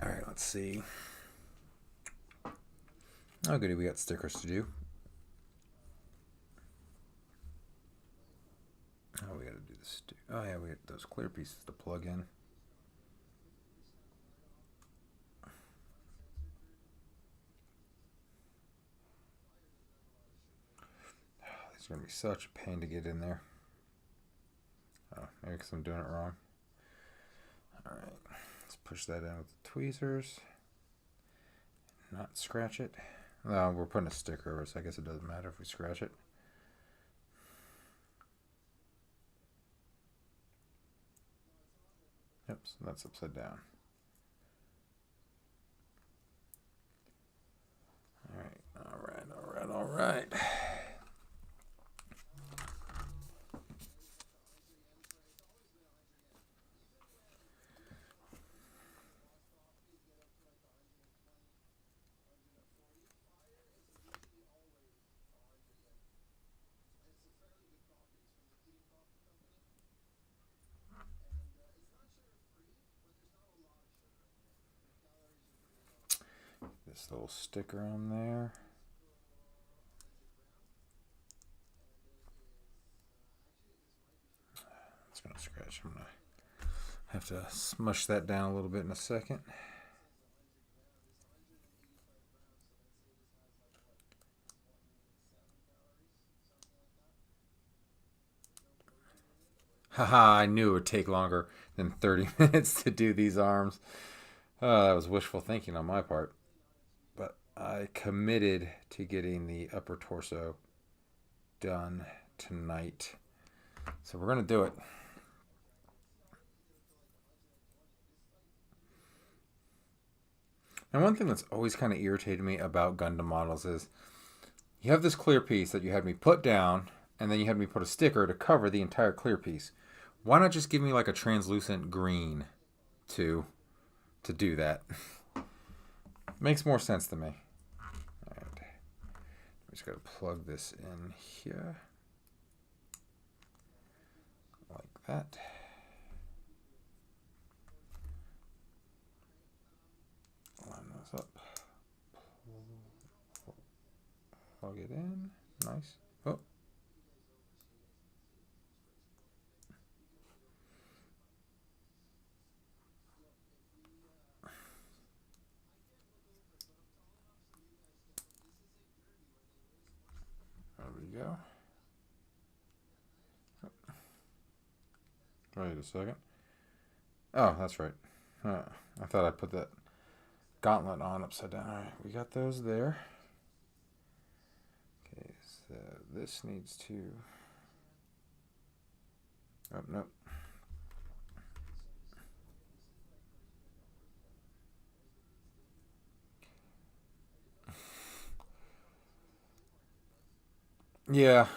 A: All right, let's see. Oh, goody, we got stickers to do. Oh, we got to do this do? Oh yeah, we have those clear pieces to plug in. It's gonna be such a pain to get in there. Oh, maybe because I'm doing it wrong. All right, let's push that in with the tweezers. Not scratch it. No, we're putting a sticker over it, so I guess it doesn't matter if we scratch it. Oops, that's upside down. All right. This little sticker on there. It's gonna scratch. I'm gonna have to smush that down a little bit in a second. Haha, I knew it would take longer than 30 minutes to do these arms. That was wishful thinking on my part. But I committed to getting the upper torso done tonight. So we're going to do it. And one thing that's always kind of irritated me about Gundam models is you have this clear piece that you had me put down, and then you had me put a sticker to cover the entire clear piece. Why not just give me like a translucent green to do that? Makes more sense to me. All right. We just got to plug this in here. Like that. Line those up. Plug it in. Nice. Oh. There we go. Wait a second. Oh, that's right. I thought I put that gauntlet on upside down. All right, we got those there. Okay, so this needs to... Oh, nope. Yeah.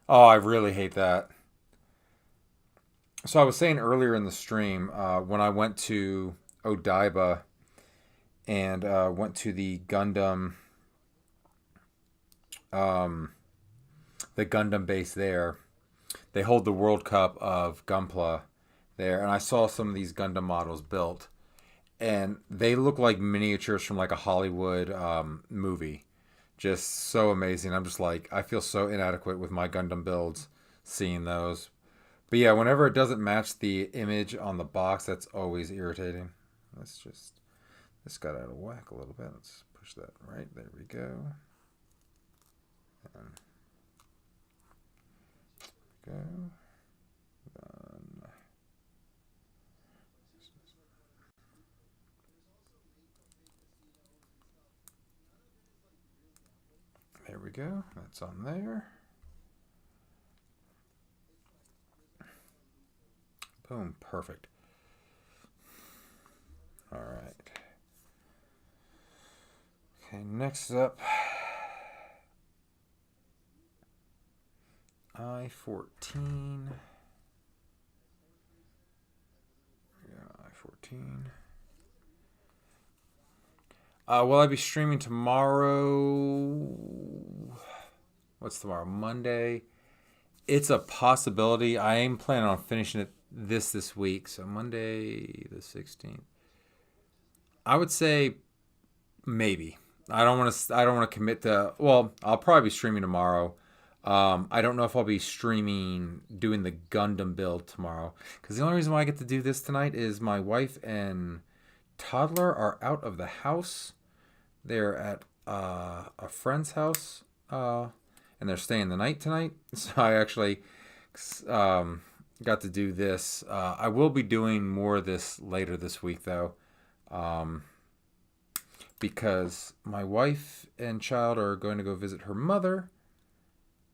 A: Oh, I really hate that. So I was saying earlier in the stream, when I went to Odaiba and went to um, the Gundam base there, they hold the World Cup of Gunpla there, and I saw some of these Gundam models built, and they look like miniatures from like a Hollywood movie. Just so amazing. I'm just like, I feel so inadequate with my Gundam builds seeing those. But yeah, whenever it doesn't match the image on the box, that's always irritating. This got out of whack a little bit. Let's push that right. There we go. And go. Then there we go. That's on there. Boom. Perfect. All right. Okay, next up, I-14. Yeah, I-14. Will I be streaming tomorrow? What's tomorrow? Monday. It's a possibility. I am planning on finishing it this week. So Monday the 16th. I would say maybe. I don't want to commit to. Well, I'll probably be streaming tomorrow. I don't know if I'll be streaming doing the Gundam build tomorrow, because the only reason why I get to do this tonight is my wife and toddler are out of the house. They're at a friend's house, and they're staying the night tonight. So I actually got to do this. I will be doing more of this later this week, though, because my wife and child are going to go visit her mother.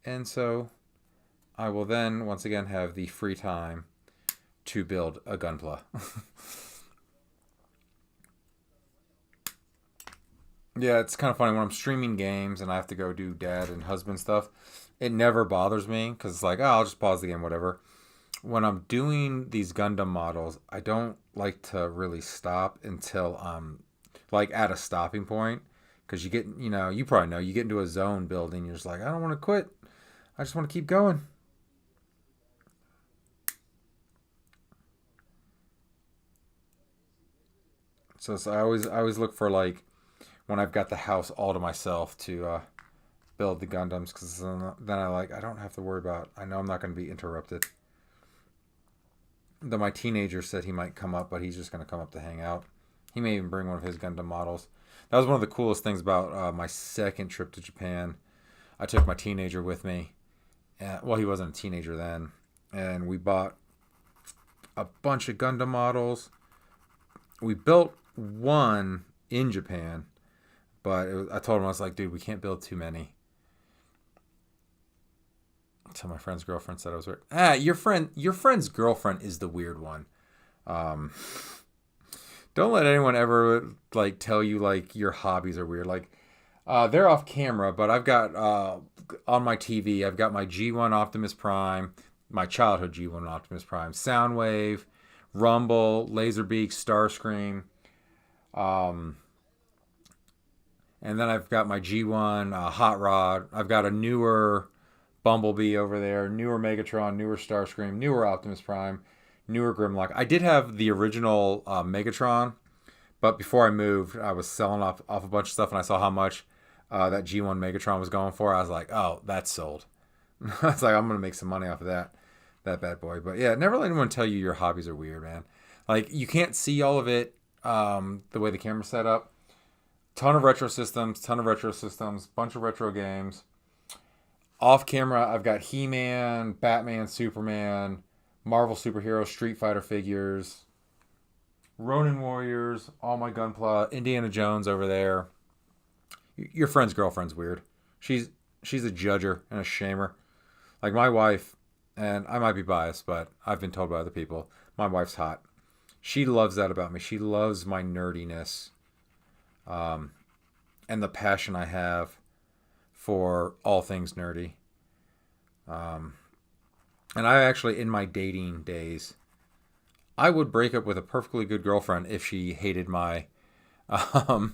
A: And so I will then, once again, have the free time to build a Gunpla. Yeah, it's kind of funny when I'm streaming games and I have to go do dad and husband stuff. It never bothers me because it's like, oh, I'll just pause the game, whatever. When I'm doing these Gundam models, I don't like to really stop until I'm like at a stopping point. Because you get, you probably know, you get into a zone building, you're just like, I don't want to quit. I just want to keep going. So I always look for like when I've got the house all to myself to build the Gundams, because then I don't have to worry about. I know I'm not going to be interrupted. Though my teenager said he might come up, but he's just going to come up to hang out. He may even bring one of his Gundam models. That was one of the coolest things about my second trip to Japan. I took my teenager with me. Well, he wasn't a teenager then. And we bought a bunch of Gundam models. We built one in Japan, but I told him, I was like, dude, we can't build too many. Until my friend's girlfriend said I was weird. Your friend's girlfriend is the weird one. Don't let anyone ever like tell you like your hobbies are weird. Like they're off camera, but I've got on my TV, I've got my G1 Optimus Prime, my childhood G1 Optimus Prime, Soundwave, Rumble, Laserbeak, Starscream, and then I've got my G1 Hot Rod. I've got a newer Bumblebee over there, newer Megatron, newer Starscream, newer Optimus Prime, newer Grimlock. I did have the original Megatron, but before I moved, I was selling off a bunch of stuff, and I saw how much that G1 Megatron was going for. I was like, oh, that's sold. I was like, I'm going to make some money off of that bad boy. But yeah, never let anyone tell you your hobbies are weird, man. Like, you can't see all of it the way the camera's set up. Ton of retro systems, bunch of retro games. Off camera, I've got He-Man, Batman, Superman, Marvel superheroes, Street Fighter figures, Ronin Warriors, all my Gunpla, Indiana Jones over there. Your friend's girlfriend's weird. She's a judger and a shamer. Like my wife, and I might be biased, but I've been told by other people, my wife's hot. She loves that about me. She loves my nerdiness, and the passion I have for all things nerdy. And I actually, in my dating days, I would break up with a perfectly good girlfriend if she hated my geeky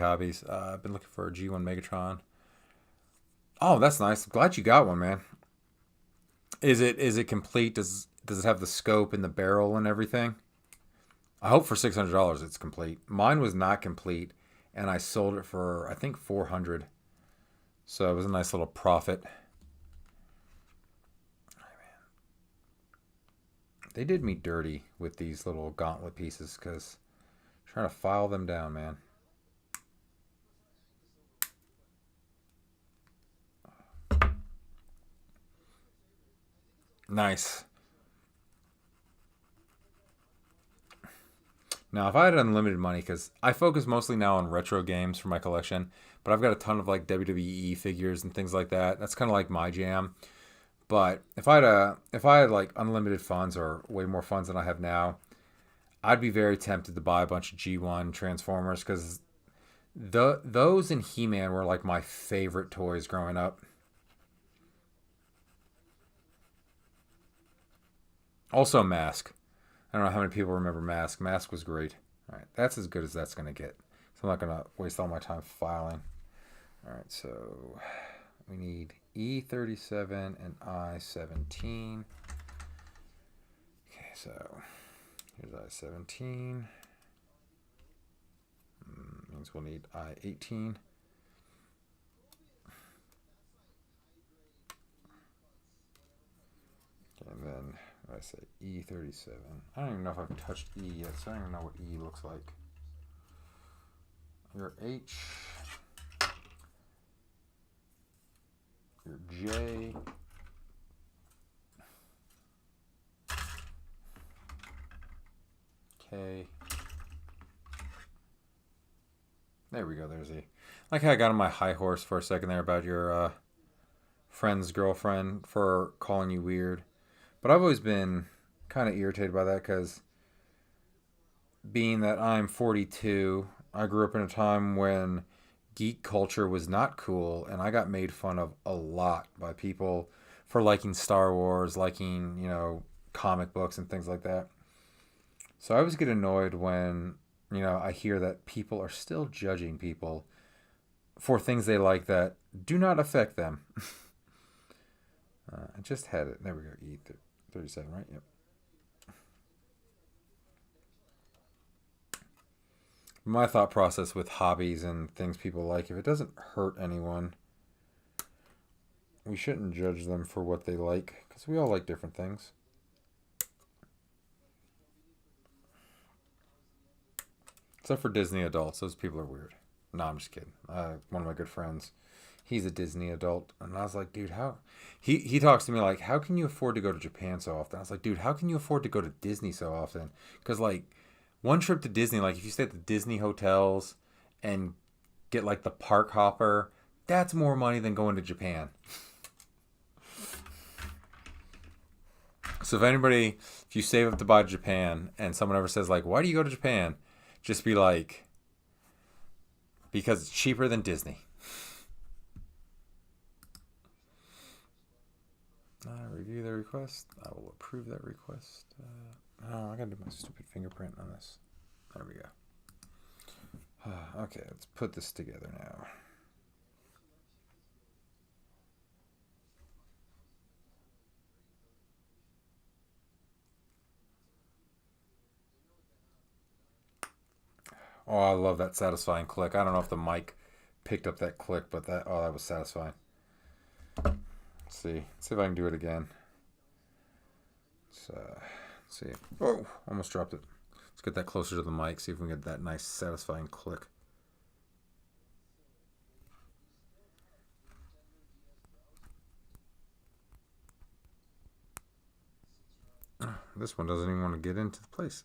A: hobbies. I've been looking for a G1 Megatron. Oh, that's nice. Glad you got one, man. Is it complete? Does it have the scope and the barrel and everything? I hope for $600 it's complete. Mine was not complete, and I sold it for I think $400. So it was a nice little profit. They did me dirty with these little gauntlet pieces because I'm trying to file them down, man. Nice. Now, if I had unlimited money, because I focus mostly now on retro games for my collection, but I've got a ton of like WWE figures and things like that. That's kind of like my jam. But if I had like unlimited funds or way more funds than I have now, I'd be very tempted to buy a bunch of G1 Transformers because those and He-Man were like my favorite toys growing up. Also, Mask. I don't know how many people remember Mask. Mask was great. All right, that's as good as that's going to get. So I'm not going to waste all my time filing. All right, so we need E37 and I-17. Okay, so here's I-17. Means we'll need I-18. I say? E37. I don't even know if I've touched E yet, so I don't even know what E looks like. Your H. Your J. K. There we go, there's E. Like how I got on my high horse for a second there about your friend's girlfriend for calling you weird. But I've always been kind of irritated by that because being that I'm 42, I grew up in a time when geek culture was not cool, and I got made fun of a lot by people for liking Star Wars, liking, comic books and things like that. So I always get annoyed when, I hear that people are still judging people for things they like that do not affect them. I just had it. There we go. E37, right? Yep. My thought process with hobbies and things people like, if it doesn't hurt anyone, we shouldn't judge them for what they like, because we all like different things. Except for Disney adults. Those people are weird. No, I'm just kidding. One of my good friends, he's a Disney adult. And I was like, dude, how? He talks to me like, how can you afford to go to Japan so often? I was like, dude, how can you afford to go to Disney so often? Because, one trip to Disney, if you stay at the Disney hotels and get, the park hopper, that's more money than going to Japan. So if you save up to buy Japan and someone ever says, why do you go to Japan? Just be like, because it's cheaper than Disney. Review the request. I will approve that request. I gotta do my stupid fingerprint on this. There we go. Okay, let's put this together now. Oh, I love that satisfying click. I don't know if the mic picked up that click, but that was satisfying. Let's see if I can do it again. Let's see. Oh, almost dropped it. Let's get that closer to the mic, see if we can get that nice satisfying click. This one doesn't even want to get into the place.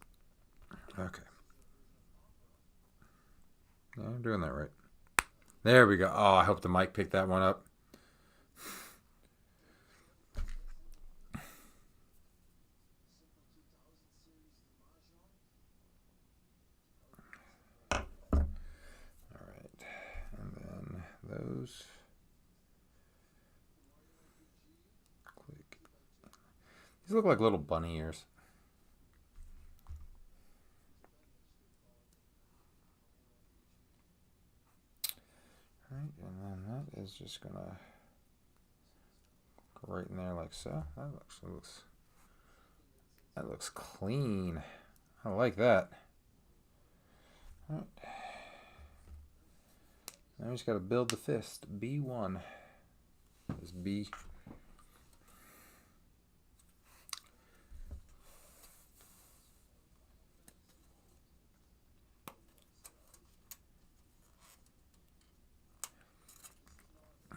A: Okay. Yeah, I'm doing that right. There we go. Oh, I hope the mic picked that one up. All right. And then those. Click. These look like little bunny ears. All right, and then that is just gonna go right in there like so. That looks clean. I like that. All right. Now we just got to build the fist. B1 is B.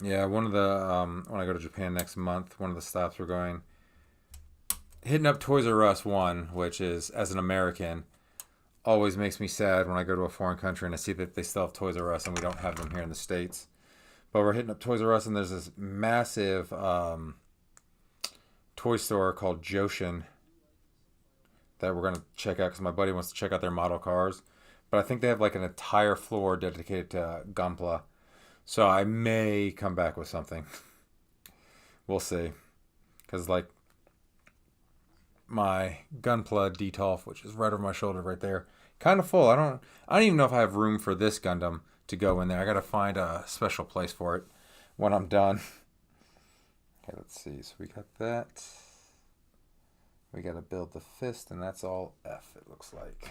A: Yeah, one of the when I go to Japan next month, one of the stops we're going, hitting up Toys R Us one, which is, as an American, always makes me sad when I go to a foreign country and I see that they still have Toys R Us and we don't have them here in the States. But we're hitting up Toys R Us and there's this massive toy store called Joshin that we're going to check out because my buddy wants to check out their model cars. But I think they have an entire floor dedicated to Gunpla. So I may come back with something. We'll see. Because, my Gunpla Detolf, which is right over my shoulder right there, kind of full. I don't even know if I have room for this Gundam to go in there. I got to find a special place for it when I'm done. Okay, let's see. So we got that. We got to build the fist, and that's all F, it looks like.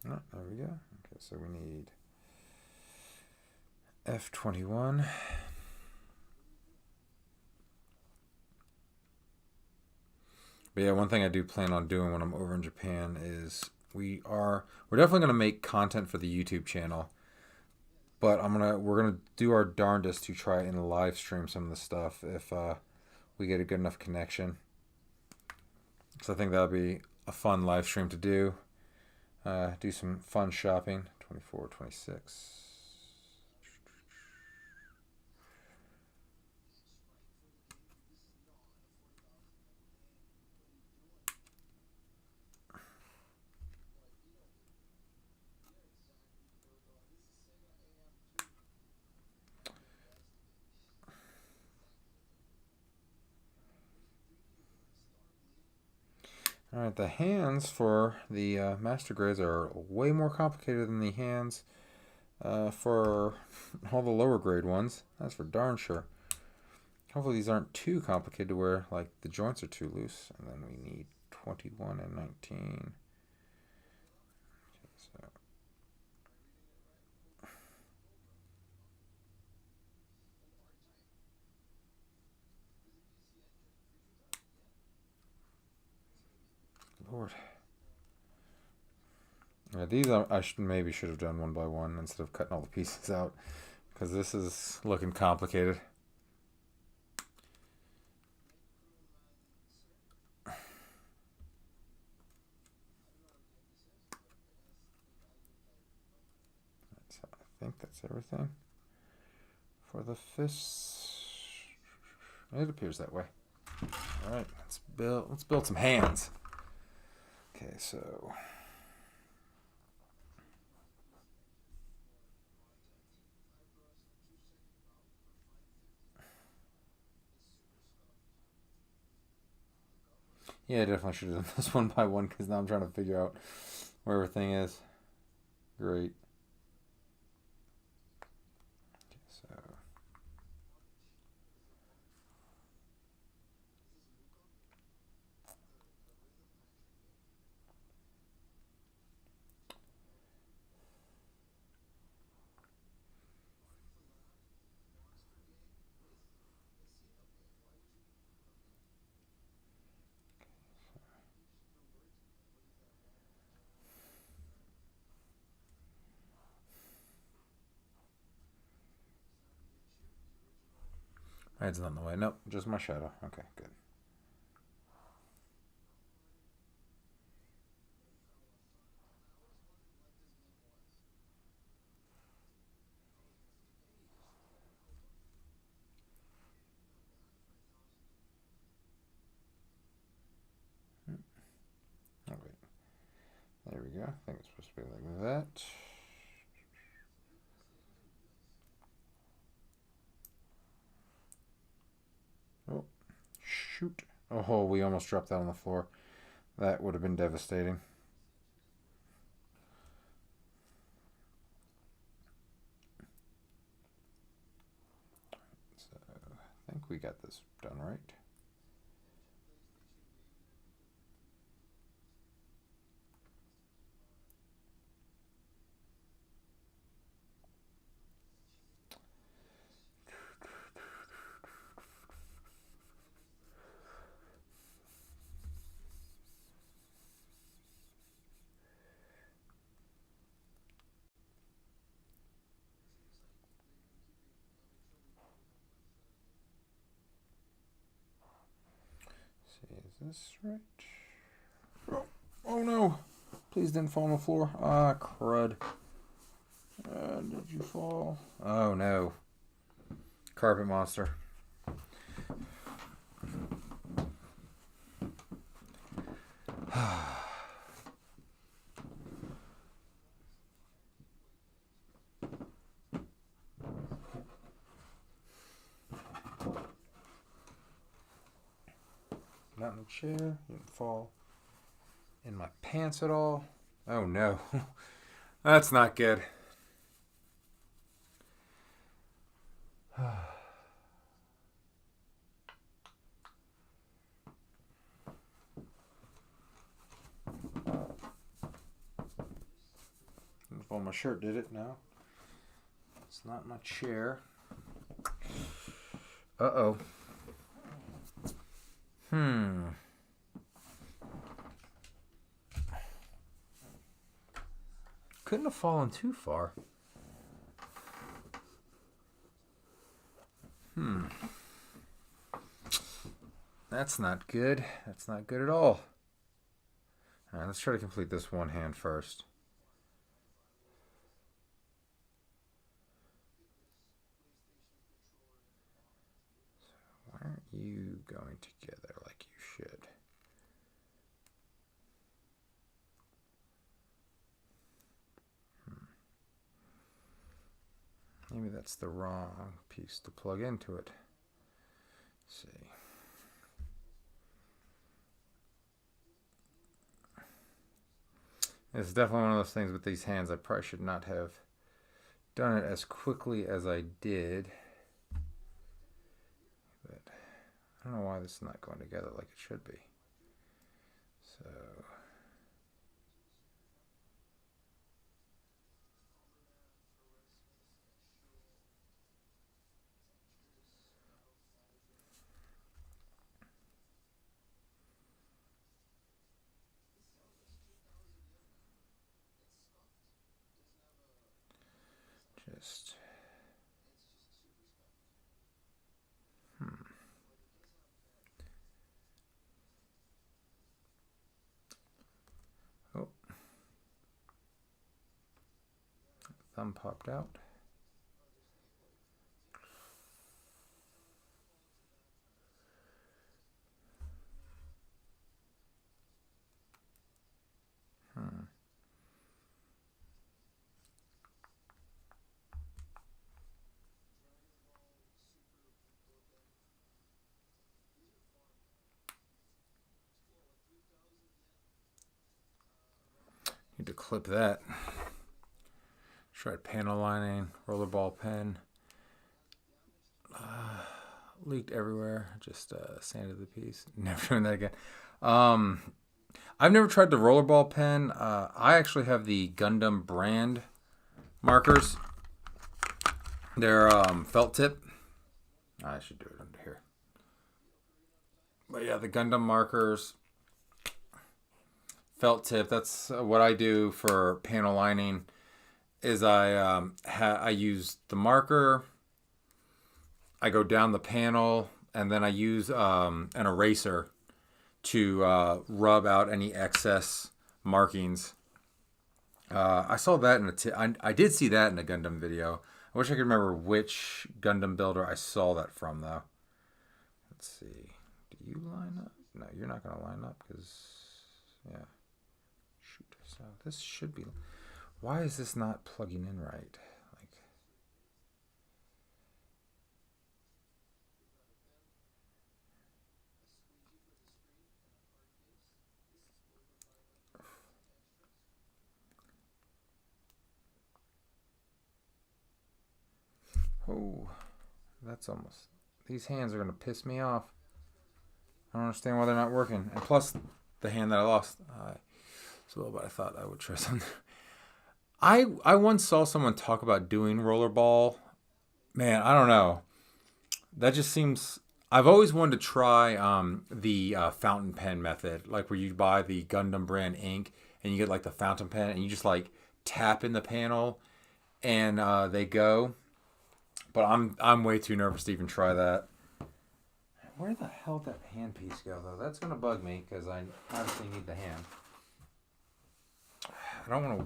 A: Oh, there we go. Okay, so we need F-21. But yeah, one thing I do plan on doing when I'm over in Japan is we're definitely gonna make content for the YouTube channel, but we're gonna do our darndest to try and live stream some of the stuff if we get a good enough connection. So I think that'll be a fun live stream to do. Do some fun shopping. 24, 26. Alright, the hands for the master grades are way more complicated than the hands for all the lower grade ones. That's for darn sure. Hopefully these aren't too complicated to where like the joints are too loose. And then we need 21 and 19. Okay, Lord. Yeah, these maybe should have done one by one instead of cutting all the pieces out, because this is looking complicated. So I think that's everything for the fists. It appears that way. All right, let's build some hands. Okay, so yeah, I definitely should have done this one by one, because now I'm trying to figure out where everything is. Great. Okay, so my head's not in the way. Nope, just my shadow. Okay, good. Oh wait, there we go. I think it's supposed to be like that. Oh, shoot. Oh, we almost dropped that on the floor. That would have been devastating. So, I think we got this done right. See, is this right? Oh no! Please didn't fall on the floor. Ah, crud. Did you fall? Oh no. Carpet monster. Not in the chair. Didn't fall in my pants at all. Oh no. That's not good. Didn't fall on my shirt, did it? No. It's not my chair. Uh-oh. Couldn't have fallen too far. That's not good. That's not good at all. All right, let's try to complete this one hand first. So why aren't you going together like you should? Maybe that's the wrong piece to plug into it. Let's see. It's definitely one of those things with these hands. I probably should not have done it as quickly as I did. But I don't know why this is not going together like it should be. So just oh, thumb popped out. Need to clip that. Tried panel lining, rollerball pen. Leaked everywhere. Just sanded the piece. Never doing that again. I've never tried the rollerball pen. I actually have the Gundam brand markers. They're felt tip. I should do it under here. But yeah, the Gundam markers. Felt tip. That's what I do for panel lining. Is I use the marker. I go down the panel, and then I use an eraser to rub out any excess markings. I saw that in I did see that in a Gundam video. I wish I could remember which Gundam builder I saw that from, though. Let's see. Do you line up? No, you're not going to line up because, yeah. Shoot. So this should be... Why is this not plugging in right? Oh, that's almost... These hands are going to piss me off. I don't understand why they're not working. And plus, the hand that I lost. But I thought I would try something. I once saw someone talk about doing rollerball. Man, I don't know. That just seems... I've always wanted to try the fountain pen method. Like where you buy the Gundam brand ink and you get like the fountain pen and you just like tap in the panel and they go. But I'm way too nervous to even try that. Where the hell did that hand piece go, though? That's going to bug me because I obviously need the hand. I don't want to...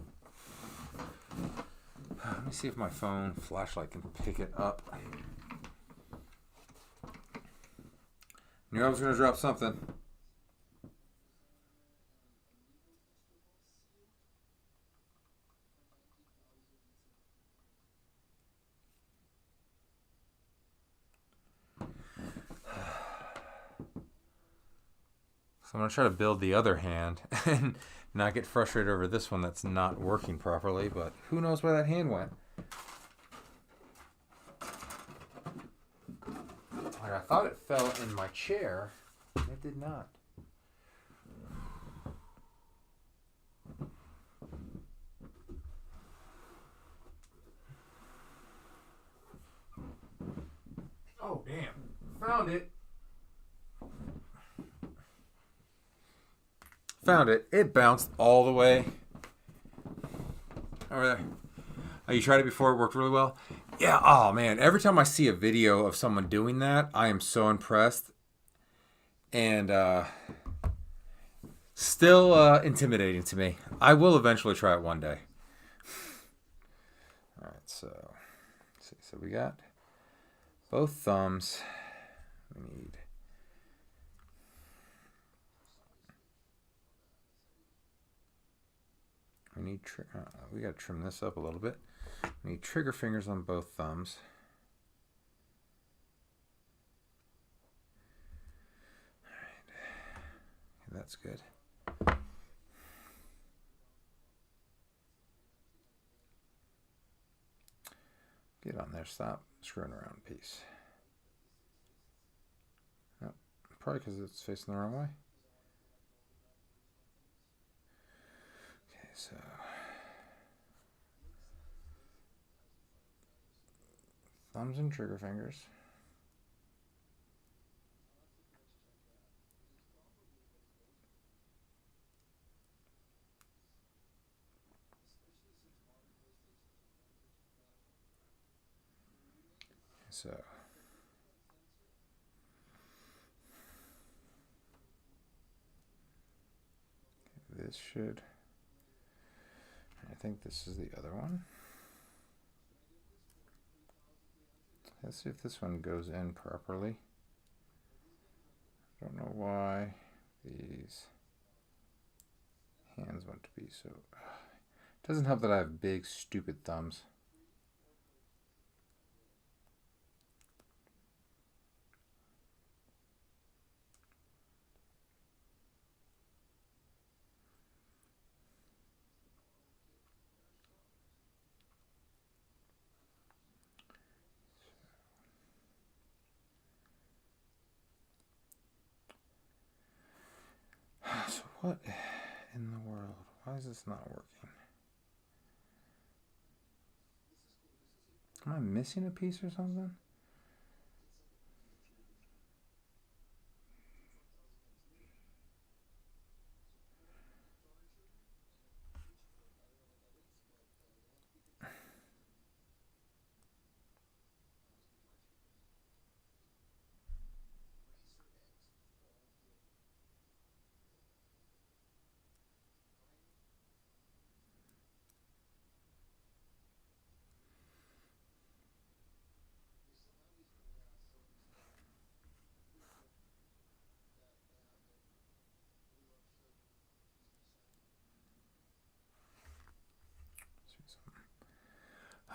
A: Let me see if my phone flashlight can pick it up. Knew I was going to drop something. So I'm going to try to build the other hand and not get frustrated over this one that's not working properly, but who knows where that hand went. I thought it fell in my chair. It did not. Found it. Found it. It bounced all the way over there. Oh, you tried it before? It worked really well? Yeah. Oh, man. Every time I see a video of someone doing that, I am so impressed. And still intimidating to me. I will eventually try it one day. All right. So, let's see. So we got both thumbs. We got to trim this up a little bit. We need trigger fingers on both thumbs. All right. Okay, that's good. Get on there. Stop screwing around, piece. Nope. Probably because it's facing the wrong way. Okay, so thumbs and trigger fingers. So this should, I think this is the other one. Let's see if this one goes in properly. I don't know why these hands want to be so... It doesn't help that I have big, stupid thumbs. So what in the world? Why is this not working? Am I missing a piece or something?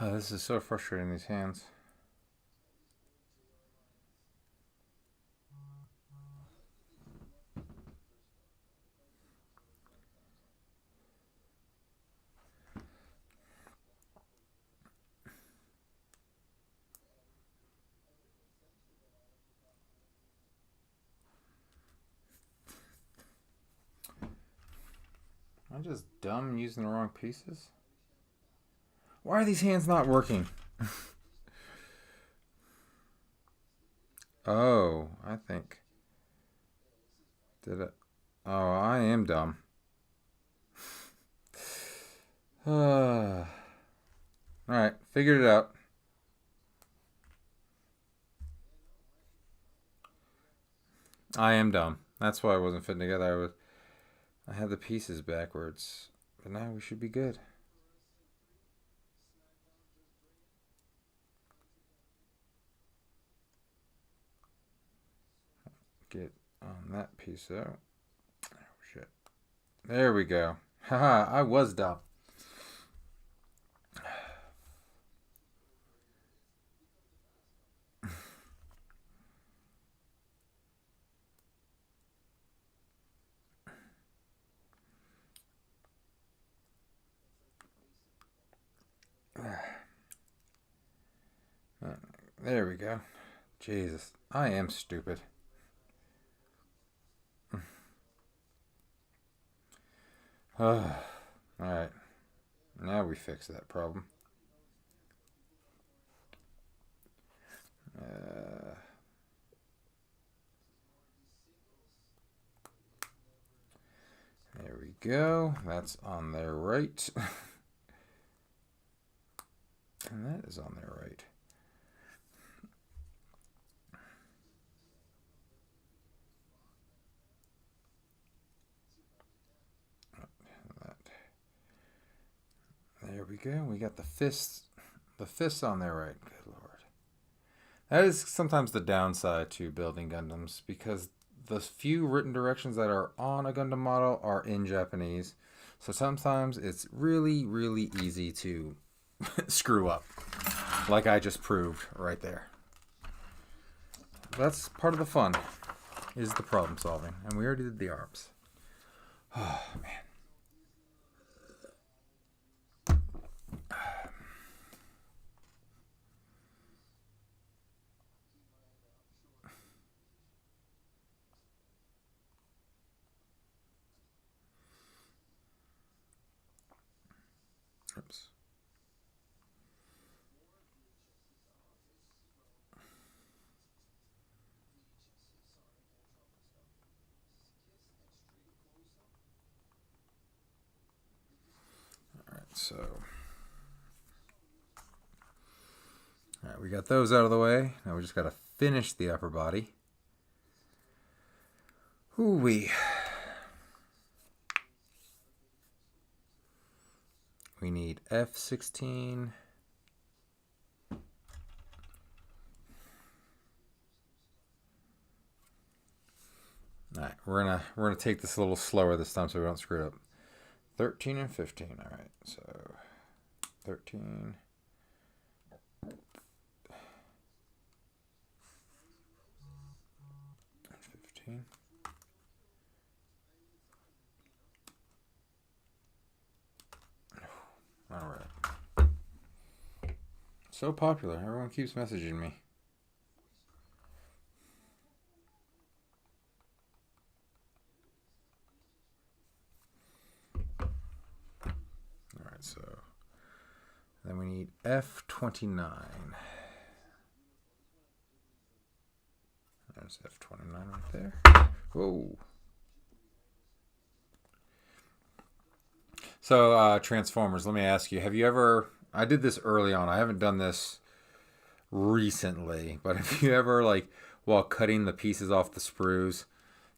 A: Oh, this is so frustrating, these hands. I'm just dumb using the wrong pieces. Why are these hands not working? Oh, I think. Did it? Oh, I am dumb. Alright, figured it out. I am dumb. That's why I wasn't fitting together. I had the pieces backwards. But now we should be good. Get on that piece out. Oh, shit. There we go. Haha, I was dumb. There we go. Jesus, I am stupid. Alright. Now we fix that problem. There we go. That's on there right. And that is on there right. There we go. We got the fists on there right. Good Lord. That is sometimes the downside to building Gundams, because the few written directions that are on a Gundam model are in Japanese. So sometimes it's really, really easy to screw up, like I just proved right there. That's part of the fun, is the problem solving. And we already did the arms. Oh, man. Oops. All right, so all right, we got those out of the way. Now we just got to finish the upper body. Ooh-wee. We need F16. All right, we're gonna take this a little slower this time so we don't screw it up. 13 and 15. All right, so 13. And 15. All right. So popular. Everyone keeps messaging me. All right, so then we need F29. There's F29 right there. Whoa. So, Transformers, let me ask you, have you ever, I did this early on, I haven't done this recently, but have you ever, like, while cutting the pieces off the sprues,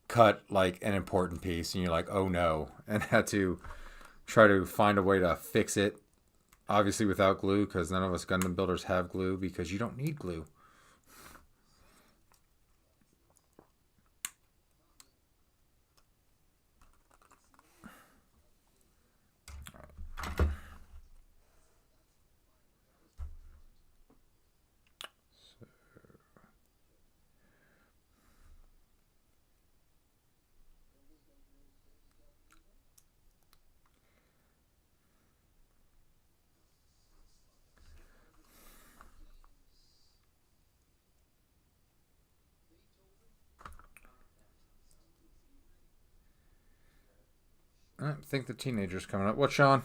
A: cut, like, an important piece, and you're like, oh no, and had to try to find a way to fix it, obviously without glue, because none of us Gundam builders have glue, because you don't need glue. I think the teenager's coming up. What, Sean?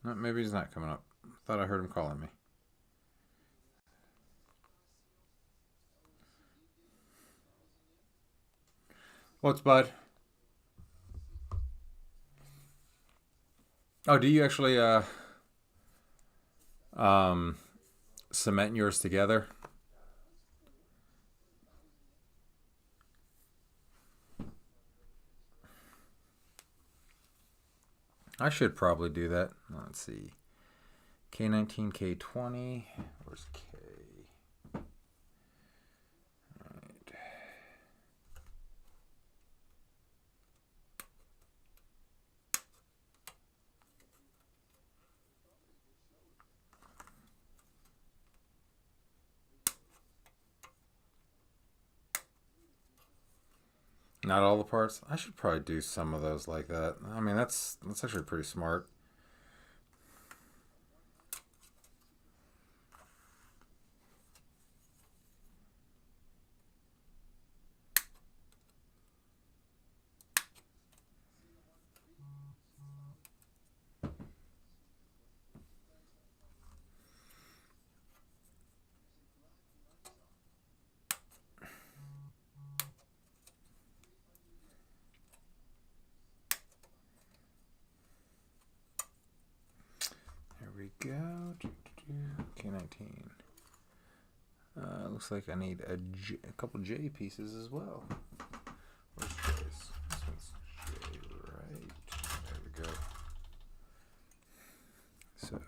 A: No, maybe he's not coming up. Thought I heard him calling me. What's Bud? Oh, do you actually cement yours together? I should probably do that. Let's see. K19, K20. Where's K? Right. Not all the parts. I should probably do some of those like that. I mean, that's actually pretty smart. 19. Looks like I need a couple J pieces as well. Where's J's? This one's J, right? There we go. So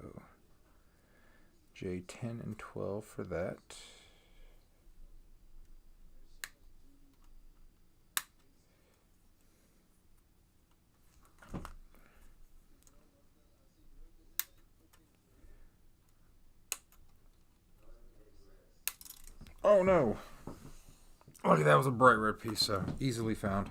A: J10 and 12 for that. Oh no! Lucky that was a bright red piece, so easily found.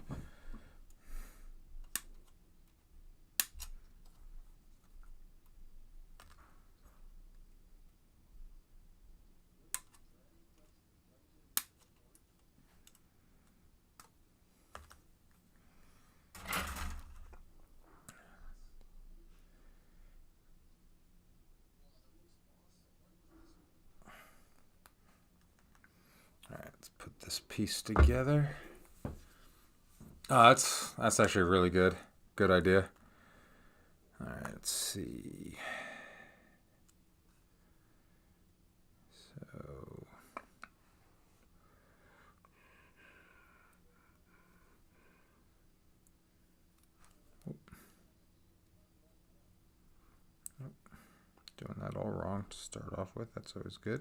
A: Let's put this piece together. That's actually really good. Good idea. All right, let's see. So doing that all wrong to start off with. That's always good.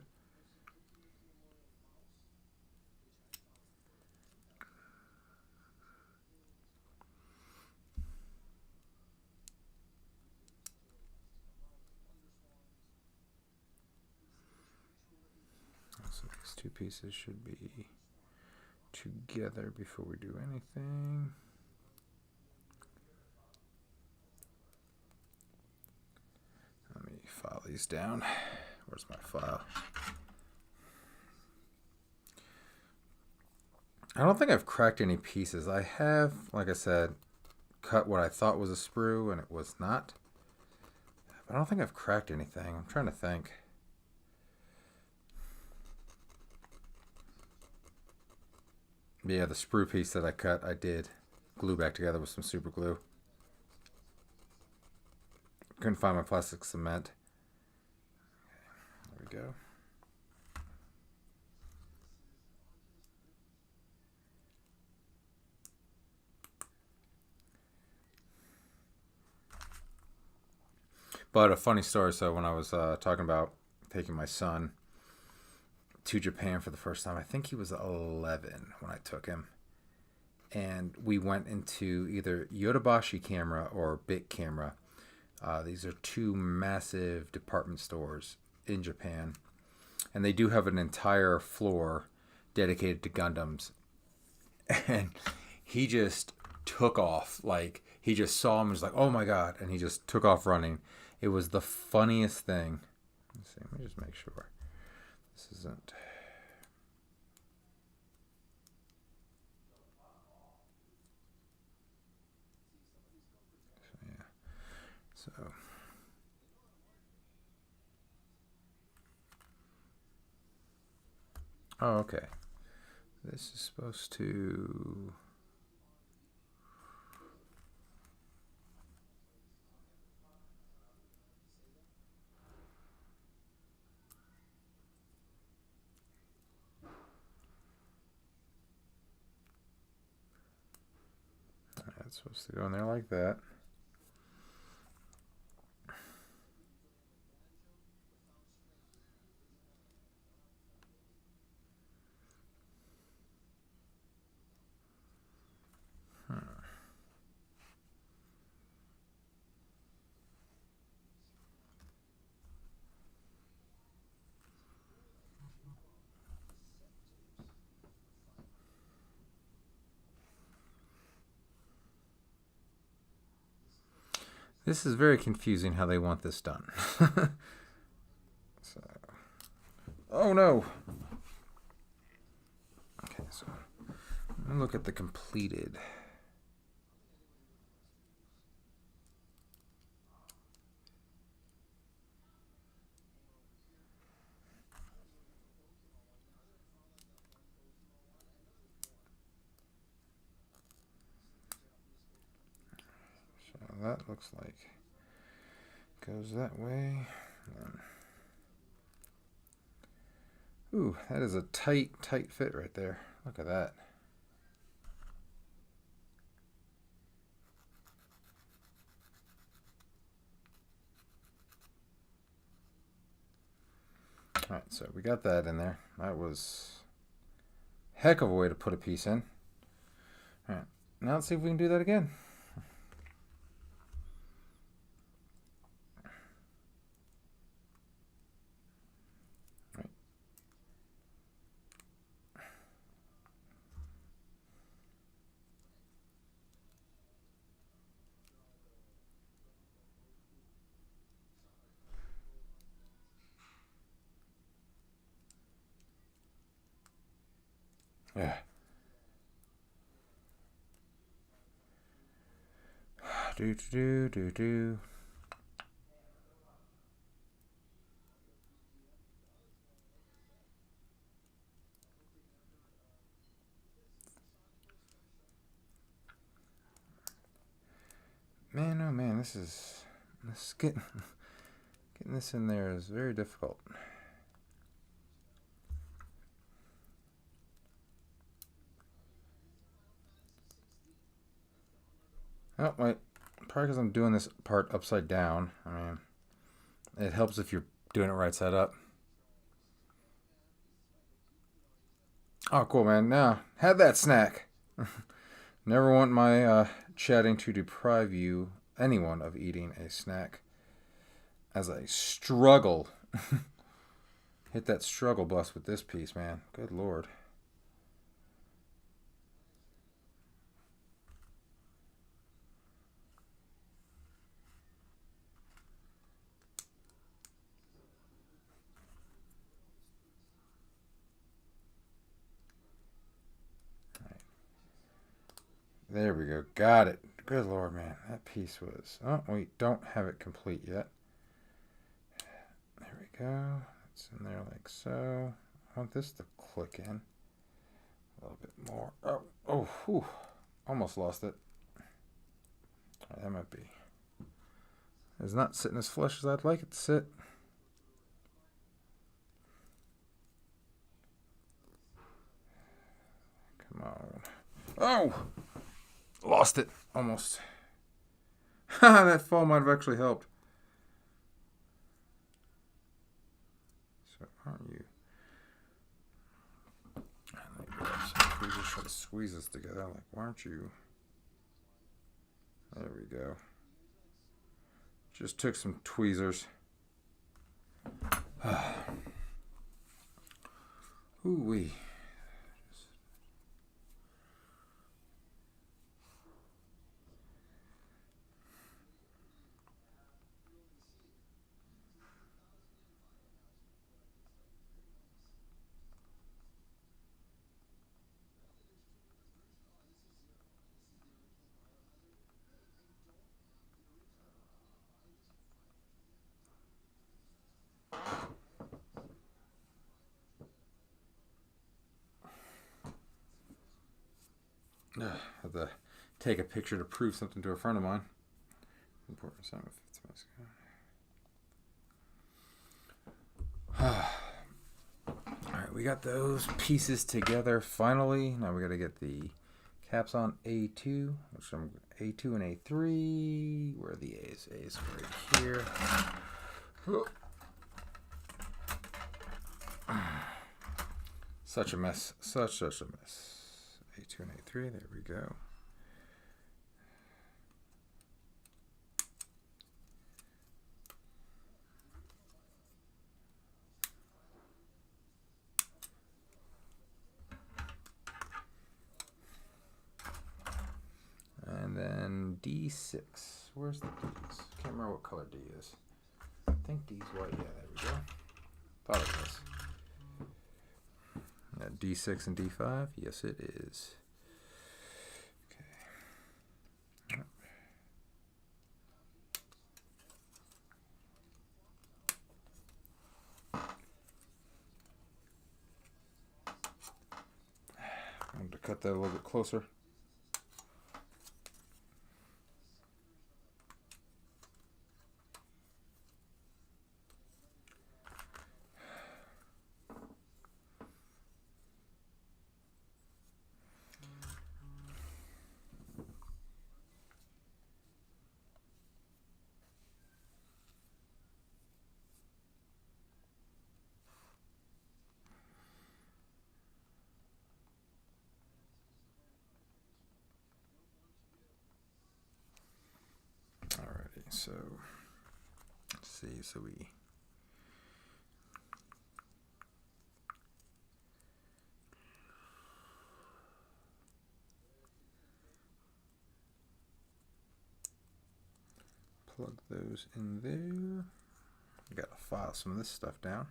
A: So these two pieces should be together before we do anything. Let me file these down. Where's my file? I don't think I've cracked any pieces. I have, like I said, cut what I thought was a sprue and it was not. But I don't think I've cracked anything. I'm trying to think. Yeah, the sprue piece that I cut, I did glue back together with some super glue. Couldn't find my plastic cement. Okay, there we go. But a funny story, so when I was talking about taking my son to Japan for the first time, I think he was 11 when I took him. And we went into either Yodobashi Camera or Bit Camera. These are two massive department stores in Japan. And they do have an entire floor dedicated to Gundams. And he just took off. Like, he just saw him and was like, oh my God. And he just took off running. It was the funniest thing. Let's see, let me just make sure. This isn't... So, yeah. So... Oh, okay. This is supposed to... It's supposed to go in there like that. This is very confusing how they want this done. So, oh no! Okay, so let me look at the completed. So that looks like goes that way. Ooh, that is a tight fit right there. Look at that. Alright, so we got that in there. That was a heck of a way to put a piece in. Alright, now let's see if we can do that again. Yeah. Do. Man, oh man, this is getting this in there is very difficult. Oh wait, probably because I'm doing this part upside down. I mean, it helps if you're doing it right side up. Oh, cool, man. Now, have that snack. Never want my chatting to deprive you, anyone, of eating a snack. As I struggle. Hit that struggle bus with this piece, man. Good lord. There we go. Got it. Good lord, man. That piece was... Oh, we don't have it complete yet. There we go. It's in there like so. I want this to click in a little bit more. Oh, whew. Almost lost it. Right, that might be... It's not sitting as flush as I'd like it to sit. Come on. Oh! Lost it. Almost. That fall might have actually helped. So, aren't you? We just try to squeeze this together. Like, why aren't you? There we go. Just took some tweezers. Ooh-wee. Have to take a picture to prove something to a friend of mine. Important assignment. Alright, we got those pieces together finally. Now we got to get the caps on A2, which I'm A2 and A3. Where are the A's? A's right here. Such a mess. Such a mess. A2 and A3, there we go. And then D6. Where's the D's? Can't remember what color D is. I think D's white. Yeah, there we go. Thought it was. D6 and D5? Yes, it is. Okay. I wanted to cut that a little bit closer. so let's see. So we plug those in there. Got to file some of this stuff down.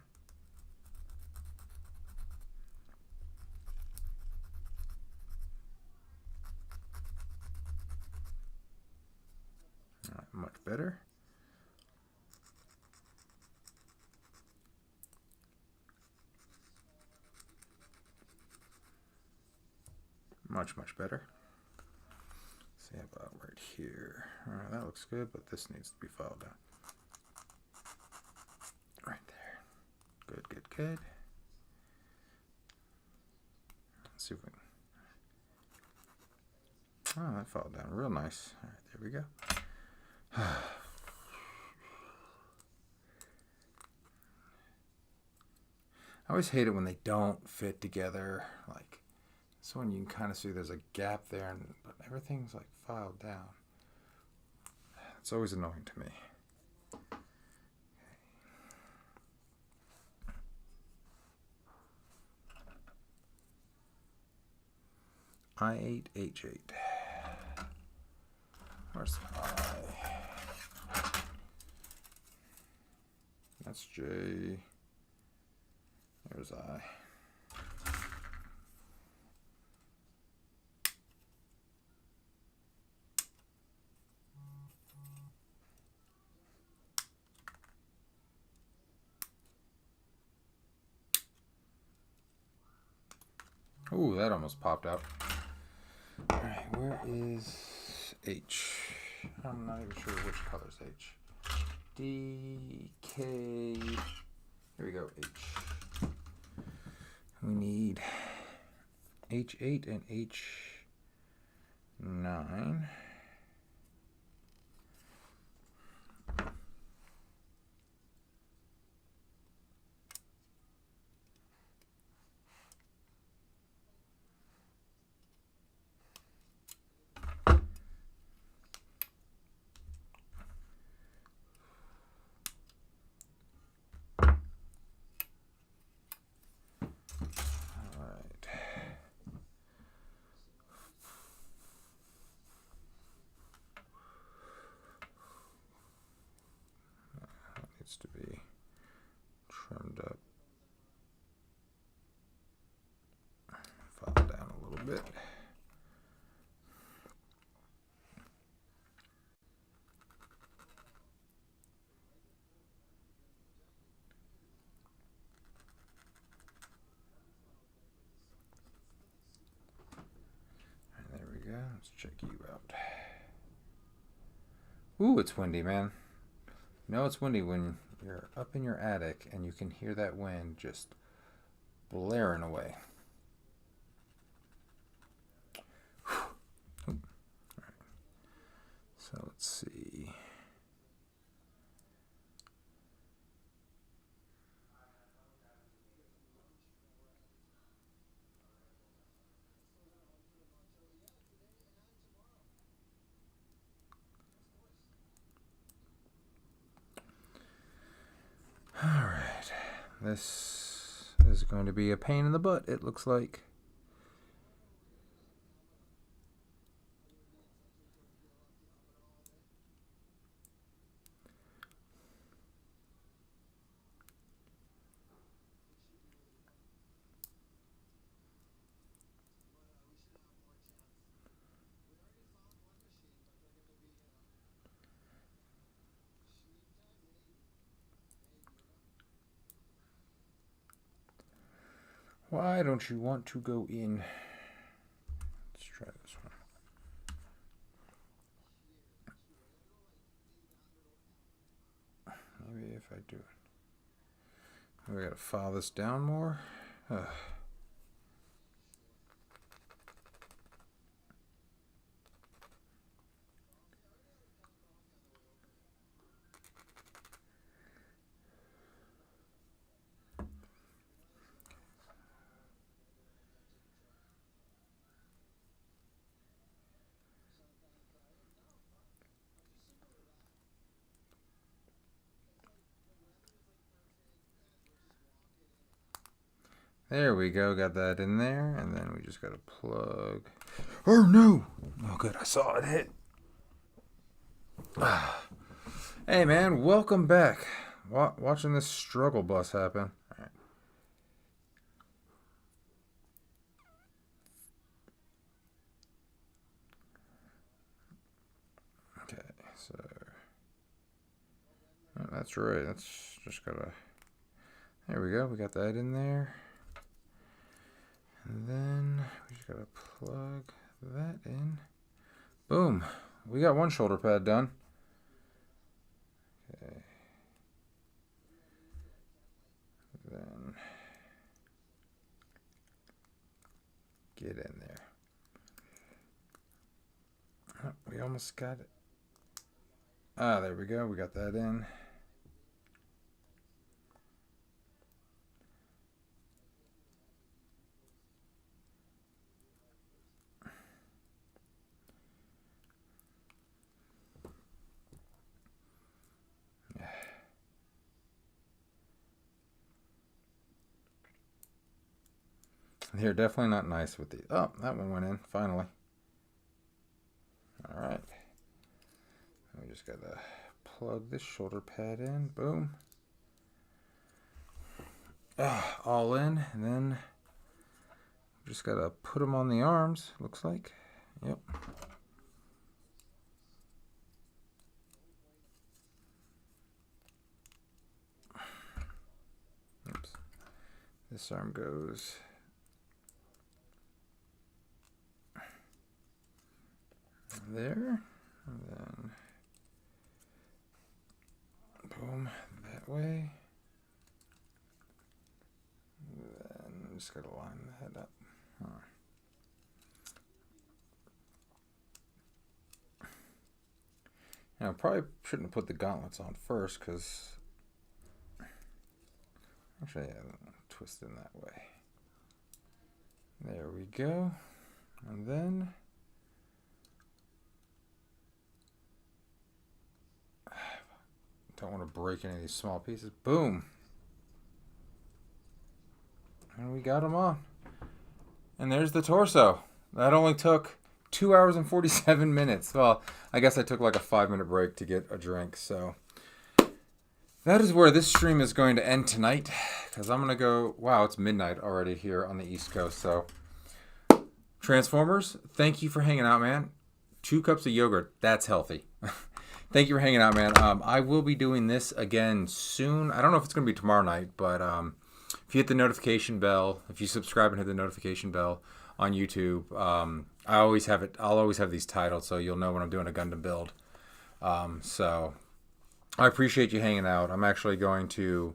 A: All right, much better. Much better. See about right here. All right, that looks good, but this needs to be filed down. Right there. Good. Let's see if we can. Oh, that filed down real nice. All right, there we go. I always hate it when they don't fit together. Like this one, you can kind of see there's a gap there, but everything's like filed down. It's always annoying to me. I8, H8. Where's I? That's J. There's I. Ooh, that almost popped out. All right, where is H? I'm not even sure which color is H. D, K. Here we go, H. We need H8 and H9. To be trimmed up, file down a little bit. And there we go. Let's check you out. Ooh, it's windy, man. You know it's windy when you're up in your attic and you can hear that wind just blaring away. All right. So let's see. All right, this is going to be a pain in the butt, it looks like. Why don't you want to go in? Let's try this one. Maybe if I do it. We gotta file this down more. There we go. Got that in there. And then we just got to plug. Oh, no. Oh, good. I saw it hit. Hey, man. Welcome back. Watching this struggle bus happen. All right. Okay. So. Oh, that's right. That's just got to. There we go. We got that in there. And then we just gotta plug that in. Boom. We got one shoulder pad done. Okay. Then get in there. Oh, we almost got it. Ah, there we go. We got that in. They're definitely not nice with the. Oh, that one went in finally. All right. We just gotta plug this shoulder pad in. Boom. All in, and then just gotta put them on the arms. Looks like. Yep. Oops. This arm goes. There, and then boom, that way. Then just gotta line that up. Now, I probably shouldn't have put the gauntlets on first, because actually, yeah, twist in that way. There we go, and then. Don't want to break any of these small pieces. Boom. And we got them on. And there's the torso. That only took 2 hours and 47 minutes. Well, I guess I took like a 5-minute break to get a drink. So that is where this stream is going to end tonight. Because I'm going to go... Wow, it's midnight already here on the East Coast. So Transformers, thank you for hanging out, man. 2 cups of yogurt. That's healthy. Thank you for hanging out, man. I will be doing this again soon. I don't know if it's going to be tomorrow night, but if you hit the notification bell, if you subscribe and hit the notification bell on YouTube, I'll always have these titled, so you'll know when I'm doing a Gundam build. So I appreciate you hanging out. I'm actually going to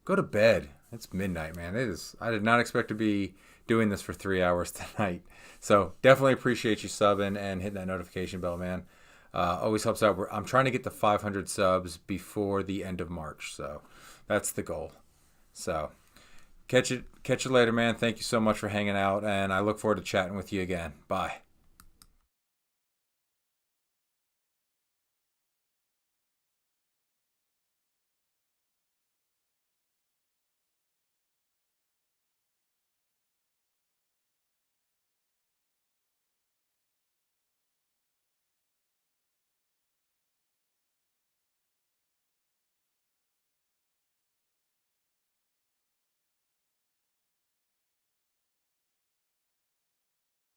A: go to bed. It's midnight, man. It is. I did not expect to be doing this for 3 hours tonight. So definitely appreciate you subbing and hitting that notification bell, man. Always helps out. I'm trying to get to 500 subs before the end of March, so that's the goal. So catch you later, man. Thank you so much for hanging out, and I look forward to chatting with you again. Bye.